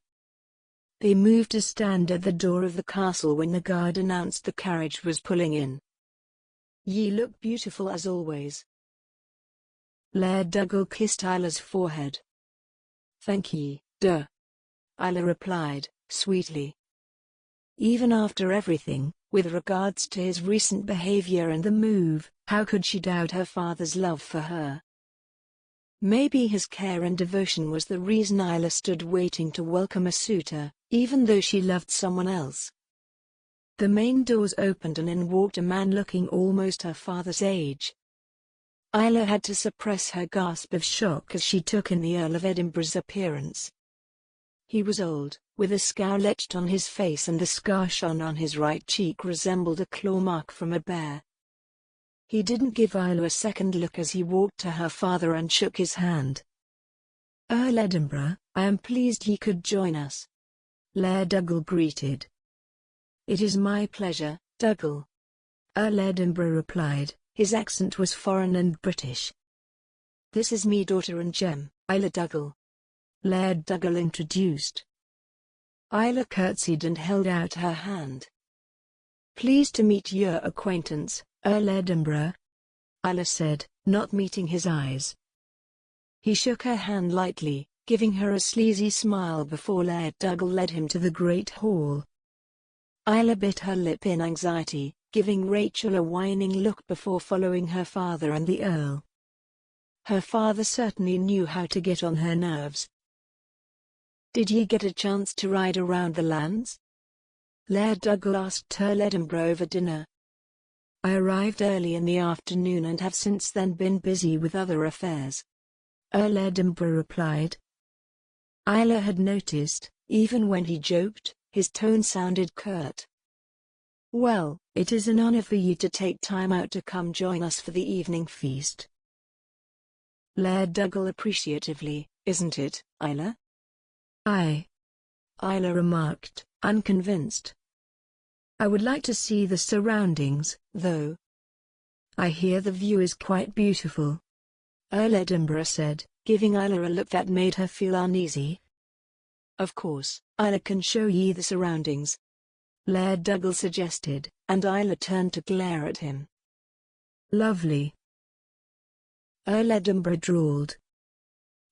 They moved to stand at the door of the castle when the guard announced the carriage was pulling in. "Ye look beautiful as always." Laird Duggal kissed Isla's forehead. "Thank ye, duh," Isla replied, sweetly. Even after everything, with regards to his recent behavior and the move, how could she doubt her father's love for her? Maybe his care and devotion was the reason Isla stood waiting to welcome a suitor, even though she loved someone else. The main doors opened and in walked a man looking almost her father's age. Isla had to suppress her gasp of shock as she took in the Earl of Edinburgh's appearance. He was old, with a scowl etched on his face, and the scar shone on his right cheek resembled a claw mark from a bear. He didn't give Isla a second look as he walked to her father and shook his hand. "Earl Edinburgh, I am pleased ye could join us," Laird Duggal greeted. "It is my pleasure, Duggal," Earl Edinburgh replied. His accent was foreign and British. "This is me daughter and gem, Isla Duggal," Laird Duggal introduced. Isla curtsied and held out her hand. "Pleased to meet your acquaintance, Earl Edinburgh," Isla said, not meeting his eyes. He shook her hand lightly, giving her a sleazy smile before Laird Duggal led him to the great hall. Isla bit her lip in anxiety, giving Rachel a whining look before following her father and the Earl. Her father certainly knew how to get on her nerves. "Did ye get a chance to ride around the lands?" Laird Duggal asked Earl Edinburgh over dinner. "I arrived early in the afternoon and have since then been busy with other affairs," Earl Edinburgh replied. Isla had noticed, even when he joked, his tone sounded curt. "Well, it is an honor for you to take time out to come join us for the evening feast." Laird Duggal appreciatively, "Isn't it, Isla?" "Aye," Isla remarked, unconvinced. "I would like to see the surroundings, though. I hear the view is quite beautiful," Earl Edinburgh said, giving Isla a look that made her feel uneasy. "Of course, Isla can show ye the surroundings," Laird Duggal suggested, and Isla turned to glare at him. "Lovely," Earl Edinburgh drawled.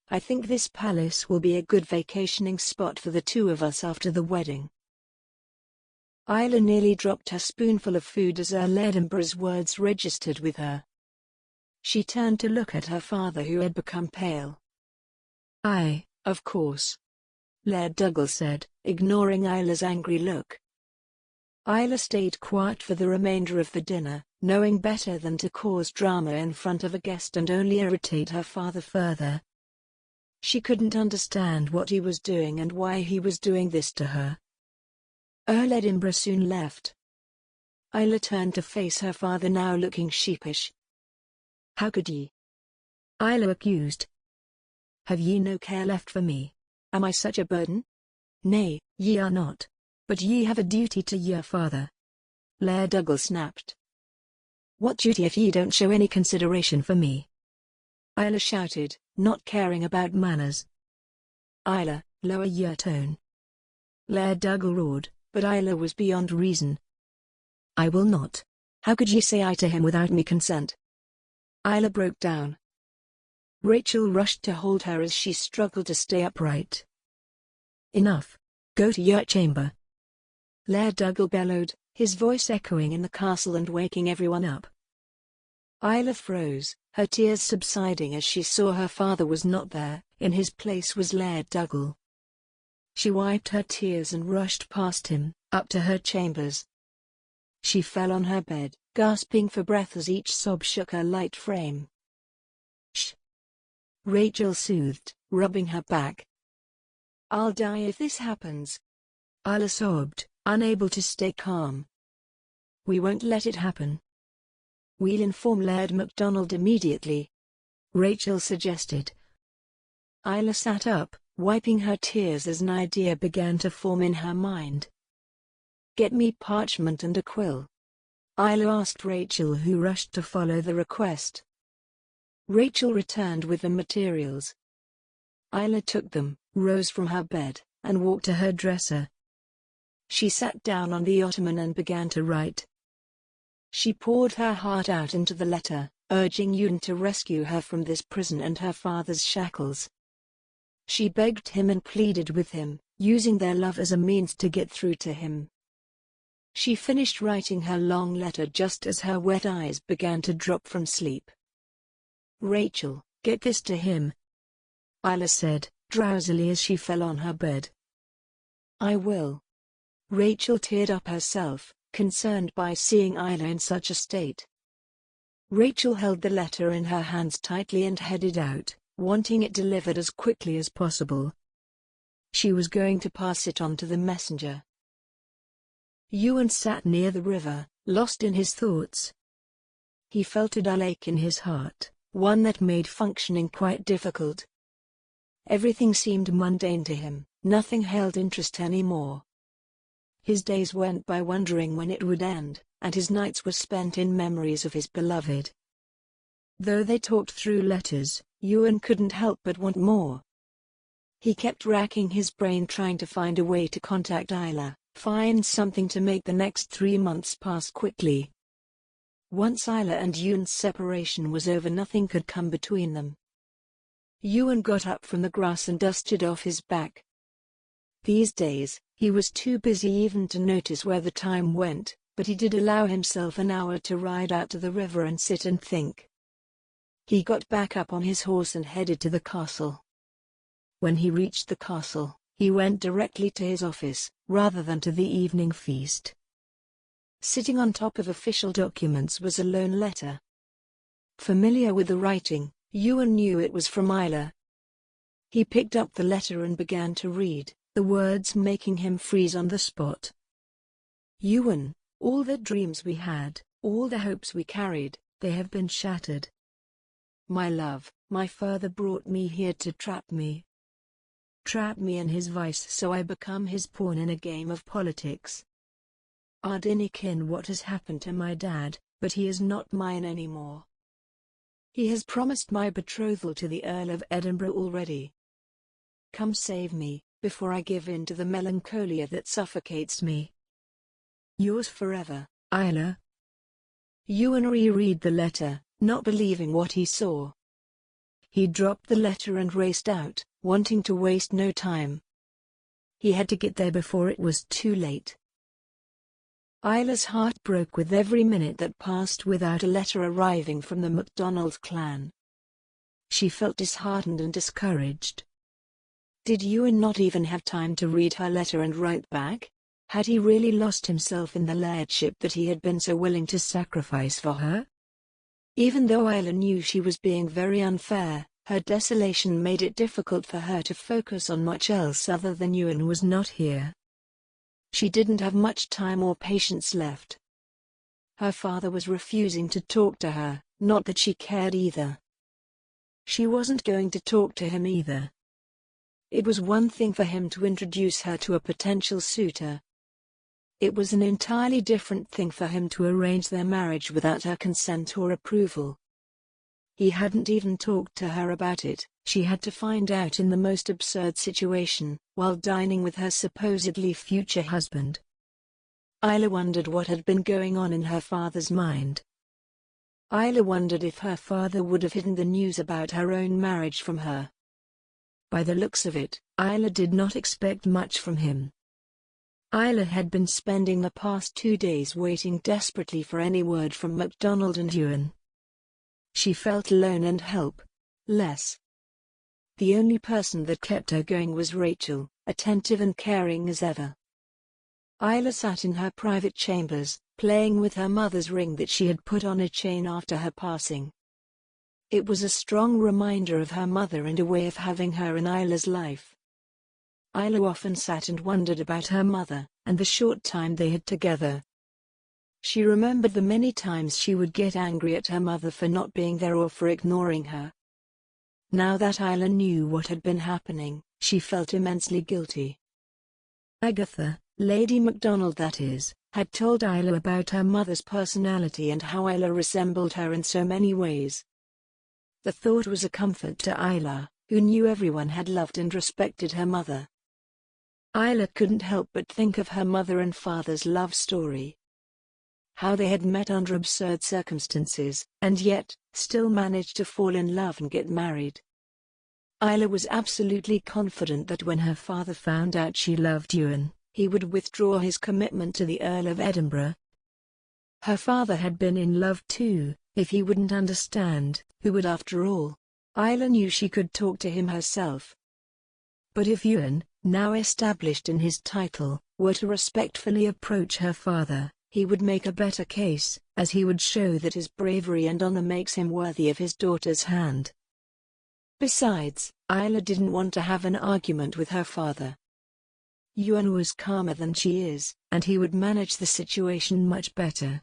"I think this palace will be a good vacationing spot for the two of us after the wedding." Isla nearly dropped her spoonful of food as Earl Edinburgh's words registered with her. She turned to look at her father, who had become pale. "Aye, of course," Laird Duggal said, ignoring Isla's angry look. Isla stayed quiet for the remainder of the dinner, knowing better than to cause drama in front of a guest and only irritate her father further. She couldn't understand what he was doing and why he was doing this to her. Earl Edinburgh soon left. Isla turned to face her father, now looking sheepish. "How could ye?" Isla accused. "Have ye no care left for me? Am I such a burden?" "Nay, ye are not. But ye have a duty to your father," Laird Duggal snapped. "What duty if ye don't show any consideration for me?" Isla shouted, not caring about manners. "Isla, lower your tone," Laird Duggal roared, but Isla was beyond reason. "I will not. How could ye say aye to him without me consent?" Isla broke down. Rachel rushed to hold her as she struggled to stay upright. "Enough. Go to your chamber," Laird Duggal bellowed, his voice echoing in the castle and waking everyone up. Isla froze, her tears subsiding as she saw her father was not there. In his place was Laird Duggal. She wiped her tears and rushed past him, up to her chambers. She fell on her bed, gasping for breath as each sob shook her light frame. "Shh," Rachel soothed, rubbing her back. "I'll die if this happens," Isla sobbed, unable to stay calm. "We won't let it happen." "We'll inform Laird MacDonald immediately," Rachel suggested. Isla sat up, wiping her tears as an idea began to form in her mind. "Get me parchment and a quill," Isla asked Rachel, who rushed to follow the request. Rachel returned with the materials. Isla took them, rose from her bed, and walked to her dresser, She sat down on the ottoman and began to write. She poured her heart out into the letter, urging Ewan to rescue her from this prison and her father's shackles. She begged him and pleaded with him, using their love as a means to get through to him. She finished writing her long letter just as her wet eyes began to drop from sleep. "Rachel, get this to him," Isla said, drowsily as she fell on her bed. "I will." Rachel teared up herself, concerned by seeing Isla in such a state. Rachel held the letter in her hands tightly and headed out, wanting it delivered as quickly as possible. She was going to pass it on to the messenger. Ewan sat near the river, lost in his thoughts. He felt a dull ache in his heart, one that made functioning quite difficult. Everything seemed mundane to him, nothing held interest anymore. His days went by wondering when it would end, and his nights were spent in memories of his beloved. Though they talked through letters, Ewan couldn't help but want more. He kept racking his brain trying to find a way to contact Isla, find something to make the next 3 months pass quickly. Once Isla and Ewan's separation was over, nothing could come between them. Ewan got up from the grass and dusted off his back. These days, he was too busy even to notice where the time went, but he did allow himself an hour to ride out to the river and sit and think. He got back up on his horse and headed to the castle. When he reached the castle, he went directly to his office, rather than to the evening feast. Sitting on top of official documents was a lone letter. Familiar with the writing, Ewan knew it was from Isla. He picked up the letter and began to read, the words making him freeze on the spot. "Ewan, all the dreams we had, all the hopes we carried, they have been shattered. My love, my father brought me here to trap me. Trap me in his vice so I become his pawn in a game of politics. I didn't ken what has happened to my dad, but he is not mine anymore. He has promised my betrothal to the Earl of Edinburgh already. Come save me, before I give in to the melancholia that suffocates me. Yours forever, Isla." Ewan reread the letter, not believing what he saw. He dropped the letter and raced out, wanting to waste no time. He had to get there before it was too late. Isla's heart broke with every minute that passed without a letter arriving from the MacDonald clan. She felt disheartened and discouraged. Did Ewan not even have time to read her letter and write back? Had he really lost himself in the lairdship that he had been so willing to sacrifice for her? Even though Isla knew she was being very unfair, her desolation made it difficult for her to focus on much else other than Ewan was not here. She didn't have much time or patience left. Her father was refusing to talk to her, not that she cared either. She wasn't going to talk to him either. It was one thing for him to introduce her to a potential suitor. It was an entirely different thing for him to arrange their marriage without her consent or approval. He hadn't even talked to her about it. She had to find out in the most absurd situation, while dining with her supposedly future husband. Isla wondered what had been going on in her father's mind. Isla wondered if her father would have hidden the news about her own marriage from her. By the looks of it, Isla did not expect much from him. Isla had been spending the past 2 days waiting desperately for any word from MacDonald and Ewan. She felt alone and helpless. The only person that kept her going was Rachel, attentive and caring as ever. Isla sat in her private chambers, playing with her mother's ring that she had put on a chain after her passing. It was a strong reminder of her mother and a way of having her in Isla's life. Isla often sat and wondered about her mother, and the short time they had together. She remembered the many times she would get angry at her mother for not being there or for ignoring her. Now that Isla knew what had been happening, she felt immensely guilty. Agatha, Lady McDonald that is, had told Isla about her mother's personality and how Isla resembled her in so many ways. The thought was a comfort to Isla, who knew everyone had loved and respected her mother. Isla couldn't help but think of her mother and father's love story. How they had met under absurd circumstances, and yet, still managed to fall in love and get married. Isla was absolutely confident that when her father found out she loved Ewan, he would withdraw his commitment to the Earl of Edinburgh. Her father had been in love too. If he wouldn't understand, who would after all? Isla knew she could talk to him herself. But if Ewan, now established in his title, were to respectfully approach her father, he would make a better case, as he would show that his bravery and honor makes him worthy of his daughter's hand. Besides, Isla didn't want to have an argument with her father. Ewan was calmer than she is, and he would manage the situation much better.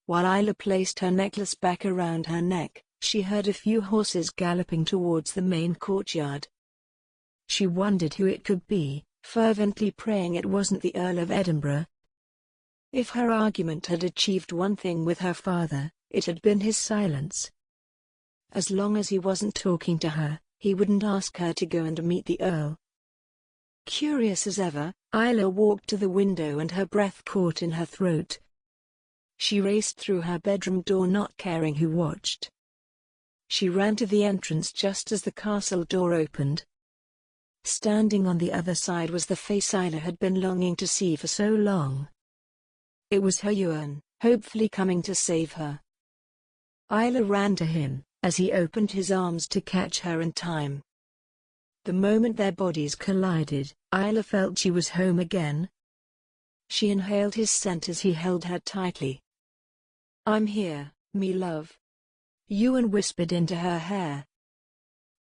While Isla placed her necklace back around her neck, she heard a few horses galloping towards the main courtyard. She wondered who it could be, fervently praying it wasn't the Earl of Edinburgh. If her argument had achieved one thing with her father, it had been his silence. As long as he wasn't talking to her, he wouldn't ask her to go and meet the Earl. Curious as ever, Isla walked to the window and her breath caught in her throat. She raced through her bedroom door not caring who watched. She ran to the entrance just as the castle door opened. Standing on the other side was the face Isla had been longing to see for so long. It was her Ewan, hopefully coming to save her. Isla ran to him, as he opened his arms to catch her in time. The moment their bodies collided, Isla felt she was home again. She inhaled his scent as he held her tightly. "I'm here, me love," Ewan whispered into her hair.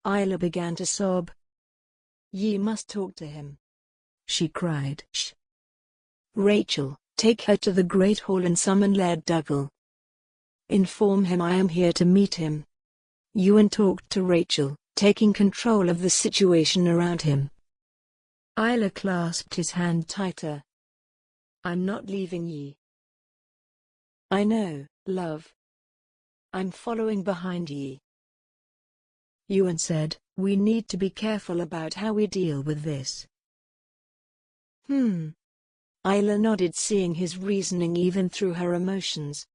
Isla began to sob. "Ye must talk to him," she cried. "Shh. Rachel, take her to the Great Hall and summon Laird Duggal. Inform him I am here to meet him." Ewan talked to Rachel, taking control of the situation around him. Isla clasped his hand tighter. "I'm not leaving ye." "I know, love. I'm following behind ye," Ewan said. "We need to be careful about how we deal with this." Isla nodded, seeing his reasoning even through her emotions.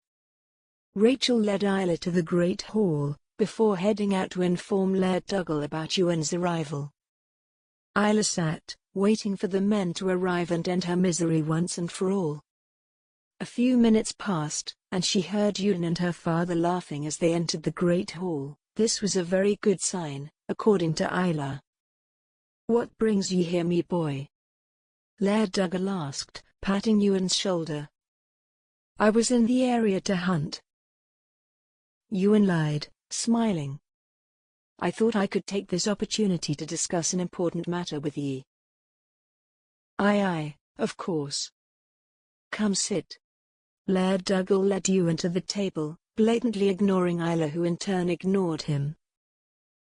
Rachel led Isla to the Great Hall, before heading out to inform Laird Duggal about Ewan's arrival. Isla sat, waiting for the men to arrive and end her misery once and for all. A few minutes passed, and she heard Ewan and her father laughing as they entered the Great Hall. This was a very good sign, according to Isla. "What brings you here, me boy?" Laird Duggal asked, patting Ewan's shoulder. "I was in the area to hunt." Ewan lied, smiling. "I thought I could take this opportunity to discuss an important matter with ye." Aye, of course. Come sit." Laird Duggal led Ewan to the table, blatantly ignoring Isla, who in turn ignored him.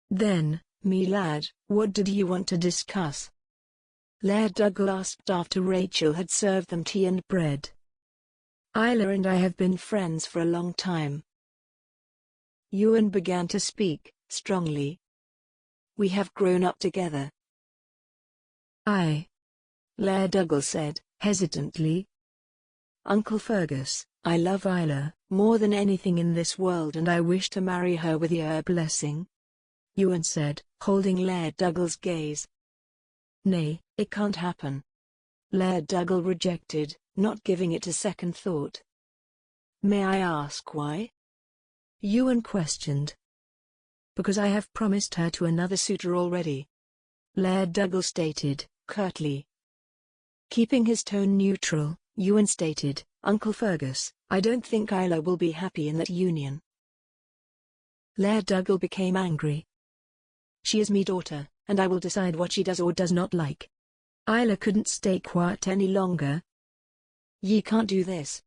"Then, me lad, what did you want to discuss?" Laird Duggal asked after Rachel had served them tea and bread. "Isla and I have been friends for a long time." Ewan began to speak, strongly. "We have grown up together." "Aye," Laird Duggal said, hesitantly. "Uncle Fergus, I love Isla more than anything in this world and I wish to marry her with your blessing," Ewan said, holding Laird Duggal's gaze. "Nay, it can't happen," Laird Duggal rejected, not giving it a second thought. "May I ask why?" Ewan questioned. "Because I have promised her to another suitor already," Laird Duggal stated, curtly. Keeping his tone neutral, Ewan stated, "Uncle Fergus, I don't think Isla will be happy in that union." Laird Duggal became angry. "She is me daughter, and I will decide what she does or does not like." Isla couldn't stay quiet any longer. "Ye can't do this,"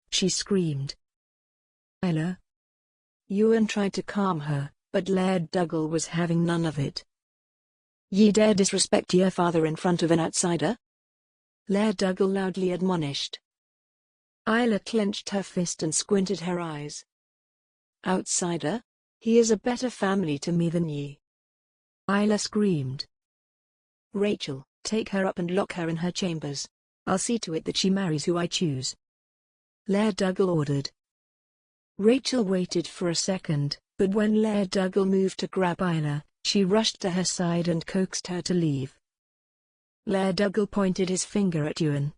she screamed. "Isla." Ewan tried to calm her, but Laird Duggal was having none of it. "Ye dare disrespect your father in front of an outsider?" Laird Duggal loudly admonished. Isla clenched her fist and squinted her eyes. "Outsider? He is a better family to me than ye," Isla screamed. "Rachel, Take her up and lock her in her chambers. I'll see to it that she marries who I choose. Laird Duggal ordered. Rachel waited for a second, but when Laird Duggal moved to grab Isla, she rushed to her side and coaxed her to leave. Laird Duggal pointed his finger at Ewan.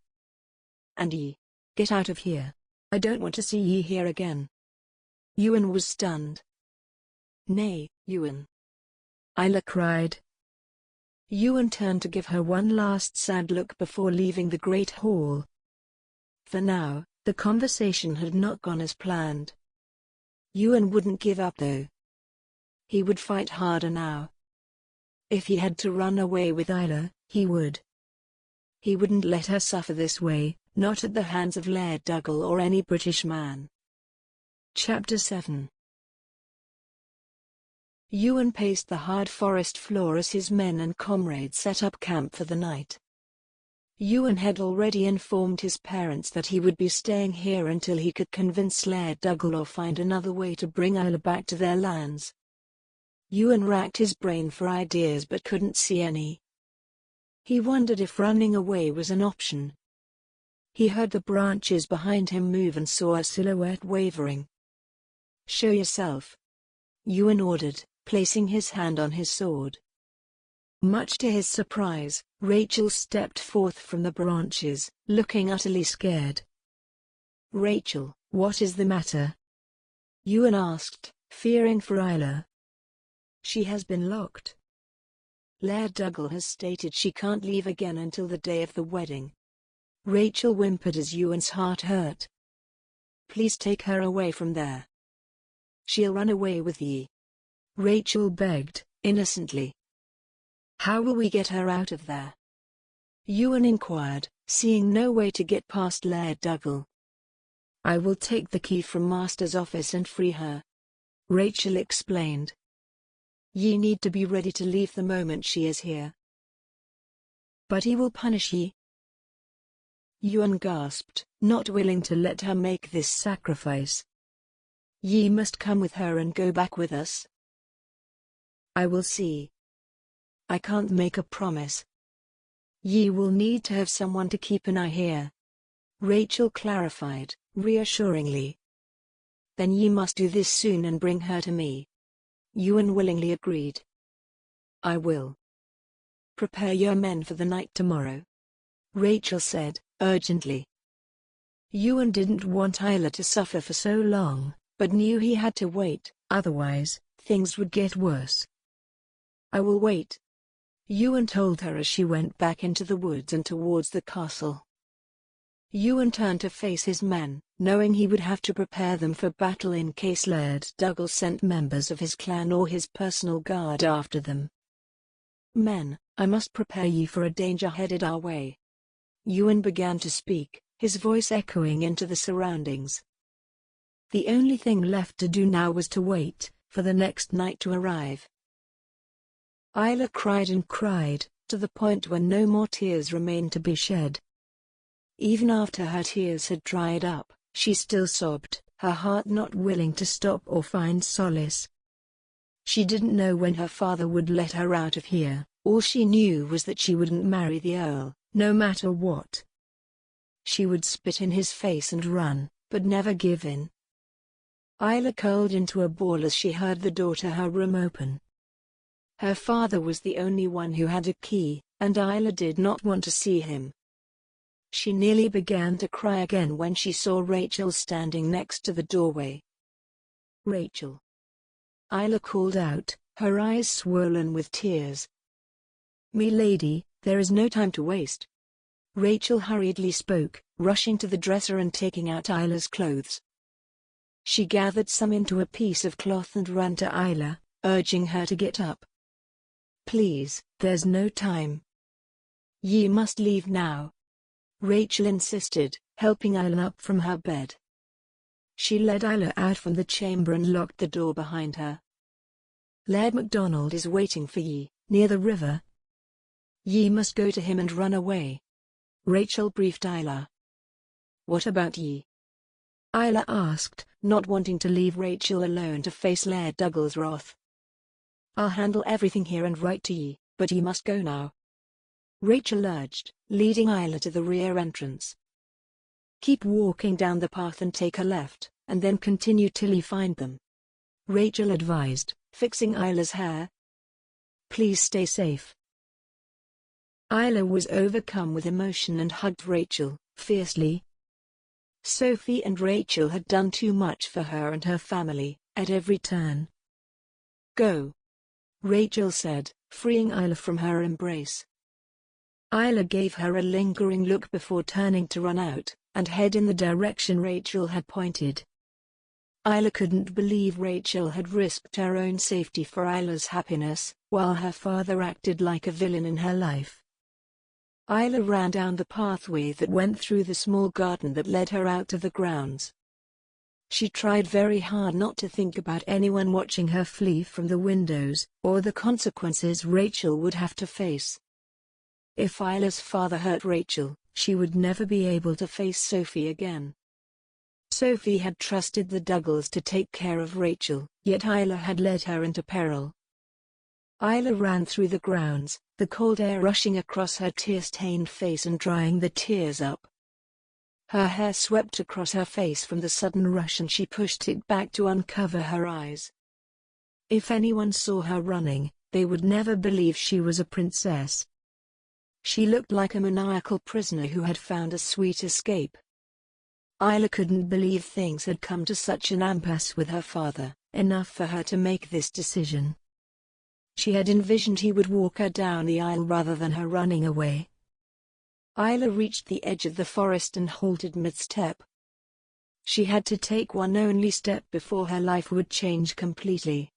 "And ye. Get out of here. I don't want to see ye here again." Ewan was stunned. "Nay, Ewan," Isla cried. Ewan turned to give her one last sad look before leaving the great hall. For now, the conversation had not gone as planned. Ewan wouldn't give up though. He would fight harder now. If he had to run away with Isla, he would. He wouldn't let her suffer this way, not at the hands of Laird Duggal or any British man. Chapter 7. Ewan paced the hard forest floor as his men and comrades set up camp for the night. Ewan had already informed his parents that he would be staying here until he could convince Laird Duggal or find another way to bring Isla back to their lands. Ewan racked his brain for ideas but couldn't see any. He wondered if running away was an option. He heard the branches behind him move and saw a silhouette wavering. "Show yourself," Ewan ordered, placing his hand on his sword. Much to his surprise, Rachel stepped forth from the branches, looking utterly scared. "Rachel, what is the matter?" Ewan asked, fearing for Isla. "She has been locked. Laird Duggal has stated she can't leave again until the day of the wedding." Rachel whimpered as Ewan's heart hurt. "Please take her away from there." "She'll run away with ye," Rachel begged, innocently. "How will we get her out of there?" Ewan inquired, seeing no way to get past Laird Duggal. "I will take the key from Master's office and free her," Rachel explained. "Ye need to be ready to leave the moment she is here." "But he will punish ye," Ewan gasped, not willing to let her make this sacrifice. "Ye must come with her and go back with us." "I will see. I can't make a promise." "Ye will need to have someone to keep an eye here," Rachel clarified, reassuringly. "Then ye must do this soon and bring her to me." Ewan willingly agreed. "I will. Prepare your men for the night tomorrow," Rachel said, urgently. Ewan didn't want Isla to suffer for so long, but knew he had to wait, otherwise, things would get worse. "I will wait," Ewan told her as she went back into the woods and towards the castle. Ewan turned to face his men, knowing he would have to prepare them for battle in case Laird Duggal sent members of his clan or his personal guard after them. "Men, I must prepare ye for a danger headed our way." Ewan began to speak, his voice echoing into the surroundings. The only thing left to do now was to wait for the next night to arrive. Isla cried and cried, to the point where no more tears remained to be shed. Even after her tears had dried up, she still sobbed, her heart not willing to stop or find solace. She didn't know when her father would let her out of here. All she knew was that she wouldn't marry the Earl, no matter what. She would spit in his face and run, but never give in. Isla curled into a ball as she heard the door to her room open. Her father was the only one who had a key, and Isla did not want to see him. She nearly began to cry again when she saw Rachel standing next to the doorway. "Rachel!" Isla called out, her eyes swollen with tears. "Me lady, there is no time to waste." Rachel hurriedly spoke, rushing to the dresser and taking out Isla's clothes. She gathered some into a piece of cloth and ran to Isla, urging her to get up. "Please, there's no time. Ye must leave now," Rachel insisted, helping Isla up from her bed. She led Isla out from the chamber and locked the door behind her. "Laird MacDonald is waiting for ye, near the river. Ye must go to him and run away," Rachel briefed Isla. "What about ye?" Isla asked, not wanting to leave Rachel alone to face Laird Duggal's wrath. "I'll handle everything here and write to ye, but ye must go now." Rachel urged, leading Isla to the rear entrance. "Keep walking down the path and take a left, and then continue till you find them," Rachel advised, fixing Isla's hair. "Please stay safe." Isla was overcome with emotion and hugged Rachel fiercely. Sophie and Rachel had done too much for her and her family, at every turn. "Go," Rachel said, freeing Isla from her embrace. Isla gave her a lingering look before turning to run out, and head in the direction Rachel had pointed. Isla couldn't believe Rachel had risked her own safety for Isla's happiness, while her father acted like a villain in her life. Isla ran down the pathway that went through the small garden that led her out to the grounds. She tried very hard not to think about anyone watching her flee from the windows, or the consequences Rachel would have to face. If Isla's father hurt Rachel, she would never be able to face Sophie again. Sophie had trusted the Duggals to take care of Rachel, yet Isla had led her into peril. Isla ran through the grounds, the cold air rushing across her tear-stained face and drying the tears up. Her hair swept across her face from the sudden rush and she pushed it back to uncover her eyes. If anyone saw her running, they would never believe she was a princess. She looked like a maniacal prisoner who had found a sweet escape. Isla couldn't believe things had come to such an impasse with her father, enough for her to make this decision. She had envisioned he would walk her down the aisle rather than her running away. Isla reached the edge of the forest and halted mid-step. She had to take one only step before her life would change completely.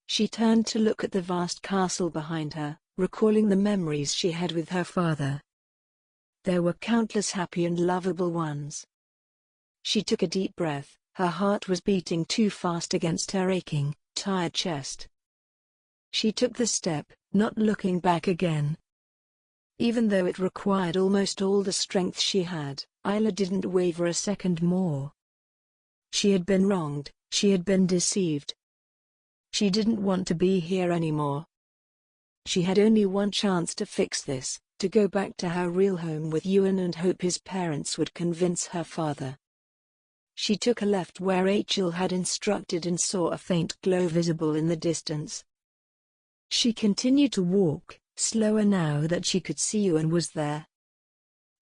She turned to look at the vast castle behind her, recalling the memories she had with her father. There were countless happy and lovable ones. She took a deep breath, her heart was beating too fast against her aching, tired chest. She took the step, not looking back again. Even though it required almost all the strength she had, Isla didn't waver a second more. She had been wronged, she had been deceived. She didn't want to be here anymore. She had only one chance to fix this, to go back to her real home with Ewan and hope his parents would convince her father. She took a left where Rachel had instructed and saw a faint glow visible in the distance. She continued to walk, slower now that she could see Ewan was there.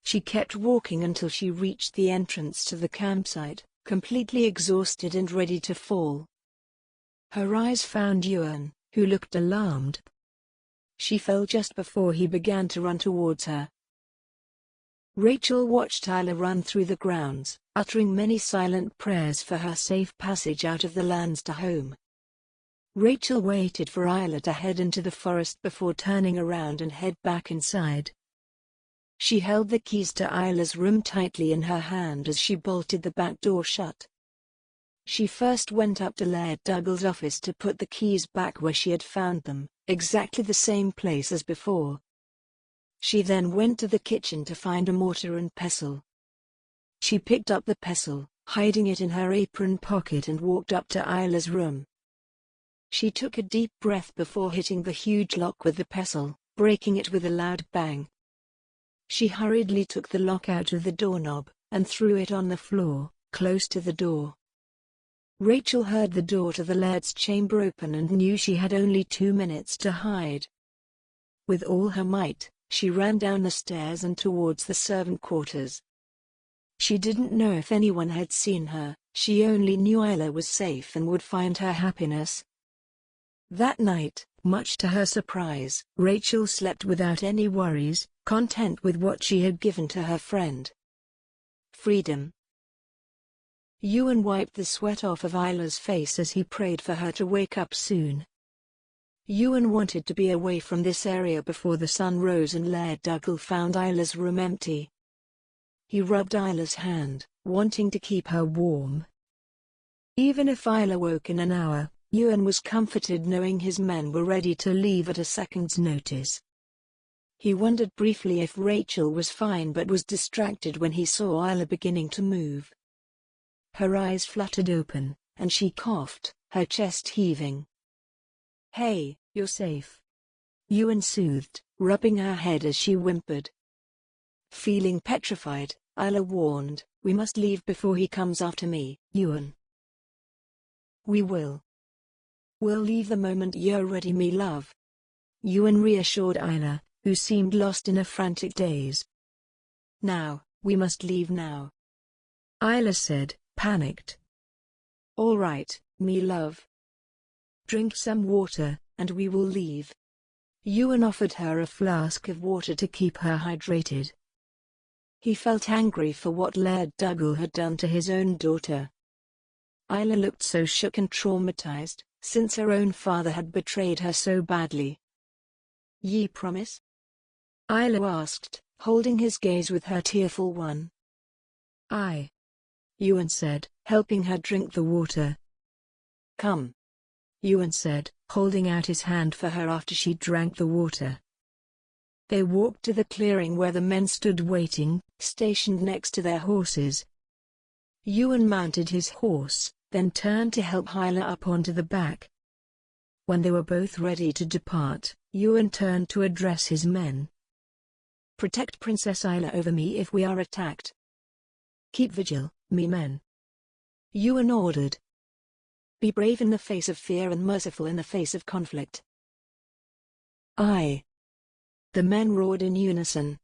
She kept walking until she reached the entrance to the campsite, completely exhausted and ready to fall. Her eyes found Ewan, who looked alarmed. She fell just before he began to run towards her. Rachel watched Isla run through the grounds, uttering many silent prayers for her safe passage out of the lands to home. Rachel waited for Isla to head into the forest before turning around and head back inside. She held the keys to Isla's room tightly in her hand as she bolted the back door shut. She first went up to Laird Duggal's office to put the keys back where she had found them, exactly the same place as before. She then went to the kitchen to find a mortar and pestle. She picked up the pestle, hiding it in her apron pocket, and walked up to Isla's room. She took a deep breath before hitting the huge lock with the pestle, breaking it with a loud bang. She hurriedly took the lock out of the doorknob, and threw it on the floor, close to the door. Rachel heard the door to the Laird's chamber open and knew she had only 2 minutes to hide. With all her might, she ran down the stairs and towards the servant quarters. She didn't know if anyone had seen her, she only knew Isla was safe and would find her happiness. That night, much to her surprise, Rachel slept without any worries, content with what she had given to her friend. Freedom. Ewan wiped the sweat off of Isla's face as he prayed for her to wake up soon. Ewan wanted to be away from this area before the sun rose and Laird Duggal found Isla's room empty. He rubbed Isla's hand, wanting to keep her warm. Even if Isla woke in an hour, Ewan was comforted knowing his men were ready to leave at a second's notice. He wondered briefly if Rachel was fine but was distracted when he saw Isla beginning to move. Her eyes fluttered open, and she coughed, her chest heaving. "Hey, you're safe," Ewan soothed, rubbing her head as she whimpered. Feeling petrified, Isla warned, "We must leave before he comes after me, Ewan." "We will. We'll leave the moment you're ready, me love," Ewan reassured Isla, who seemed lost in a frantic daze. "Now, we must leave now," Isla said, panicked. "All right, me love. Drink some water, and we will leave." Ewan offered her a flask of water to keep her hydrated. He felt angry for what Laird Duggal had done to his own daughter. Isla looked so shook and traumatized, since her own father had betrayed her so badly. "Ye promise?" Isla asked, holding his gaze with her tearful one. "Aye," Ewan said, helping her drink the water. "Come," Ewan said, holding out his hand for her after she drank the water. They walked to the clearing where the men stood waiting, stationed next to their horses. Ewan mounted his horse, then turned to help Isla up onto the back. When they were both ready to depart, Ewan turned to address his men. "Protect Princess Isla over me if we are attacked. Keep vigil, me men," Ewan ordered. "Be brave in the face of fear and merciful in the face of conflict." "Aye," the men roared in unison.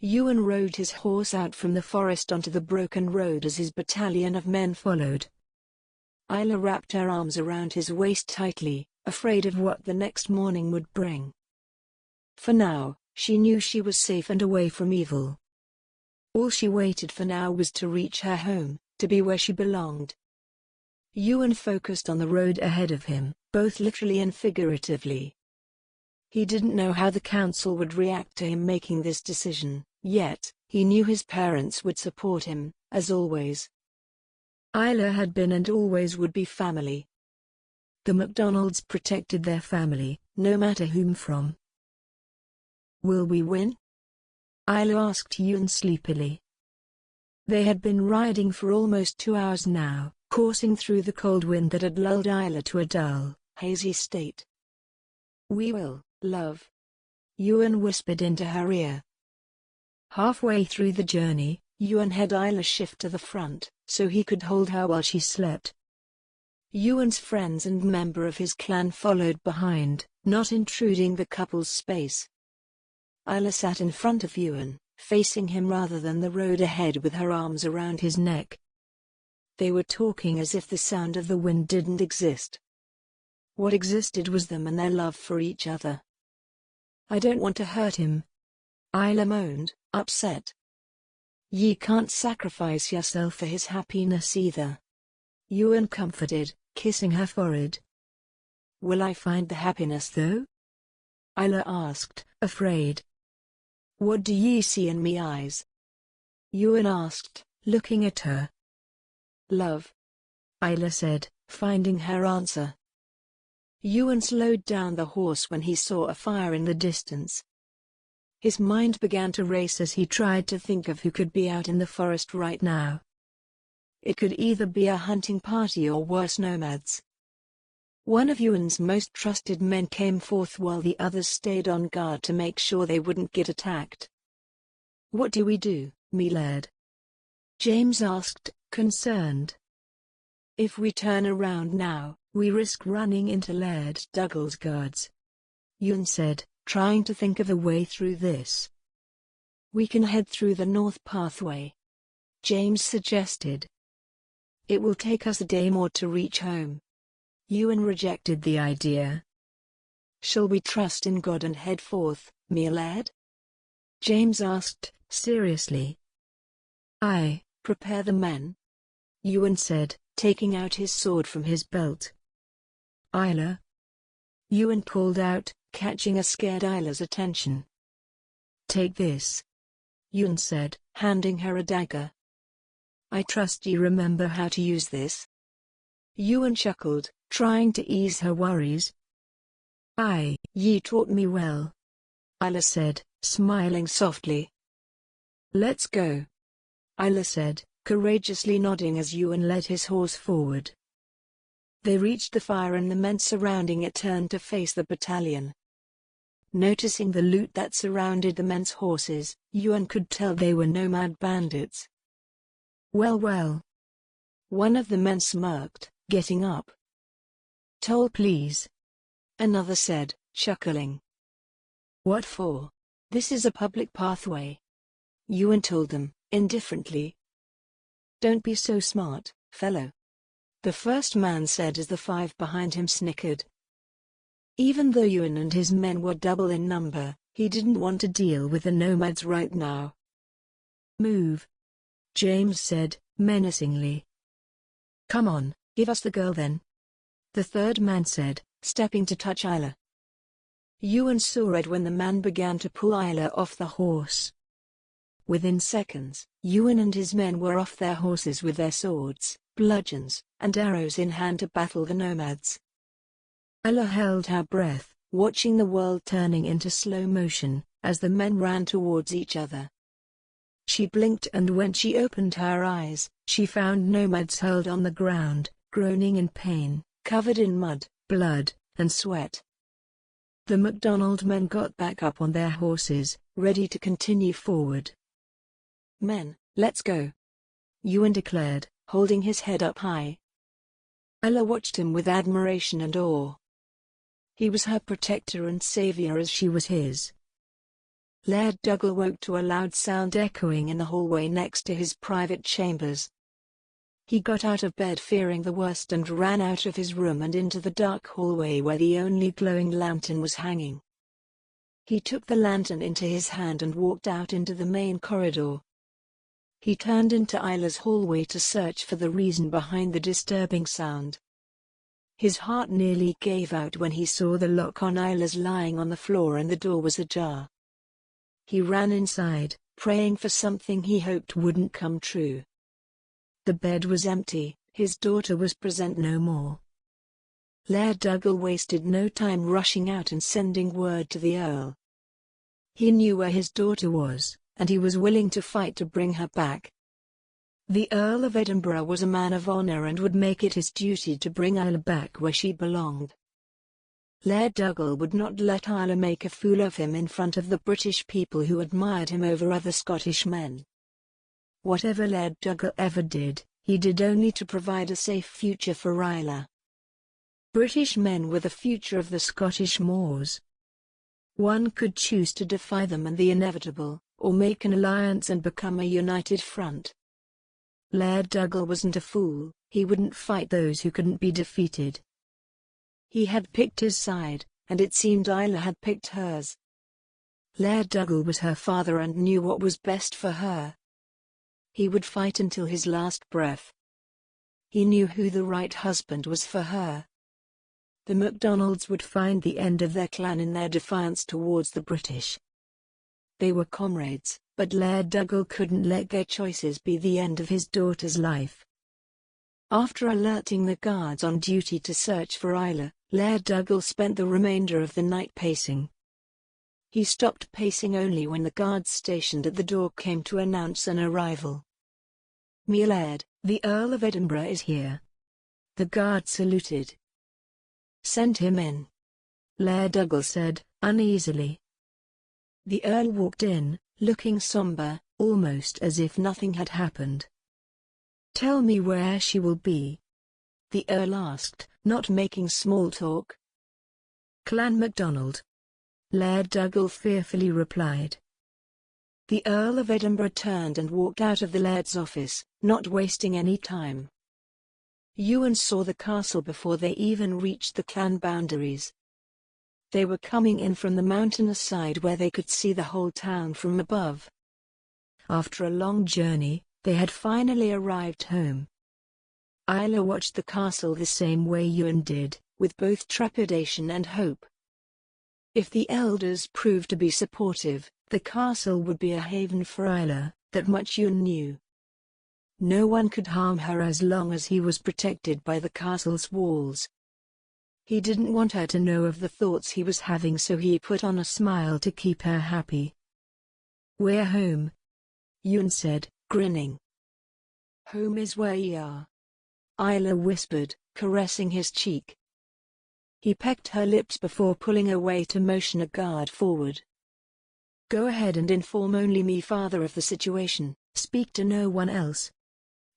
Ewan rode his horse out from the forest onto the broken road as his battalion of men followed. Isla wrapped her arms around his waist tightly, afraid of what the next morning would bring. For now, she knew she was safe and away from evil. All she waited for now was to reach her home, to be where she belonged. Ewan focused on the road ahead of him, both literally and figuratively. He didn't know how the council would react to him making this decision, yet, he knew his parents would support him, as always. Isla had been and always would be family. The McDonalds protected their family, no matter whom from. "Will we win?" Isla asked Ewan sleepily. They had been riding for almost 2 hours now, coursing through the cold wind that had lulled Isla to a dull, hazy state. "We will, love," Ewan whispered into her ear. Halfway through the journey, Ewan had Isla shift to the front, so he could hold her while she slept. Ewan's friends and member of his clan followed behind, not intruding the couple's space. Isla sat in front of Ewan, facing him rather than the road ahead with her arms around his neck. They were talking as if the sound of the wind didn't exist. What existed was them and their love for each other. "I don't want to hurt him," Isla moaned, upset. "Ye can't sacrifice yourself for his happiness either," Ewan comforted, kissing her forehead. "Will I find the happiness though?" Isla asked, afraid. "What do ye see in me eyes?" Ewan asked, looking at her. "Love," Isla said, finding her answer. Ewan slowed down the horse when he saw a fire in the distance. His mind began to race as he tried to think of who could be out in the forest right now. It could either be a hunting party or worse, nomads. One of Ewan's most trusted men came forth while the others stayed on guard to make sure they wouldn't get attacked. "What do we do, me Laird?" James asked, concerned. "If we turn around now, we risk running into Laird Duggal's guards," Ewan said, trying to think of a way through this. "We can head through the north pathway," James suggested. "It will take us a day more to reach home." Ewan rejected the idea. "Shall we trust in God and head forth, me Laird?" James asked, seriously. "Aye, prepare the men," Ewan said, taking out his sword from his belt. "Isla," Ewan called out, catching a scared Isla's attention. "Take this," Ewan said, handing her a dagger. "I trust you remember how to use this." Ewan chuckled, trying to ease her worries. "Aye, ye taught me well," Isla said, smiling softly. "Let's go," Isla said, courageously nodding as Ewan led his horse forward. They reached the fire and the men surrounding it turned to face the battalion. Noticing the loot that surrounded the men's horses, Ewan could tell they were nomad bandits. Well well. One of the men smirked, getting up. Toll please. Another said, chuckling. What for? This is a public pathway. Ewan told them, indifferently. Don't be so smart, fellow. The first man said as the five behind him snickered. Even though Ewan and his men were double in number, he didn't want to deal with the nomads right now. Move. James said, menacingly. Come on, give us the girl then. The third man said, stepping to touch Isla. Ewan saw red when the man began to pull Isla off the horse. Within seconds, Ewan and his men were off their horses with their swords, bludgeons, and arrows in hand to battle the nomads. Isla held her breath, watching the world turning into slow motion, as the men ran towards each other. She blinked, and when she opened her eyes, she found nomads hurled on the ground, groaning in pain, covered in mud, blood, and sweat. The MacDonald men got back up on their horses, ready to continue forward. Men, let's go, Ewan declared, holding his head up high. Isla watched him with admiration and awe. He was her protector and savior as she was his. Laird Duggal woke to a loud sound echoing in the hallway next to his private chambers. He got out of bed fearing the worst and ran out of his room and into the dark hallway where the only glowing lantern was hanging. He took the lantern into his hand and walked out into the main corridor. He turned into Isla's hallway to search for the reason behind the disturbing sound. His heart nearly gave out when he saw the lock on Isla's lying on the floor and the door was ajar. He ran inside, praying for something he hoped wouldn't come true. The bed was empty, his daughter was present no more. Laird Duggal wasted no time rushing out and sending word to the Earl. He knew where his daughter was, and he was willing to fight to bring her back. The Earl of Edinburgh was a man of honor and would make it his duty to bring Isla back where she belonged. Laird Duggal would not let Isla make a fool of him in front of the British people who admired him over other Scottish men. Whatever Laird Duggal ever did, he did only to provide a safe future for Isla. British men were the future of the Scottish moors. One could choose to defy them and the inevitable, or make an alliance and become a united front. Laird Duggal wasn't a fool, he wouldn't fight those who couldn't be defeated. He had picked his side, and it seemed Isla had picked hers. Laird Duggal was her father and knew what was best for her. He would fight until his last breath. He knew who the right husband was for her. The MacDonalds would find the end of their clan in their defiance towards the British. They were comrades, but Laird Duggal couldn't let their choices be the end of his daughter's life. After alerting the guards on duty to search for Isla, Laird Duggal spent the remainder of the night pacing. He stopped pacing only when the guards stationed at the door came to announce an arrival. "Me Laird, the Earl of Edinburgh is here." The guard saluted. "Send him in," Laird Duggal said, uneasily. The Earl walked in, looking somber, almost as if nothing had happened. "Tell me where she will be?" the Earl asked, not making small talk. "Clan MacDonald," Laird Duggal fearfully replied. The Earl of Edinburgh turned and walked out of the Laird's office, not wasting any time. Ewan saw the castle before they even reached the clan boundaries. They were coming in from the mountainous side where they could see the whole town from above. After a long journey, they had finally arrived home. Isla watched the castle the same way Ewan did, with both trepidation and hope. If the elders proved to be supportive, the castle would be a haven for Isla, that much Ewan knew. No one could harm her as long as he was protected by the castle's walls. He didn't want her to know of the thoughts he was having, so he put on a smile to keep her happy. "We're home," Ewan said, grinning. "Home is where ye are," Isla whispered, caressing his cheek. He pecked her lips before pulling away to motion a guard forward. "Go ahead and inform only me, father, of the situation. Speak to no one else,"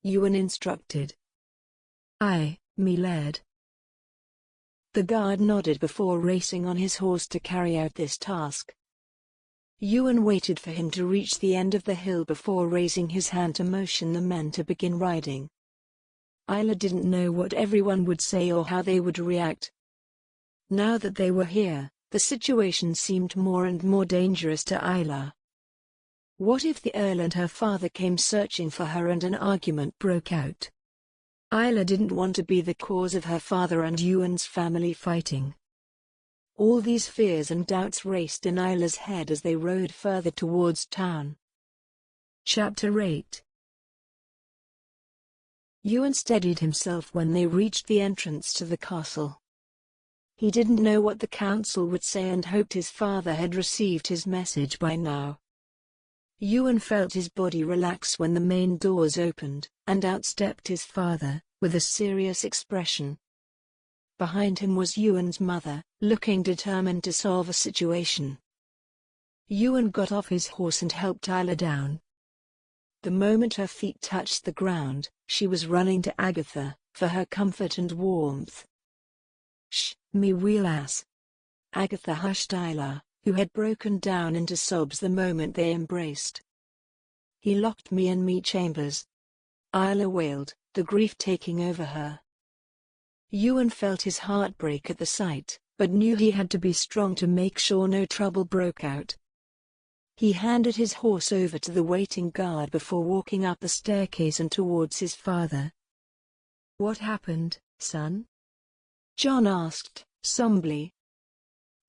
Ewan instructed. "Aye, me lad." The guard nodded before racing on his horse to carry out this task. Ewan waited for him to reach the end of the hill before raising his hand to motion the men to begin riding. Isla didn't know what everyone would say or how they would react. Now that they were here, the situation seemed more and more dangerous to Isla. What if the Earl and her father came searching for her and an argument broke out? Isla didn't want to be the cause of her father and Ewan's family fighting. All these fears and doubts raced in Isla's head as they rode further towards town. Chapter 8. Ewan steadied himself when they reached the entrance to the castle. He didn't know what the council would say and hoped his father had received his message by now. Ewan felt his body relax when the main doors opened, and out stepped his father, with a serious expression. Behind him was Ewan's mother, looking determined to solve a situation. Ewan got off his horse and helped Isla down. The moment her feet touched the ground, she was running to Agatha, for her comfort and warmth. "Shh, me wee lass." Agatha hushed Isla, who had broken down into sobs the moment they embraced. "He locked me in me chambers," Isla wailed, the grief taking over her. Ewan felt his heart break at the sight, but knew he had to be strong to make sure no trouble broke out. He handed his horse over to the waiting guard before walking up the staircase and towards his father. "What happened, son?" John asked, somberly.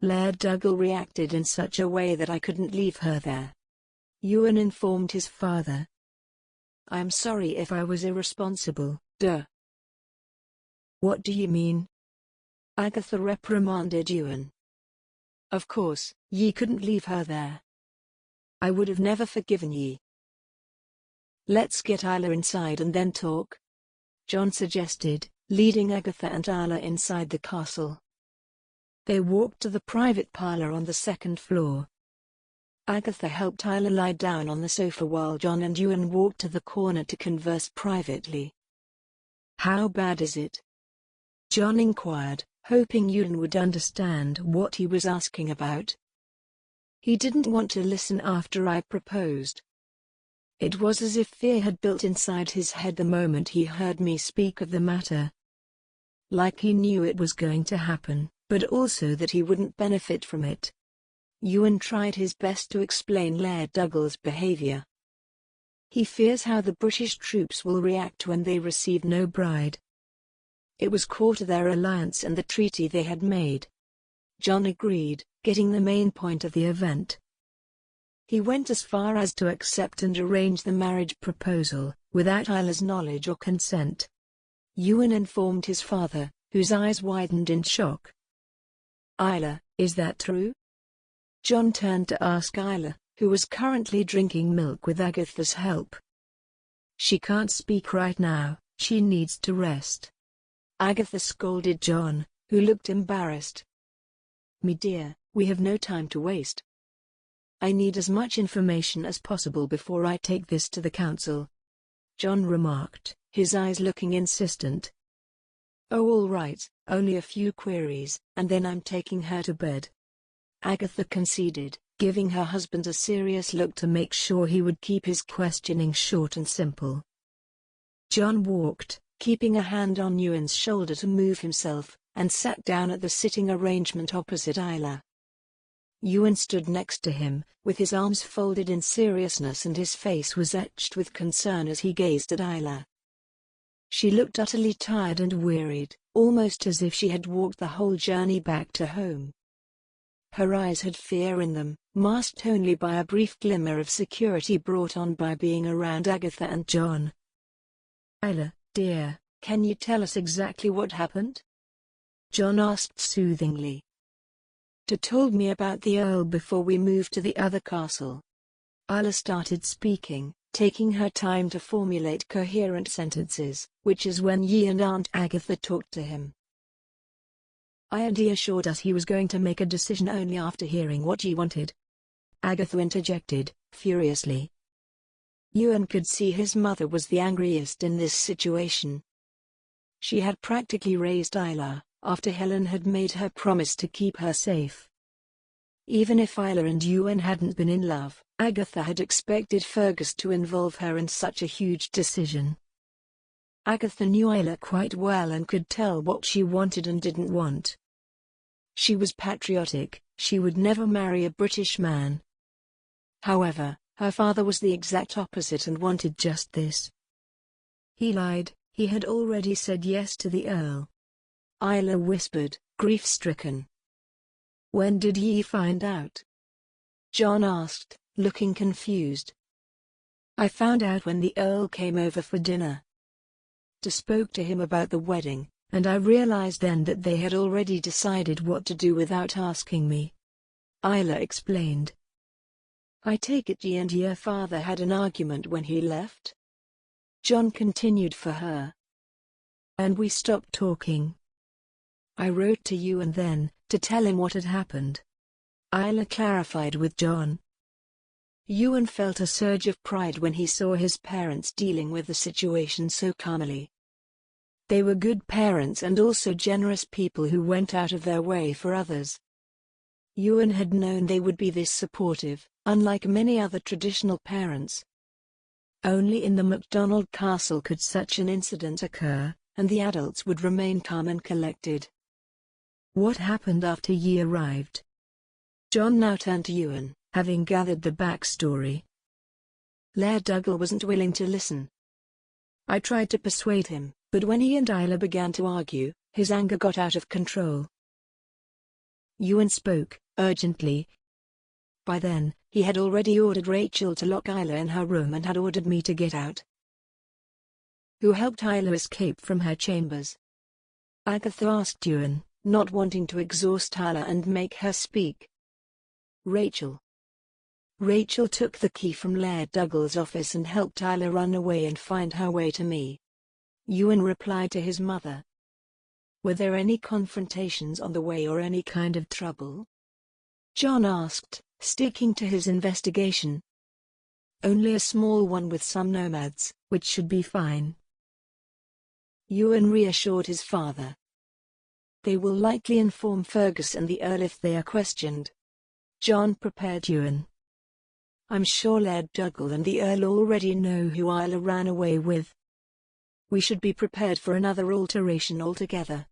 "Laird Duggal reacted in such a way that I couldn't leave her there," Ewan informed his father. "I am sorry if I was irresponsible, duh." "What do you mean?" Agatha reprimanded Ewan. "Of course, ye couldn't leave her there. I would have never forgiven ye." "Let's get Isla inside and then talk," John suggested, leading Agatha and Isla inside the castle. They walked to the private parlor on the second floor. Agatha helped Isla lie down on the sofa while John and Ewan walked to the corner to converse privately. "How bad is it?" John inquired, hoping Ewan would understand what he was asking about. He didn't want to listen after I proposed. It was as if fear had built inside his head the moment he heard me speak of the matter. Like he knew it was going to happen, but also that he wouldn't benefit from it. Ewan tried his best to explain Laird Duggal's behavior. He fears how the British troops will react when they receive no bride. It was core to their alliance and the treaty they had made. John agreed, getting the main point of the event. He went as far as to accept and arrange the marriage proposal, without Isla's knowledge or consent. Ewan informed his father, whose eyes widened in shock. "Isla, is that true?" John turned to ask Isla, who was currently drinking milk with Agatha's help. "She can't speak right now, she needs to rest," Agatha scolded John, who looked embarrassed. "Me dear, we have no time to waste. I need as much information as possible before I take this to the council," John remarked, his eyes looking insistent. "Oh, all right, only a few queries, and then I'm taking her to bed," Agatha conceded, giving her husband a serious look to make sure he would keep his questioning short and simple. John walked, keeping a hand on Ewan's shoulder to move himself, and sat down at the sitting arrangement opposite Isla. Ewan stood next to him, with his arms folded in seriousness, and his face was etched with concern as he gazed at Isla. She looked utterly tired and wearied, almost as if she had walked the whole journey back to home. Her eyes had fear in them, masked only by a brief glimmer of security brought on by being around Agatha and John. "Isla, dear, can you tell us exactly what happened?" John asked soothingly. "Dad told me about the Earl before we moved to the other castle." Isla started speaking, taking her time to formulate coherent sentences, which is when Ye and Aunt Agatha talked to him. He assured us he was going to make a decision only after hearing what you wanted. Agatha interjected, furiously. Ewan could see his mother was the angriest in this situation. She had practically raised Isla, after Helen had made her promise to keep her safe. Even if Isla and Ewan hadn't been in love, Agatha had expected Fergus to involve her in such a huge decision. Agatha knew Isla quite well and could tell what she wanted and didn't want. She was patriotic, she would never marry a British man. However, her father was the exact opposite and wanted just this. He lied, he had already said yes to the Earl. Isla whispered, grief-stricken. When did ye find out? John asked, looking confused. I found out when the Earl came over for dinner. Spoke to him about the wedding, and I realized then that they had already decided what to do without asking me. Isla explained. I take it ye and your father had an argument when he left? John continued for her. And we stopped talking. I wrote to you and then, to tell him what had happened. Isla clarified with John. Ewan felt a surge of pride when he saw his parents dealing with the situation so calmly. They were good parents and also generous people who went out of their way for others. Ewan had known they would be this supportive, unlike many other traditional parents. Only in the MacDonald castle could such an incident occur, and the adults would remain calm and collected. What happened after ye arrived? John now turned to Ewan, having gathered the backstory. Laird Duggal wasn't willing to listen. I tried to persuade him, but when he and Isla began to argue, his anger got out of control. Ewan spoke, urgently. By then, he had already ordered Rachel to lock Isla in her room and had ordered me to get out. Who helped Isla escape from her chambers? Agatha asked Ewan, not wanting to exhaust Isla and make her speak. Rachel. Rachel took the key from Laird Duggal's office and helped Isla run away and find her way to me. Ewan replied to his mother. Were there any confrontations on the way or any kind of trouble? John asked, sticking to his investigation. Only a small one with some nomads, which should be fine. Ewan reassured his father. They will likely inform Fergus and the Earl if they are questioned. John prepared Ewan. I'm sure Laird Duggal and the Earl already know who Isla ran away with. We should be prepared for another alteration altogether.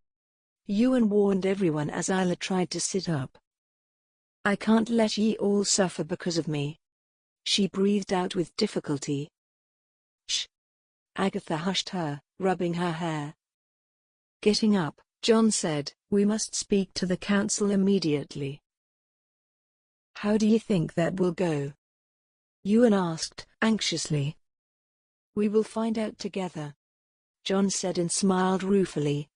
Ewan warned everyone as Isla tried to sit up. I can't let ye all suffer because of me. She breathed out with difficulty. Shh. Agatha hushed her, rubbing her hair. Getting up, John said, we must speak to the council immediately. How do you think that will go? Ewan asked, anxiously. We will find out together, John said and smiled ruefully.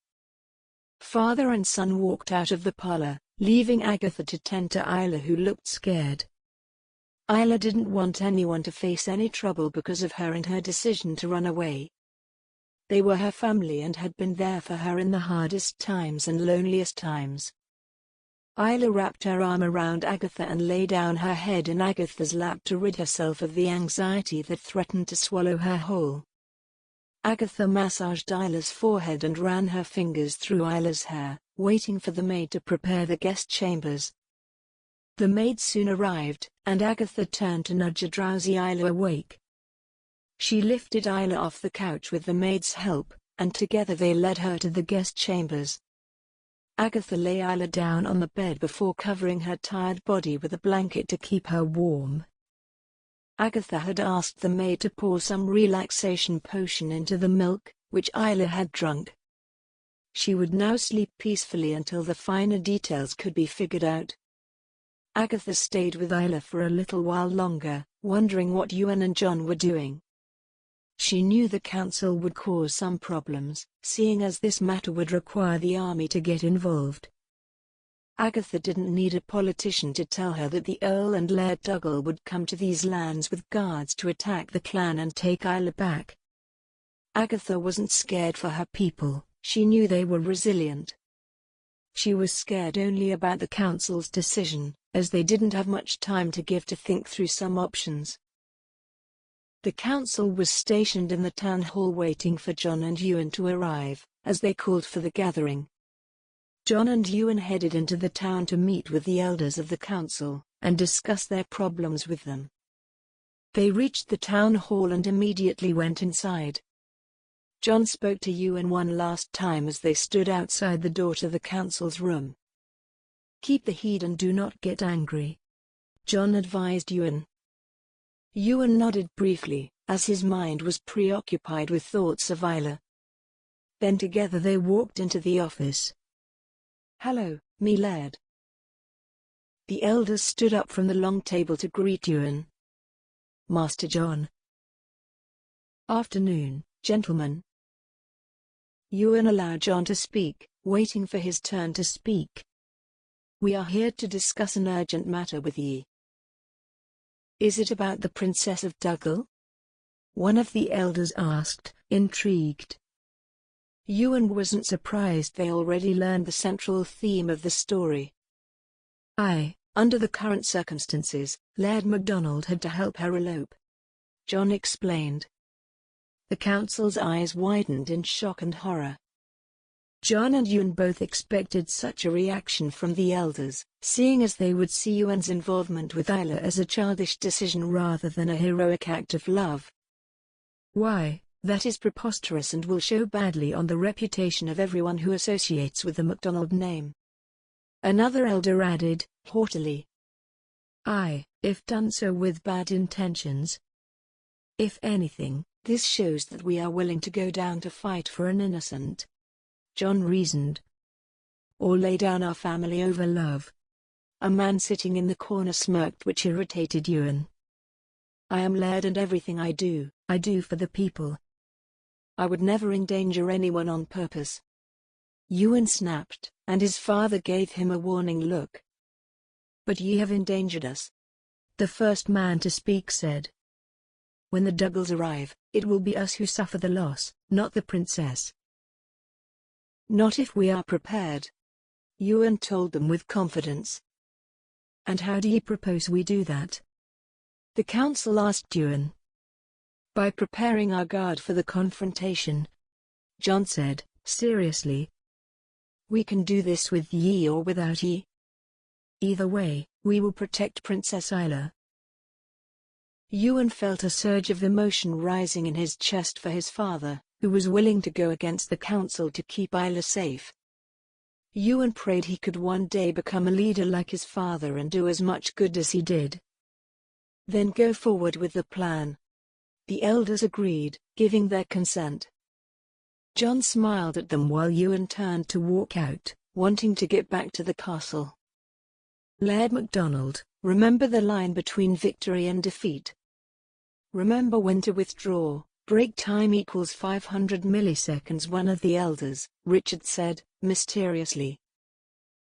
Father and son walked out of the parlor, leaving Agatha to tend to Isla, who looked scared. Isla didn't want anyone to face any trouble because of her and her decision to run away. They were her family and had been there for her in the hardest times and loneliest times. Isla wrapped her arm around Agatha and lay down her head in Agatha's lap to rid herself of the anxiety that threatened to swallow her whole. Agatha massaged Isla's forehead and ran her fingers through Isla's hair, waiting for the maid to prepare the guest chambers. The maid soon arrived, and Agatha turned to nudge a drowsy Isla awake. She lifted Isla off the couch with the maid's help, and together they led her to the guest chambers. Agatha lay Isla down on the bed before covering her tired body with a blanket to keep her warm. Agatha had asked the maid to pour some relaxation potion into the milk, which Isla had drunk. She would now sleep peacefully until the finer details could be figured out. Agatha stayed with Isla for a little while longer, wondering what Ewan and John were doing. She knew the council would cause some problems, seeing as this matter would require the army to get involved. Agatha didn't need a politician to tell her that the Earl and Laird Duggal would come to these lands with guards to attack the clan and take Isla back. Agatha wasn't scared for her people, she knew they were resilient. She was scared only about the council's decision, as they didn't have much time to give to think through some options. The council was stationed in the town hall waiting for John and Ewan to arrive, as they called for the gathering. John and Ewan headed into the town to meet with the elders of the council, and discuss their problems with them. They reached the town hall and immediately went inside. John spoke to Ewan one last time as they stood outside the door to the council's room. "Keep the heat and do not get angry," John advised Ewan. Ewan nodded briefly, as his mind was preoccupied with thoughts of Isla. Then together they walked into the office. "Hello, me Laird." The elders stood up from the long table to greet Ewan. "Master John." "Afternoon, gentlemen." Ewan allowed John to speak, waiting for his turn to speak. "We are here to discuss an urgent matter with ye." "Is it about the Princess of Duggal?" one of the elders asked, intrigued. Ewan wasn't surprised. They already learned the central theme of the story. "Aye, under the current circumstances, Laird MacDonald had to help her elope," John explained. The council's eyes widened in shock and horror. John and Ewan both expected such a reaction from the elders, seeing as they would see Ewan's involvement with Isla as a childish decision rather than a heroic act of love. "Why, that is preposterous and will show badly on the reputation of everyone who associates with the MacDonald name," another elder added, haughtily. "Aye, if done so with bad intentions. If anything, this shows that we are willing to go down to fight for an innocent," John reasoned. "Or lay down our family over love." A man sitting in the corner smirked, which irritated Ewan. "I am Laird and everything I do for the people. I would never endanger anyone on purpose." Ewan snapped, and his father gave him a warning look. "But ye have endangered us," the first man to speak said. "When the Duggals arrive, it will be us who suffer the loss, not the princess." "Not if we are prepared," Ewan told them with confidence. "And how do ye propose we do that?" the council asked Ewan. "By preparing our guard for the confrontation," John said, seriously. "We can do this with ye or without ye. Either way, we will protect Princess Isla." Ewan felt a surge of emotion rising in his chest for his father, who was willing to go against the council to keep Isla safe. Ewan prayed he could one day become a leader like his father and do as much good as he did. Then go forward with the plan. The elders agreed, giving their consent. John smiled at them while Ewan turned to walk out, wanting to get back to the castle. "Laird MacDonald, remember the line between victory and defeat. Remember when to withdraw. Break time equals 500 milliseconds," one of the elders, Richard, said, mysteriously.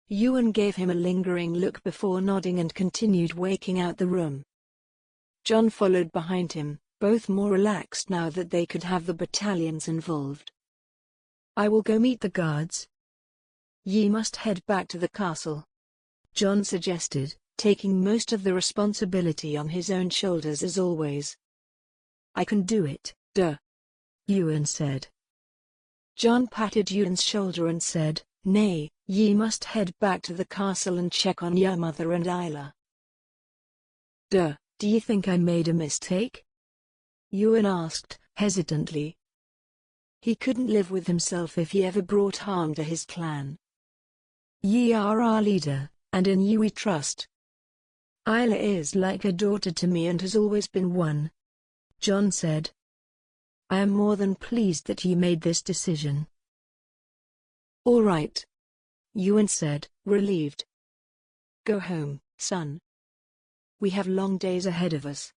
Ewan gave him a lingering look before nodding and continued walking out the room. John followed behind him, both more relaxed now that they could have the battalions involved. "I will go meet the guards. Ye must head back to the castle," John suggested, taking most of the responsibility on his own shoulders as always. "I can do it, duh," Ewan said. John patted Ewan's shoulder and said, "Nay, ye must head back to the castle and check on your mother and Isla." "Duh, do you think I made a mistake?" Ewan asked, hesitantly. He couldn't live with himself if he ever brought harm to his clan. "Ye are our leader, and in you we trust. Isla is like a daughter to me and has always been one," John said. "I am more than pleased that ye made this decision." "All right," Ewan said, relieved. "Go home, son. We have long days ahead of us,"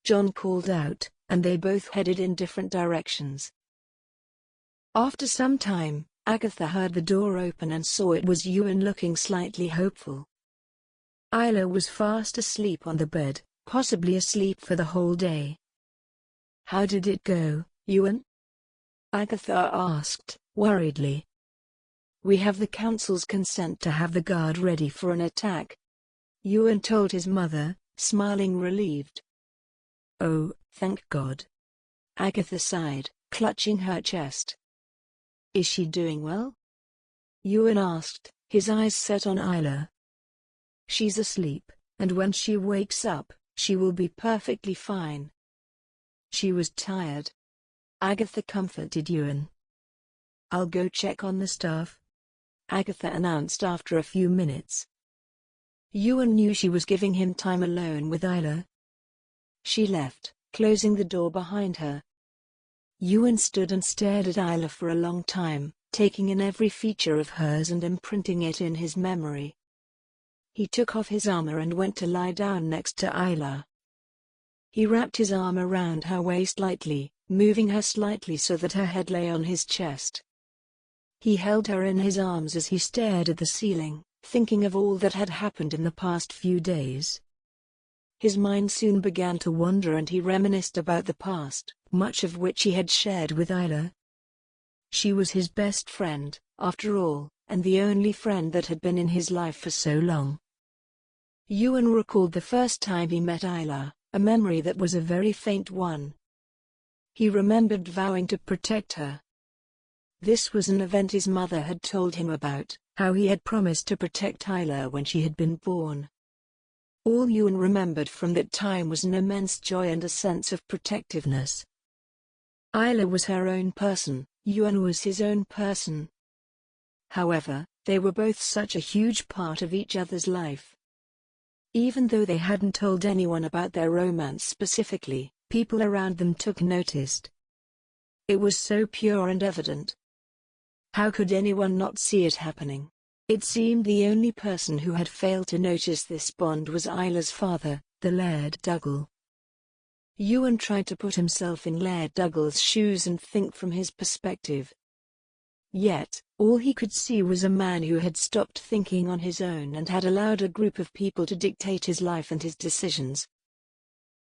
John called out, and they both headed in different directions. After some time, Agatha heard the door open and saw it was Ewan, looking slightly hopeful. Isla was fast asleep on the bed, possibly asleep for the whole day. "How did it go, Ewan?" Agatha asked, worriedly. We have the council's consent to have the guard ready for an attack," Ewan told his mother, smiling relieved. "Oh, thank God," Agatha sighed, clutching her chest. "Is she doing well?" Ewan asked, his eyes set on Isla. "She's asleep, and when she wakes up, she will be perfectly fine. She was tired," Agatha comforted Ewan. "I'll go check on the staff," Agatha announced after a few minutes. Ewan knew she was giving him time alone with Isla. She left, closing the door behind her. Ewan stood and stared at Isla for a long time, taking in every feature of hers and imprinting it in his memory. He took off his armor and went to lie down next to Isla. He wrapped his arm around her waist lightly, moving her slightly so that her head lay on his chest. He held her in his arms as he stared at the ceiling, thinking of all that had happened in the past few days. His mind soon began to wander and he reminisced about the past, much of which he had shared with Isla. She was his best friend, after all, and the only friend that had been in his life for so long. Ewan recalled the first time he met Isla, a memory that was a very faint one. He remembered vowing to protect her. This was an event his mother had told him about, how he had promised to protect Isla when she had been born. All Ewan remembered from that time was an immense joy and a sense of protectiveness. Isla was her own person, Ewan was his own person. However, they were both such a huge part of each other's life. Even though they hadn't told anyone about their romance specifically, people around them took notice. It was so pure and evident. How could anyone not see it happening? It seemed the only person who had failed to notice this bond was Isla's father, the Laird Duggal. Ewan tried to put himself in Laird Duggal's shoes and think from his perspective. Yet, all he could see was a man who had stopped thinking on his own and had allowed a group of people to dictate his life and his decisions.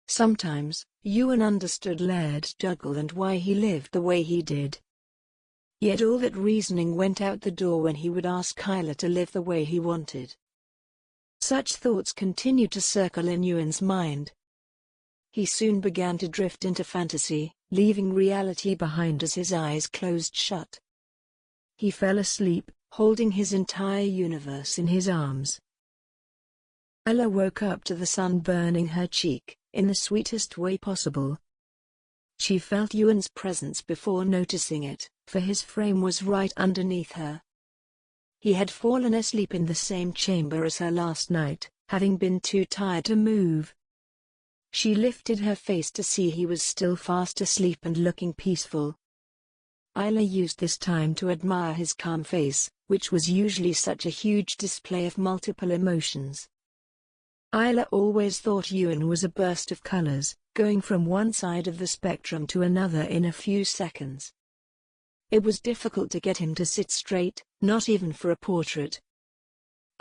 Sometimes, Ewan understood Laird Duggal and why he lived the way he did. Yet all that reasoning went out the door when he would ask Isla to live the way he wanted. Such thoughts continued to circle in Ewan's mind. He soon began to drift into fantasy, leaving reality behind as his eyes closed shut. He fell asleep, holding his entire universe in his arms. Isla woke up to the sun burning her cheek, in the sweetest way possible. She felt Ewan's presence before noticing it, for his frame was right underneath her. He had fallen asleep in the same chamber as her last night, having been too tired to move. She lifted her face to see he was still fast asleep and looking peaceful. Isla used this time to admire his calm face, which was usually such a huge display of multiple emotions. Isla always thought Ewan was a burst of colors, going from one side of the spectrum to another in a few seconds. It was difficult to get him to sit straight, not even for a portrait.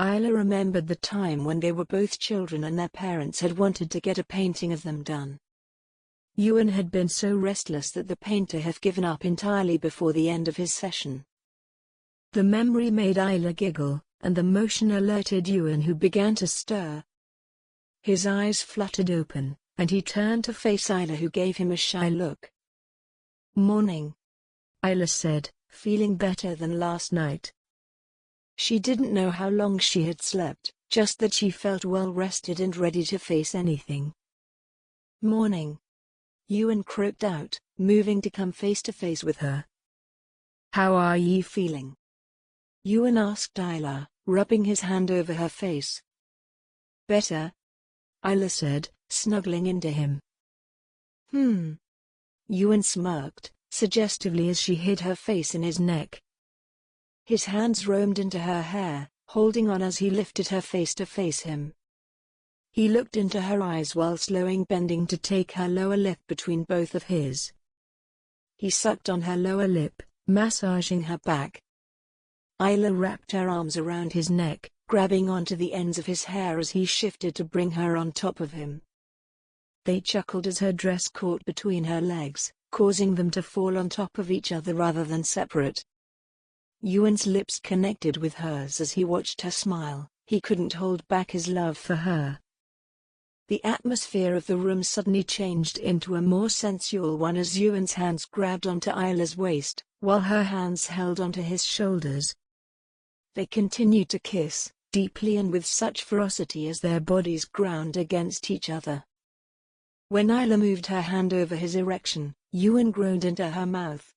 Isla remembered the time when they were both children and their parents had wanted to get a painting of them done. Ewan had been so restless that the painter had given up entirely before the end of his session. The memory made Isla giggle, and the motion alerted Ewan, who began to stir. His eyes fluttered open, and he turned to face Isla, who gave him a shy look. "Morning," Isla said, feeling better than last night. She didn't know how long she had slept, just that she felt well rested and ready to face anything. "Morning," Ewan croaked out, moving to come face to face with her. "How are ye feeling?" Ewan asked Isla, rubbing his hand over her face. "Better," Isla said, snuggling into him. Ewan smirked, suggestively, as she hid her face in his neck. His hands roamed into her hair, holding on as he lifted her face to face him. He looked into her eyes while slowing, bending to take her lower lip between both of his. He sucked on her lower lip, massaging her back. Isla wrapped her arms around his neck, grabbing onto the ends of his hair as he shifted to bring her on top of him. They chuckled as her dress caught between her legs, causing them to fall on top of each other rather than separate. Ewan's lips connected with hers as he watched her smile. He couldn't hold back his love for her. The atmosphere of the room suddenly changed into a more sensual one as Ewan's hands grabbed onto Isla's waist, while her hands held onto his shoulders. They continued to kiss, deeply and with such ferocity as their bodies ground against each other. When Isla moved her hand over his erection, Ewan groaned into her mouth.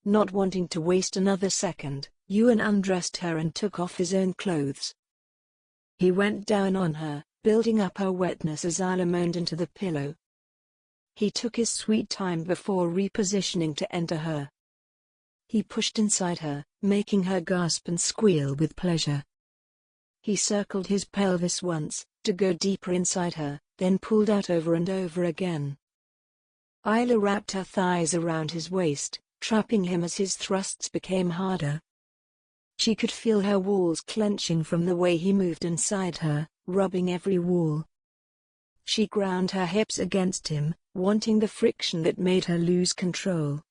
Not wanting to waste another second, Ewan undressed her and took off his own clothes. He went down on her, building up her wetness as Isla moaned into the pillow. He took his sweet time before repositioning to enter her. He pushed inside her, making her gasp and squeal with pleasure. He circled his pelvis once, to go deeper inside her, then pulled out over and over again. Isla wrapped her thighs around his waist, trapping him as his thrusts became harder. She could feel her walls clenching from the way he moved inside her, rubbing every wall. She ground her hips against him, wanting the friction that made her lose control.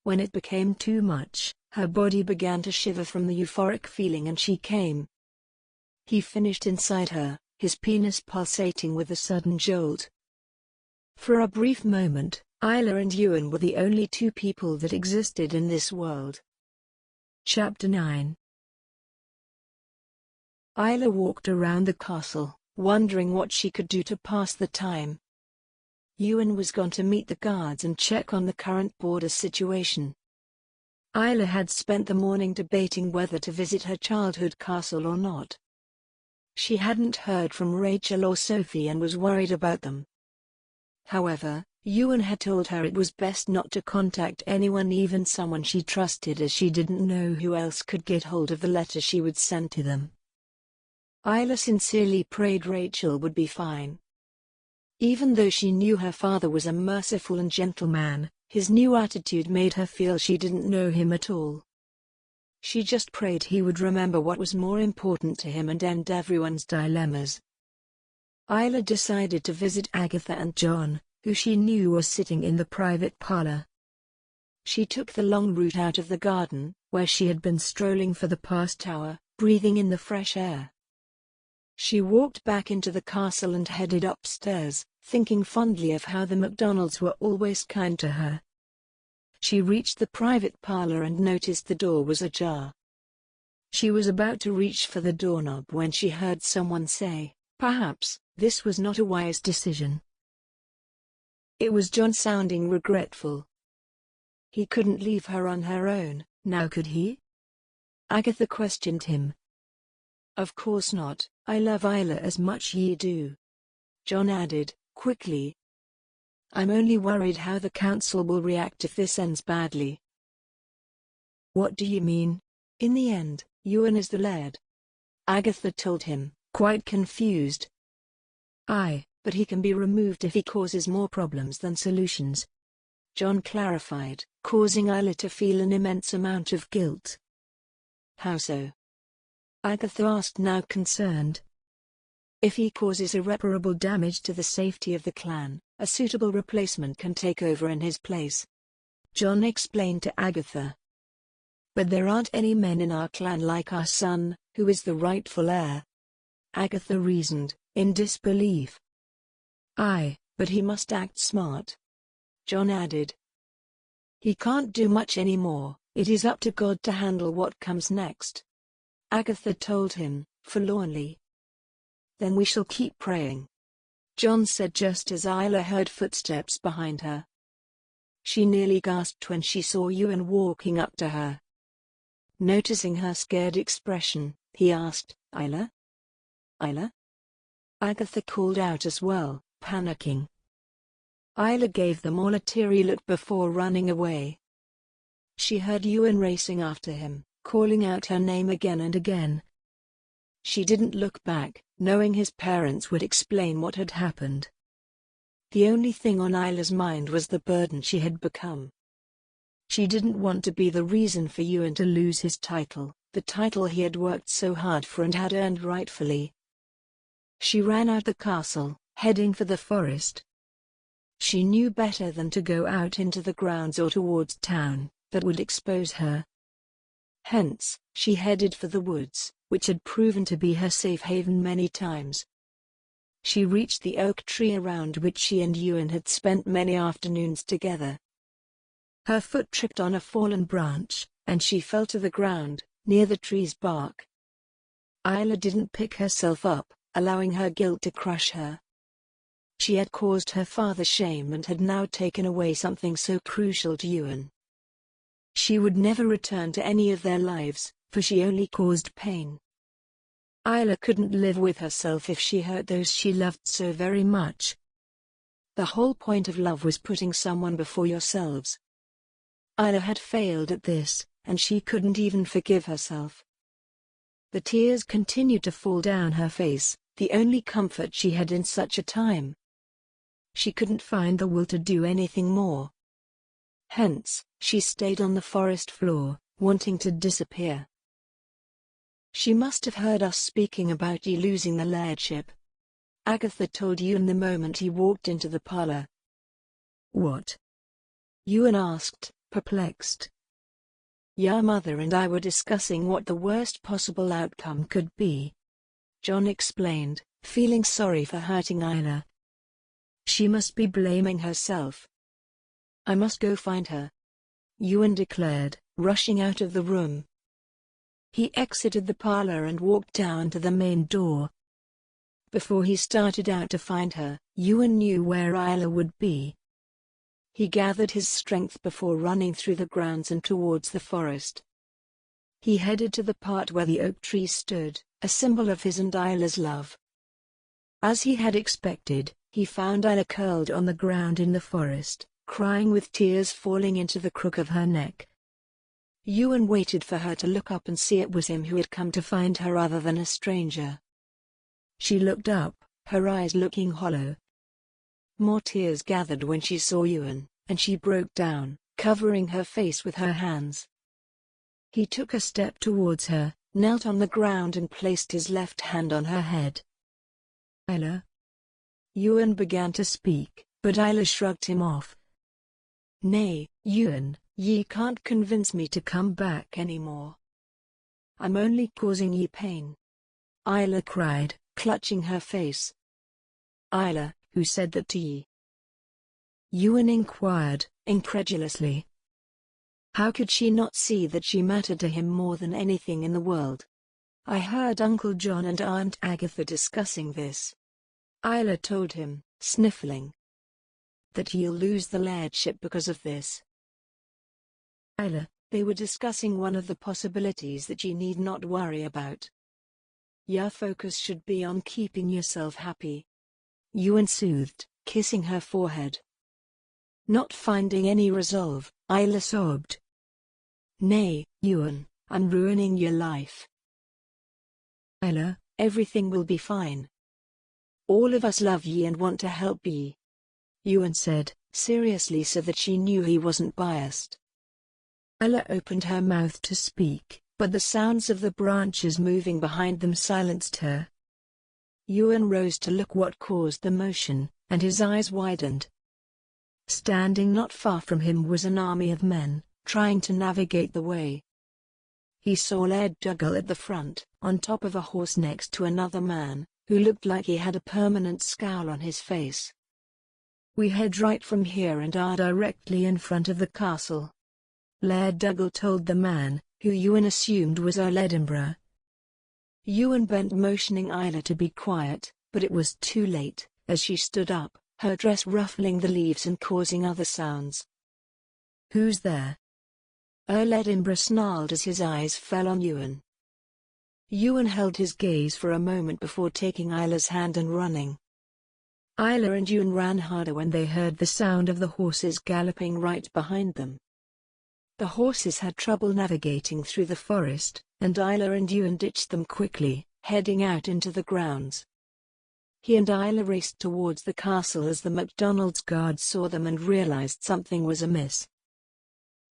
When it became too much, her body began to shiver from the euphoric feeling and she came. He finished inside her, his penis pulsating with a sudden jolt. For a brief moment, Isla and Ewan were the only two people that existed in this world. Chapter 9. Isla walked around the castle, wondering what she could do to pass the time. Ewan was gone to meet the guards and check on the current border situation. Isla had spent the morning debating whether to visit her childhood castle or not. She hadn't heard from Rachel or Sophie and was worried about them. However, Ewan had told her it was best not to contact anyone, even someone she trusted, as she didn't know who else could get hold of the letter she would send to them. Isla sincerely prayed Rachel would be fine. Even though she knew her father was a merciful and gentle man, his new attitude made her feel she didn't know him at all. She just prayed he would remember what was more important to him and end everyone's dilemmas. Isla decided to visit Agatha and John, who she knew was sitting in the private parlor. She took the long route out of the garden, where she had been strolling for the past hour, breathing in the fresh air. She walked back into the castle and headed upstairs, thinking fondly of how the McDonalds were always kind to her. She reached the private parlor and noticed the door was ajar. She was about to reach for the doorknob when she heard someone say, "Perhaps this was not a wise decision." It was John, sounding regretful. He couldn't leave her on her own, now could he? Agatha questioned him. "Of course not, I love Isla as much ye do," John added, quickly. "I'm only worried how the council will react if this ends badly." "What do you mean?" "In the end, Ewan is the Laird," Agatha told him, quite confused. "Aye, but he can be removed if he causes more problems than solutions," John clarified, causing Isla to feel an immense amount of guilt. "How so?" Agatha asked, now concerned. "If he causes irreparable damage to the safety of the clan, a suitable replacement can take over in his place," John explained to Agatha. "But there aren't any men in our clan like our son, who is the rightful heir," Agatha reasoned, in disbelief. "Aye, but he must act smart," John added. "He can't do much anymore, it is up to God to handle what comes next," Agatha told him, forlornly. "Then we shall keep praying," John said just as Isla heard footsteps behind her. She nearly gasped when she saw Ewan walking up to her. Noticing her scared expression, he asked, "Isla? Isla?" Agatha called out as well, panicking. Isla gave them all a teary look before running away. She heard Ewan racing after him, calling out her name again and again. She didn't look back, knowing his parents would explain what had happened. The only thing on Isla's mind was the burden she had become. She didn't want to be the reason for Ewan to lose his title, the title he had worked so hard for and had earned rightfully. She ran out the castle, heading for the forest. She knew better than to go out into the grounds or towards town, that would expose her. Hence, she headed for the woods, which had proven to be her safe haven many times. She reached the oak tree around which she and Ewan had spent many afternoons together. Her foot tripped on a fallen branch, and she fell to the ground, near the tree's bark. Isla didn't pick herself up, allowing her guilt to crush her. She had caused her father shame and had now taken away something so crucial to Ewan. She would never return to any of their lives, for she only caused pain. Isla couldn't live with herself if she hurt those she loved so very much. The whole point of love was putting someone before yourselves. Isla had failed at this, and she couldn't even forgive herself. The tears continued to fall down her face, the only comfort she had in such a time. She couldn't find the will to do anything more. Hence, she stayed on the forest floor, wanting to disappear. She must have heard us speaking about you losing the lairdship. Agatha told Ewan the moment he walked into the parlor. What? Ewan asked, perplexed. Your mother and I were discussing what the worst possible outcome could be. John explained, feeling sorry for hurting Isla. She must be blaming herself. I must go find her, Ewan declared, rushing out of the room. He exited the parlor and walked down to the main door. Before he started out to find her, Ewan knew where Isla would be. He gathered his strength before running through the grounds and towards the forest. He headed to the part where the oak tree stood, a symbol of his and Isla's love. As he had expected, he found Isla curled on the ground in the forest, crying with tears falling into the crook of her neck. Ewan waited for her to look up and see it was him who had come to find her rather than a stranger. She looked up, her eyes looking hollow. More tears gathered when she saw Ewan, and she broke down, covering her face with her hands. He took a step towards her, knelt on the ground and placed his left hand on her head. Isla? Ewan began to speak, but Isla shrugged him off. Nay, Ewan, ye can't convince me to come back anymore. I'm only causing ye pain. Isla cried, clutching her face. Isla, who said that to ye? Ewan inquired, incredulously. How could she not see that she mattered to him more than anything in the world? I heard Uncle John and Aunt Agatha discussing this. Isla told him, sniffling. That he'll lose the lairdship because of this. Isla, they were discussing one of the possibilities that you need not worry about. Your focus should be on keeping yourself happy. Ewan soothed, kissing her forehead. Not finding any resolve, Isla sobbed. Nay, Ewan, I'm ruining your life. Isla, everything will be fine. All of us love ye and want to help ye. Ewan said, seriously so that she knew he wasn't biased. Isla opened her mouth to speak, but the sounds of the branches moving behind them silenced her. Ewan rose to look what caused the motion, and his eyes widened. Standing not far from him was an army of men, trying to navigate the way. He saw Laird Duggal at the front, on top of a horse next to another man, who looked like he had a permanent scowl on his face. We head right from here and are directly in front of the castle. Laird Duggal told the man, who Ewan assumed was Earl Edinburgh. Ewan bent motioning Isla to be quiet, but it was too late, as she stood up, her dress ruffling the leaves and causing other sounds. Who's there? Earl Edinburgh snarled as his eyes fell on Ewan. Ewan held his gaze for a moment before taking Isla's hand and running. Isla and Ewan ran harder when they heard the sound of the horses galloping right behind them. The horses had trouble navigating through the forest, and Isla and Ewan ditched them quickly, heading out into the grounds. He and Isla raced towards the castle as the MacDonald's guards saw them and realized something was amiss.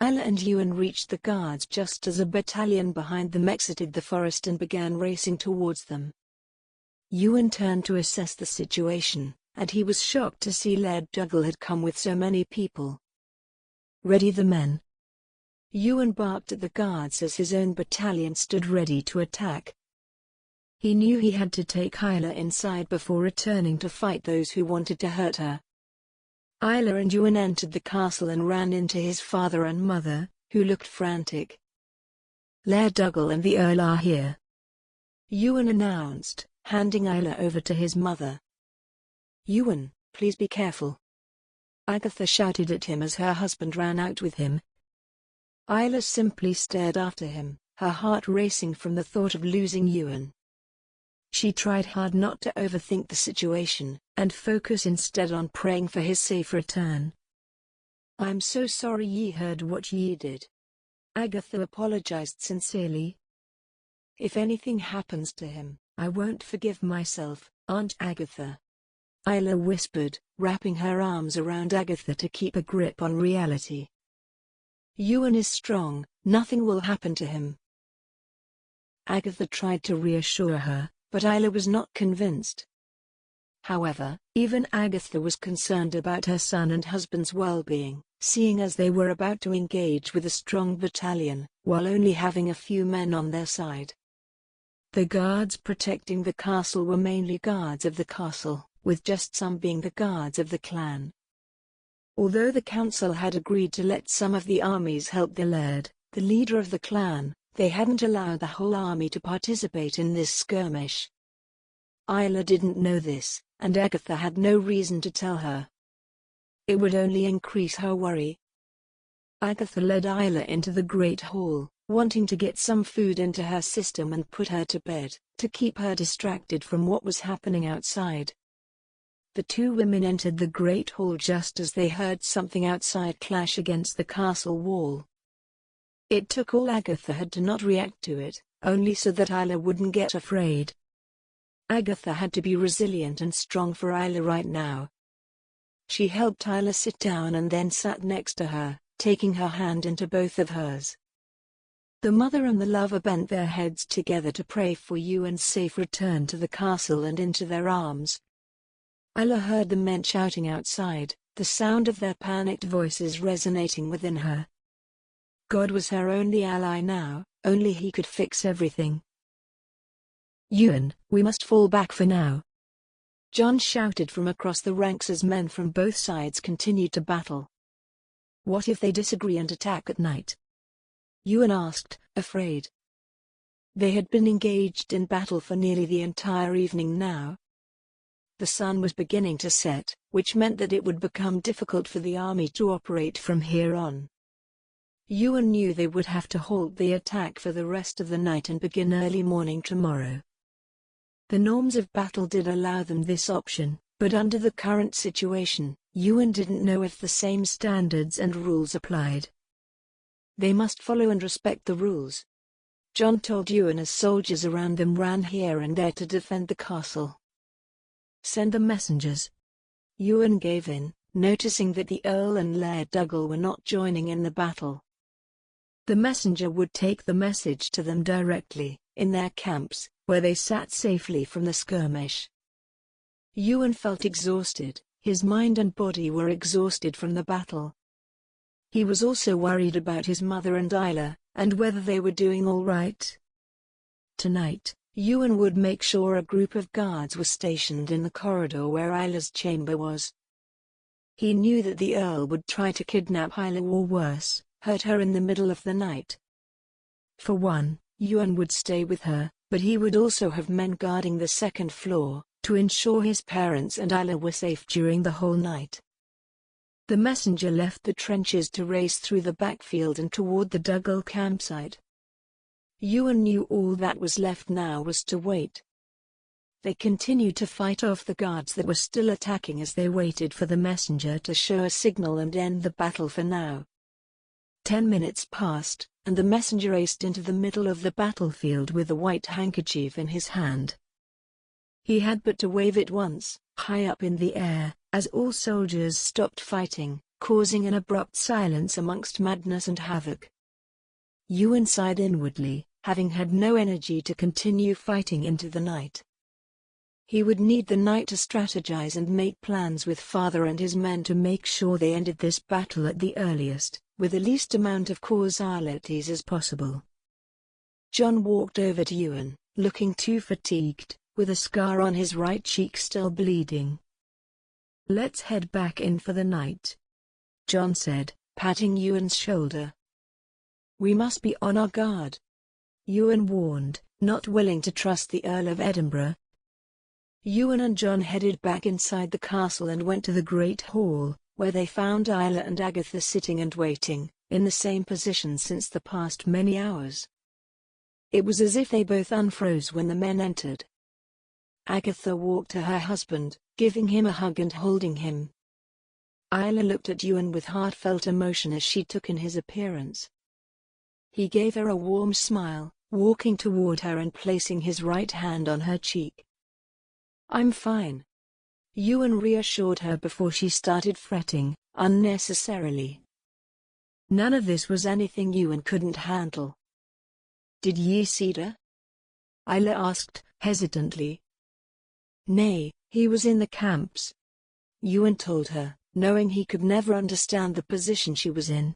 Isla and Ewan reached the guards just as a battalion behind them exited the forest and began racing towards them. Ewan turned to assess the situation, and he was shocked to see Laird Duggal had come with so many people. Ready the men. Ewan barked at the guards as his own battalion stood ready to attack. He knew he had to take Isla inside before returning to fight those who wanted to hurt her. Isla and Ewan entered the castle and ran into his father and mother, who looked frantic. "Laird Duggal and the Earl are here," Ewan announced, handing Isla over to his mother. "Ewan, please be careful," Agatha shouted at him as her husband ran out with him. Isla simply stared after him, her heart racing from the thought of losing Ewan. She tried hard not to overthink the situation, and focus instead on praying for his safe return. "I'm so sorry ye heard what ye did," Agatha apologized sincerely. "If anything happens to him, I won't forgive myself, Aunt Agatha," Isla whispered, wrapping her arms around Agatha to keep a grip on reality. "Ewan is strong, nothing will happen to him." Agatha tried to reassure her, but Isla was not convinced. However, even Agatha was concerned about her son and husband's well-being, seeing as they were about to engage with a strong battalion, while only having a few men on their side. The guards protecting the castle were mainly guards of the castle, with just some being the guards of the clan. Although the council had agreed to let some of the armies help the Laird, the leader of the clan, they hadn't allowed the whole army to participate in this skirmish. Isla didn't know this, and Agatha had no reason to tell her. It would only increase her worry. Agatha led Isla into the great hall, wanting to get some food into her system and put her to bed, to keep her distracted from what was happening outside. The two women entered the great hall just as they heard something outside clash against the castle wall. It took all Agatha had to not react to it, only so that Isla wouldn't get afraid. Agatha had to be resilient and strong for Isla right now. She helped Isla sit down and then sat next to her, taking her hand into both of hers. The mother and the lover bent their heads together to pray for Ewan's safe return to the castle and into their arms. Isla heard the men shouting outside, the sound of their panicked voices resonating within her. God was her only ally now, only he could fix everything. "Ewan, we must fall back for now," John shouted from across the ranks as men from both sides continued to battle. "What if they disagree and attack at night?" Ewan asked, afraid. They had been engaged in battle for nearly the entire evening now. The sun was beginning to set, which meant that it would become difficult for the army to operate from here on. Ewan knew they would have to halt the attack for the rest of the night and begin early morning tomorrow. The norms of battle did allow them this option, but under the current situation, Ewan didn't know if the same standards and rules applied. They must follow and respect the rules, John told Ewan as soldiers around them ran here and there to defend the castle. "Send the messengers." Ewan gave in, noticing that the Earl and Laird Duggal were not joining in the battle. The messenger would take the message to them directly, in their camps, where they sat safely from the skirmish. Ewan felt exhausted, his mind and body were exhausted from the battle. He was also worried about his mother and Isla, and whether they were doing all right. Tonight, Ewan would make sure a group of guards was stationed in the corridor where Isla's chamber was. He knew that the Earl would try to kidnap Isla or worse, hurt her in the middle of the night. For one, Ewan would stay with her, but he would also have men guarding the second floor, to ensure his parents and Isla were safe during the whole night. The messenger left the trenches to race through the backfield and toward the Duggal campsite. Ewan knew all that was left now was to wait. They continued to fight off the guards that were still attacking as they waited for the messenger to show a signal and end the battle for now. 10 minutes passed, and the messenger raced into the middle of the battlefield with a white handkerchief in his hand. He had but to wave it once, high up in the air, as all soldiers stopped fighting, causing an abrupt silence amongst madness and havoc. Ewan sighed inwardly, having had no energy to continue fighting into the night. He would need the night to strategize and make plans with father and his men to make sure they ended this battle at the earliest, with the least amount of causalities as possible. John walked over to Ewan, looking too fatigued, with a scar on his right cheek still bleeding. "Let's head back in for the night," John said, patting Ewan's shoulder. "We must be on our guard," Ewan warned, not willing to trust the Earl of Edinburgh. Ewan and John headed back inside the castle and went to the Great Hall, where they found Isla and Agatha sitting and waiting, in the same position since the past many hours. It was as if they both unfroze when the men entered. Agatha walked to her husband, giving him a hug and holding him. Isla looked at Ewan with heartfelt emotion as she took in his appearance. He gave her a warm smile, walking toward her and placing his right hand on her cheek. "I'm fine," Ewan reassured her before she started fretting, unnecessarily. None of this was anything Ewan couldn't handle. "Did ye see her?" Isla asked, hesitantly. "Nay, he was in the camps," Ewan told her, knowing he could never understand the position she was in.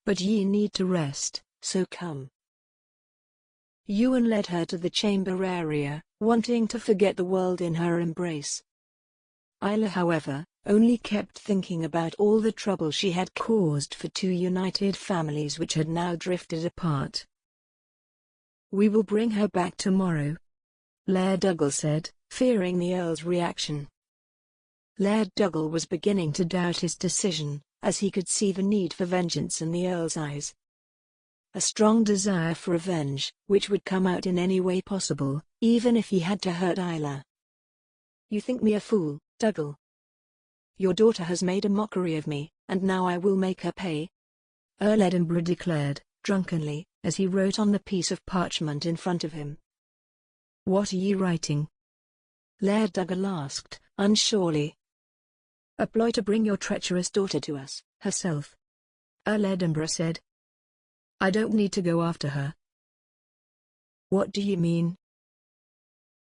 "But ye need to rest, so come." Ewan led her to the chamber area, wanting to forget the world in her embrace. Isla, however, only kept thinking about all the trouble she had caused for two united families which had now drifted apart. "We will bring her back tomorrow," Laird Duggal said, fearing the Earl's reaction. Laird Duggal was beginning to doubt his decision, as he could see the need for vengeance in the Earl's eyes. A strong desire for revenge, which would come out in any way possible, even if he had to hurt Isla. "You think me a fool, Duggal? Your daughter has made a mockery of me, and now I will make her pay," Earl Edinburgh declared, drunkenly, as he wrote on the piece of parchment in front of him. "What are ye writing?" Laird Duggal asked, unsurely. "A ploy to bring your treacherous daughter to us, herself," Earl Edinburgh said. "I don't need to go after her." "What do you mean?"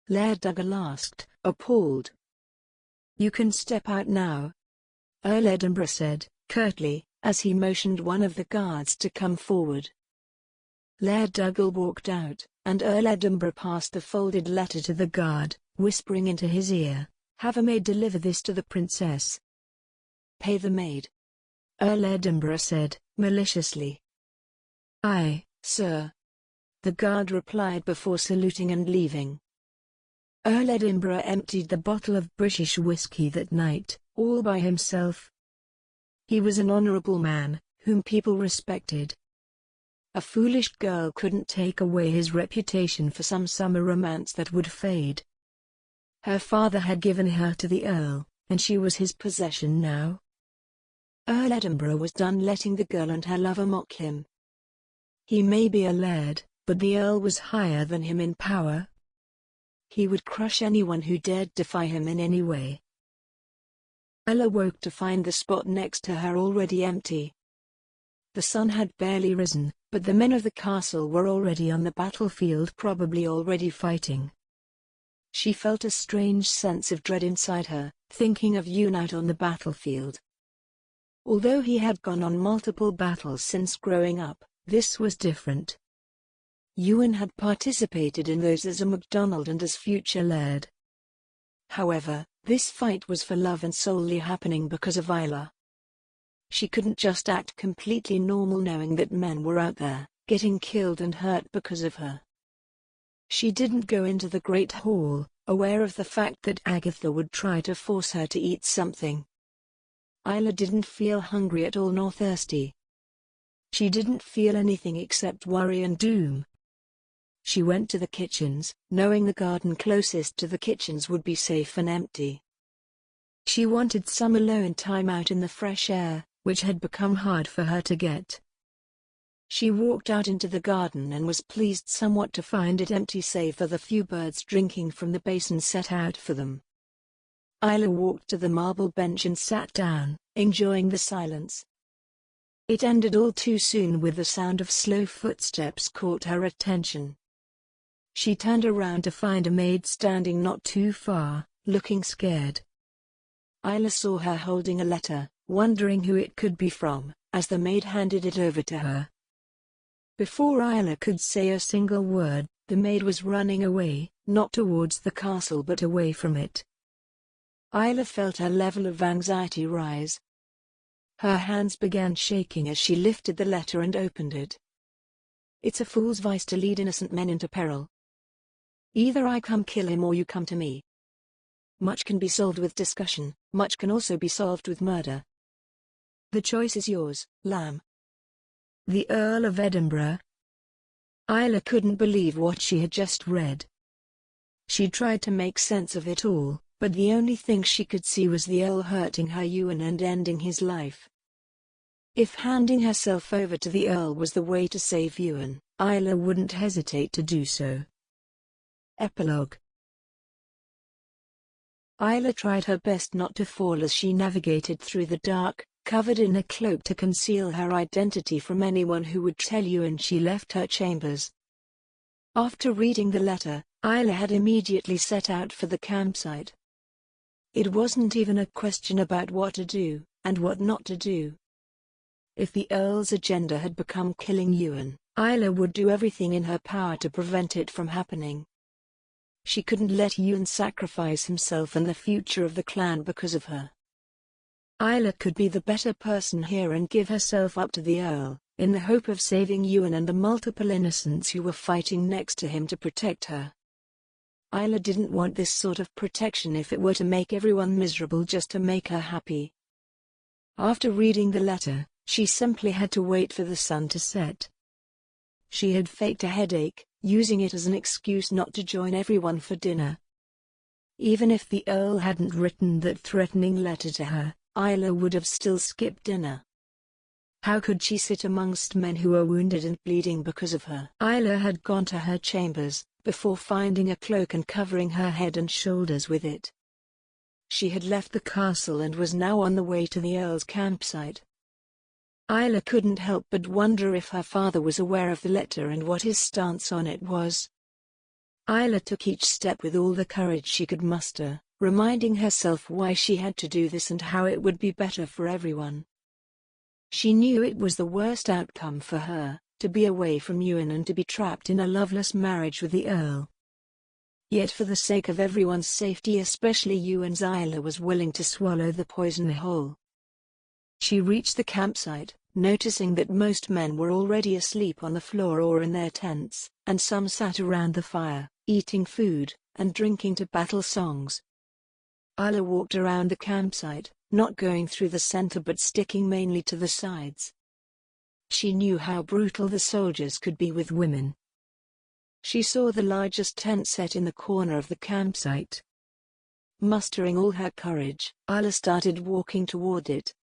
Laird Duggal asked, appalled. "You can step out now," Earl Edinburgh said, curtly, as he motioned one of the guards to come forward. Laird Duggal walked out, and Earl Edinburgh passed the folded letter to the guard, whispering into his ear, "Have a maid deliver this to the princess." "Pay the maid," Earl Edinburgh said, maliciously. "Aye, sir," the guard replied before saluting and leaving. Earl Edinburgh emptied the bottle of British whiskey that night, all by himself. He was an honorable man, whom people respected. A foolish girl couldn't take away his reputation for some summer romance that would fade. Her father had given her to the Earl, and she was his possession now. Earl Edinburgh was done letting the girl and her lover mock him. He may be a laird, but the Earl was higher than him in power. He would crush anyone who dared defy him in any way. Ella woke to find the spot next to her already empty. The sun had barely risen, but the men of the castle were already on the battlefield, probably already fighting. She felt a strange sense of dread inside her, thinking of Ewan out on the battlefield. Although he had gone on multiple battles since growing up, this was different. Ewan had participated in those as a MacDonald and as future laird. However, this fight was for love and solely happening because of Isla. She couldn't just act completely normal knowing that men were out there, getting killed and hurt because of her. She didn't go into the Great Hall, aware of the fact that Agatha would try to force her to eat something. Isla didn't feel hungry at all nor thirsty. She didn't feel anything except worry and doom. She went to the kitchens, knowing the garden closest to the kitchens would be safe and empty. She wanted some alone time out in the fresh air, which had become hard for her to get. She walked out into the garden and was pleased somewhat to find it empty save for the few birds drinking from the basin set out for them. Isla walked to the marble bench and sat down, enjoying the silence. It ended all too soon with the sound of slow footsteps caught her attention. She turned around to find a maid standing not too far, looking scared. Isla saw her holding a letter, wondering who it could be from, as the maid handed it over to her. Before Isla could say a single word, the maid was running away, not towards the castle but away from it. Isla felt her level of anxiety rise. Her hands began shaking as she lifted the letter and opened it. It's a fool's vice to lead innocent men into peril. Either I come kill him or you come to me. Much can be solved with discussion, much can also be solved with murder. The choice is yours, lamb. The Earl of Edinburgh. Isla couldn't believe what she had just read. She tried to make sense of it all, but the only thing she could see was the Earl hurting her Ewan and ending his life. If handing herself over to the Earl was the way to save Ewan, Isla wouldn't hesitate to do so. Epilogue. Isla tried her best not to fall as she navigated through the dark, covered in a cloak to conceal her identity from anyone who would tell Ewan she left her chambers. After reading the letter, Isla had immediately set out for the campsite. It wasn't even a question about what to do, and what not to do. If the Earl's agenda had become killing Ewan, Isla would do everything in her power to prevent it from happening. She couldn't let Ewan sacrifice himself and the future of the clan because of her. Isla could be the better person here and give herself up to the Earl, in the hope of saving Ewan and the multiple innocents who were fighting next to him to protect her. Isla didn't want this sort of protection if it were to make everyone miserable just to make her happy. After reading the letter, she simply had to wait for the sun to set. She had faked a headache, using it as an excuse not to join everyone for dinner. Even if the Earl hadn't written that threatening letter to her, Isla would have still skipped dinner. How could she sit amongst men who were wounded and bleeding because of her? Isla had gone to her chambers, before finding a cloak and covering her head and shoulders with it. She had left the castle and was now on the way to the Earl's campsite. Isla couldn't help but wonder if her father was aware of the letter and what his stance on it was. Isla took each step with all the courage she could muster, reminding herself why she had to do this and how it would be better for everyone. She knew it was the worst outcome for her, to be away from Ewan and to be trapped in a loveless marriage with the Earl. Yet for the sake of everyone's safety, especially Ewan's, Isla was willing to swallow the poison whole. She reached the campsite, noticing that most men were already asleep on the floor or in their tents, and some sat around the fire, eating food, and drinking to battle songs. Isla walked around the campsite, not going through the center but sticking mainly to the sides. She knew how brutal the soldiers could be with women. She saw the largest tent set in the corner of the campsite. Mustering all her courage, Isla started walking toward it.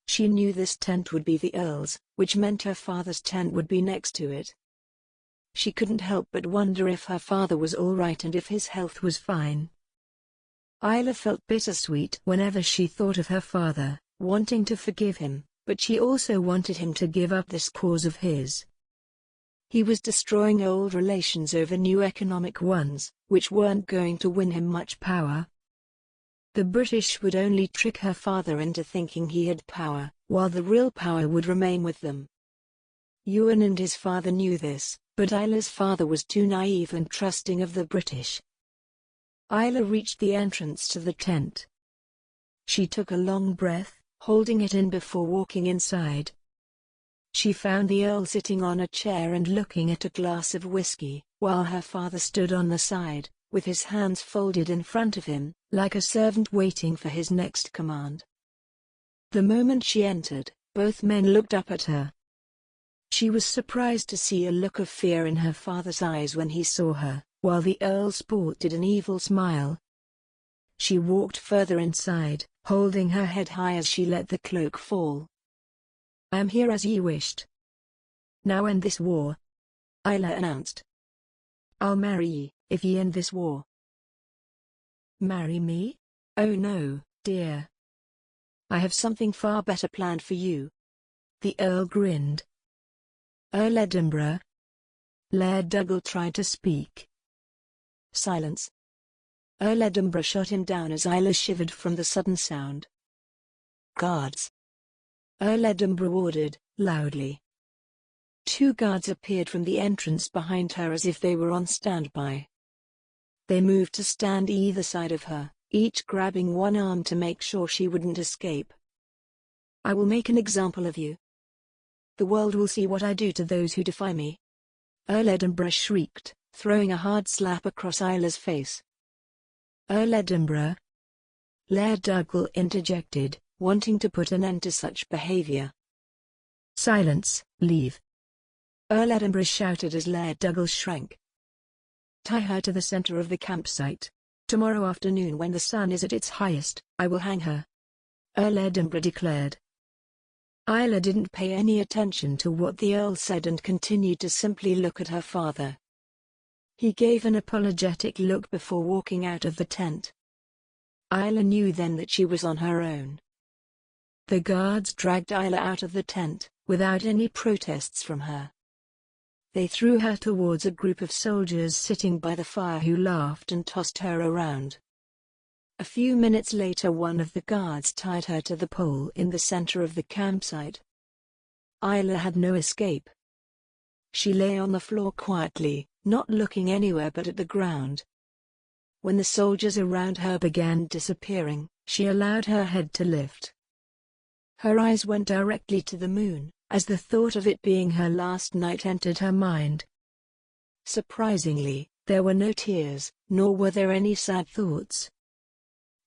She knew this tent would be the Earl's, which meant her father's tent would be next to it. She couldn't help but wonder if her father was all right and if his health was fine. Isla felt bittersweet whenever she thought of her father, wanting to forgive him, but she also wanted him to give up this cause of his. He was destroying old relations over new economic ones, which weren't going to win him much power. The British would only trick her father into thinking he had power, while the real power would remain with them. Ewan and his father knew this, but Isla's father was too naive and trusting of the British. Isla reached the entrance to the tent. She took a long breath, holding it in before walking inside. She found the Earl sitting on a chair and looking at a glass of whiskey, while her father stood on the side, with his hands folded in front of him, like a servant waiting for his next command. The moment she entered, both men looked up at her. She was surprised to see a look of fear in her father's eyes when he saw her, while the Earl sported an evil smile. She walked further inside, holding her head high as she let the cloak fall. "I am here as ye wished. Now end this war," Isla announced. "I'll marry ye, if ye end this war." "Marry me? Oh no, dear. I have something far better planned for you." The Earl grinned. "Earl Edinburgh?" Laird Duggal tried to speak. Silence. Earl Edinburgh shot him down as Isla shivered from the sudden sound. "Guards!" Earl Edinburgh ordered, loudly. 2 guards appeared from the entrance behind her as if they were on standby. They moved to stand either side of her, each grabbing one arm to make sure she wouldn't escape. I will make an example of you. The world will see what I do to those who defy me. Earl Edinburgh shrieked, throwing a hard slap across Isla's face. Earl Edinburgh? Laird Duggal interjected, wanting to put an end to such behavior. Silence, leave. Earl Edinburgh shouted as Laird Duggal shrank. Tie her to the center of the campsite. Tomorrow afternoon when the sun is at its highest, I will hang her. Earl Edinburgh declared. Isla didn't pay any attention to what the Earl said and continued to simply look at her father. He gave an apologetic look before walking out of the tent. Isla knew then that she was on her own. The guards dragged Isla out of the tent, without any protests from her. They threw her towards a group of soldiers sitting by the fire who laughed and tossed her around. A few minutes later one of the guards tied her to the pole in the center of the campsite. Isla had no escape. She lay on the floor quietly, not looking anywhere but at the ground. When the soldiers around her began disappearing, she allowed her head to lift. Her eyes went directly to the moon, as the thought of it being her last night entered her mind. Surprisingly, there were no tears, nor were there any sad thoughts.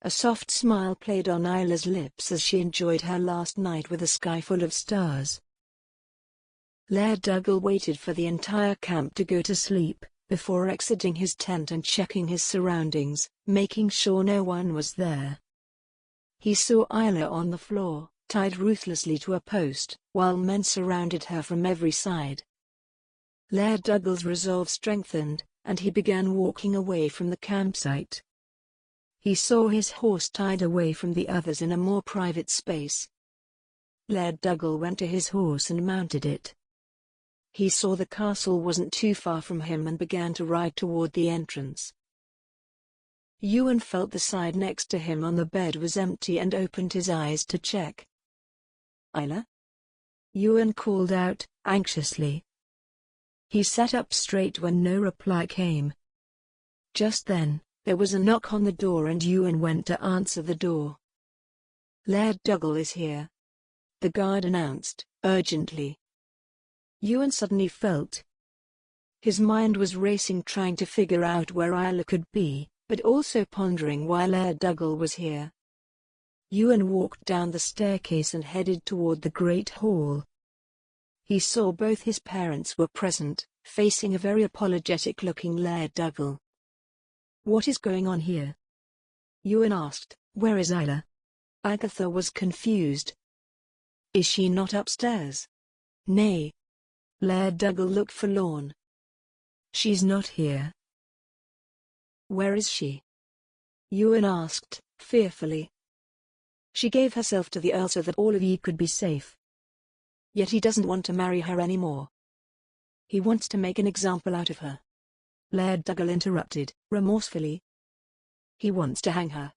A soft smile played on Isla's lips as she enjoyed her last night with a sky full of stars. Laird Duggal waited for the entire camp to go to sleep, before exiting his tent and checking his surroundings, making sure no one was there. He saw Isla on the floor, tied ruthlessly to a post, while men surrounded her from every side. Laird Duggal's resolve strengthened, and he began walking away from the campsite. He saw his horse tied away from the others in a more private space. Laird Duggal went to his horse and mounted it. He saw the castle wasn't too far from him and began to ride toward the entrance. Ewan felt the side next to him on the bed was empty and opened his eyes to check. Isla? Ewan called out, anxiously. He sat up straight when no reply came. Just then, there was a knock on the door and Ewan went to answer the door. Laird Duggal is here, the guard announced, urgently. Ewan suddenly felt. His mind was racing trying to figure out where Isla could be, but also pondering why Laird Duggal was here. Ewan walked down the staircase and headed toward the great hall. He saw both his parents were present, facing a very apologetic-looking Laird Duggal. What is going on here? Ewan asked. Where is Isla? Agatha was confused. Is she not upstairs? Nay. Laird Duggal looked forlorn. She's not here. Where is she? Ewan asked, fearfully. She gave herself to the Earl so that all of ye could be safe. Yet he doesn't want to marry her anymore. He wants to make an example out of her. Laird Duggal interrupted, remorsefully. He wants to hang her.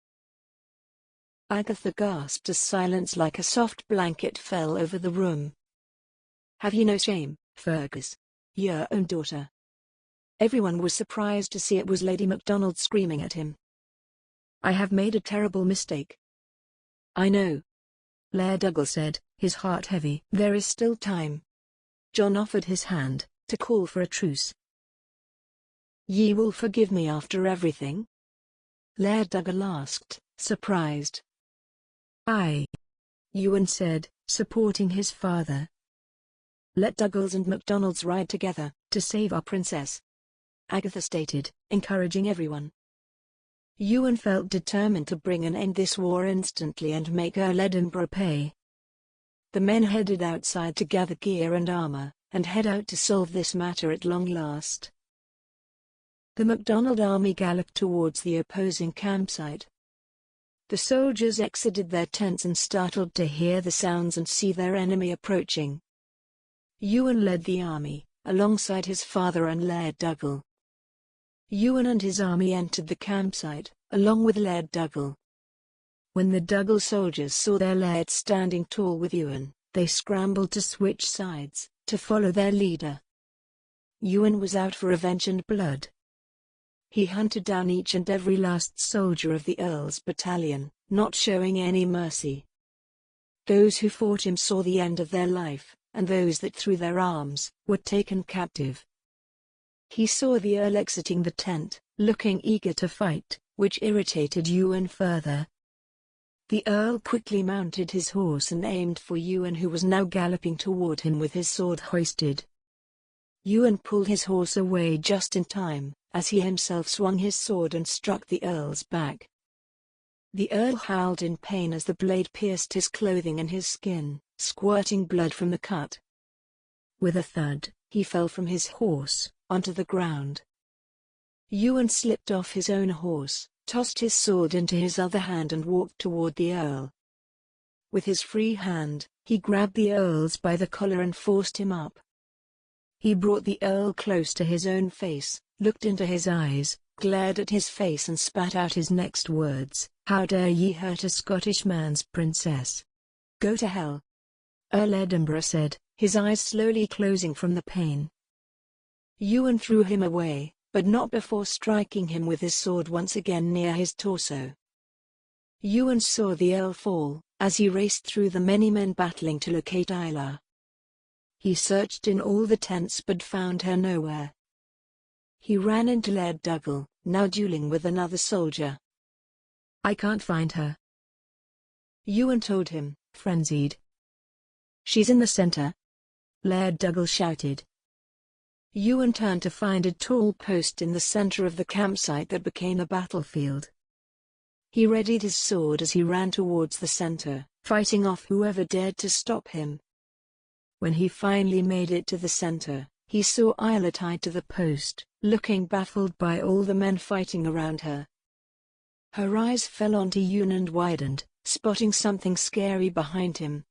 Agatha gasped as silence like a soft blanket fell over the room. Have you no shame, Fergus? Your own daughter. Everyone was surprised to see it was Lady MacDonald screaming at him. I have made a terrible mistake. I know. Laird Duggal said, his heart heavy. There is still time. John offered his hand, to call for a truce. Ye will forgive me after everything? Laird Duggal asked, surprised. Aye. Ewan said, supporting his father. Let Duggals and MacDonalds ride together, to save our princess. Agatha stated, encouraging everyone. Ewan felt determined to bring an end to this war instantly and make Earl Edinburgh pay. The men headed outside to gather gear and armor, and head out to solve this matter at long last. The MacDonald army galloped towards the opposing campsite. The soldiers exited their tents and startled to hear the sounds and see their enemy approaching. Ewan led the army, alongside his father and Laird Duggal. Ewan and his army entered the campsite, along with Laird Duggal. When the Duggal soldiers saw their Laird standing tall with Ewan, They scrambled to switch sides, to follow their leader. Ewan was out for revenge and blood. He hunted down each and every last soldier of the Earl's battalion, not showing any mercy. Those who fought him saw the end of their life, and those that threw their arms were taken captive. He saw the Earl exiting the tent, looking eager to fight, which irritated Ewan further. The Earl quickly mounted his horse and aimed for Ewan, who was now galloping toward him with his sword hoisted. Ewan pulled his horse away just in time, as he himself swung his sword and struck the Earl's back. The Earl howled in pain as the blade pierced his clothing and his skin, squirting blood from the cut. With a thud, he fell from his horse, onto the ground. Ewan slipped off his own horse, tossed his sword into his other hand and walked toward the Earl. With his free hand, he grabbed the Earl's by the collar and forced him up. He brought the Earl close to his own face, looked into his eyes, glared at his face and spat out his next words, "How dare ye hurt a Scottish man's princess? Go to hell." Earl Edinburgh said, his eyes slowly closing from the pain. Ewan threw him away, but not before striking him with his sword once again near his torso. Ewan saw the Earl fall, as he raced through the many men battling to locate Isla. He searched in all the tents but found her nowhere. He ran into Laird Duggal, now dueling with another soldier. "I can't find her," Ewan told him, frenzied. "She's in the center," Laird Duggal shouted. Ewan turned to find a tall post in the center of the campsite that became a battlefield. He readied his sword as he ran towards the center, fighting off whoever dared to stop him. When he finally made it to the center, he saw Isla tied to the post, looking baffled by all the men fighting around her. Her eyes fell onto Ewan and widened, spotting something scary behind him.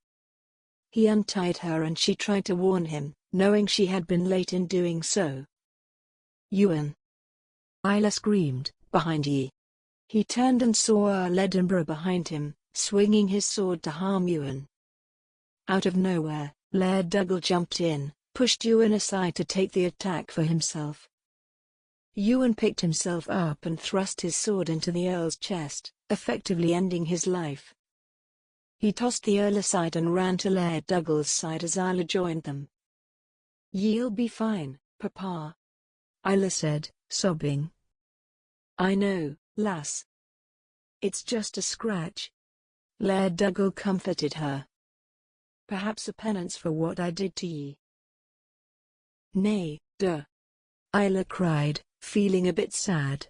He untied her and she tried to warn him, knowing she had been late in doing so. "Ewan!" Isla screamed, "Behind ye!" He turned and saw Earl Edinburgh behind him, swinging his sword to harm Ewan. Out of nowhere, Laird Duggal jumped in, pushed Ewan aside to take the attack for himself. Ewan picked himself up and thrust his sword into the Earl's chest, effectively ending his life. He tossed the Earl aside and ran to Laird Duggal's side as Isla joined them. "Ye'll be fine, Papa," Isla said, sobbing. "I know, lass. It's just a scratch." Laird Duggal comforted her. "Perhaps a penance for what I did to ye." "Nay, duh," Isla cried, feeling a bit sad.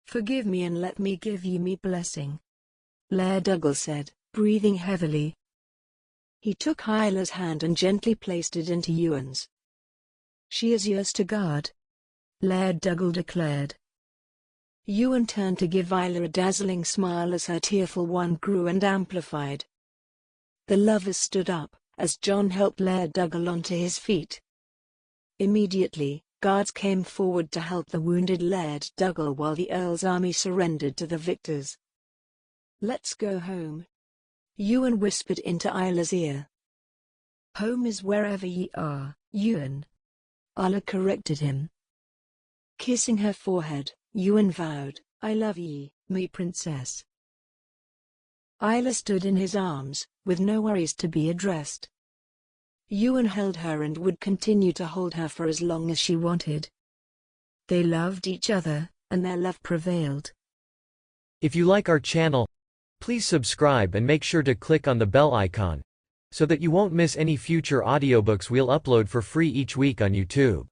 "Forgive me and let me give ye me blessing," Laird Duggal said, breathing heavily. He took Isla's hand and gently placed it into Ewan's. "She is yours to guard," Laird Duggal declared. Ewan turned to give Isla a dazzling smile as her tearful one grew and amplified. The lovers stood up, as John helped Laird Duggal onto his feet. Immediately, guards came forward to help the wounded Laird Duggal while the Earl's army surrendered to the victors. "Let's go home," Ewan whispered into Isla's ear. "Home is wherever ye are, Ewan," Isla corrected him. Kissing her forehead, Ewan vowed, "I love ye, me princess." Isla stood in his arms, with no worries to be addressed. Ewan held her and would continue to hold her for as long as she wanted. They loved each other, and their love prevailed. If you like our channel, please subscribe and make sure to click on the bell icon, so that you won't miss any future audiobooks we'll upload for free each week on YouTube.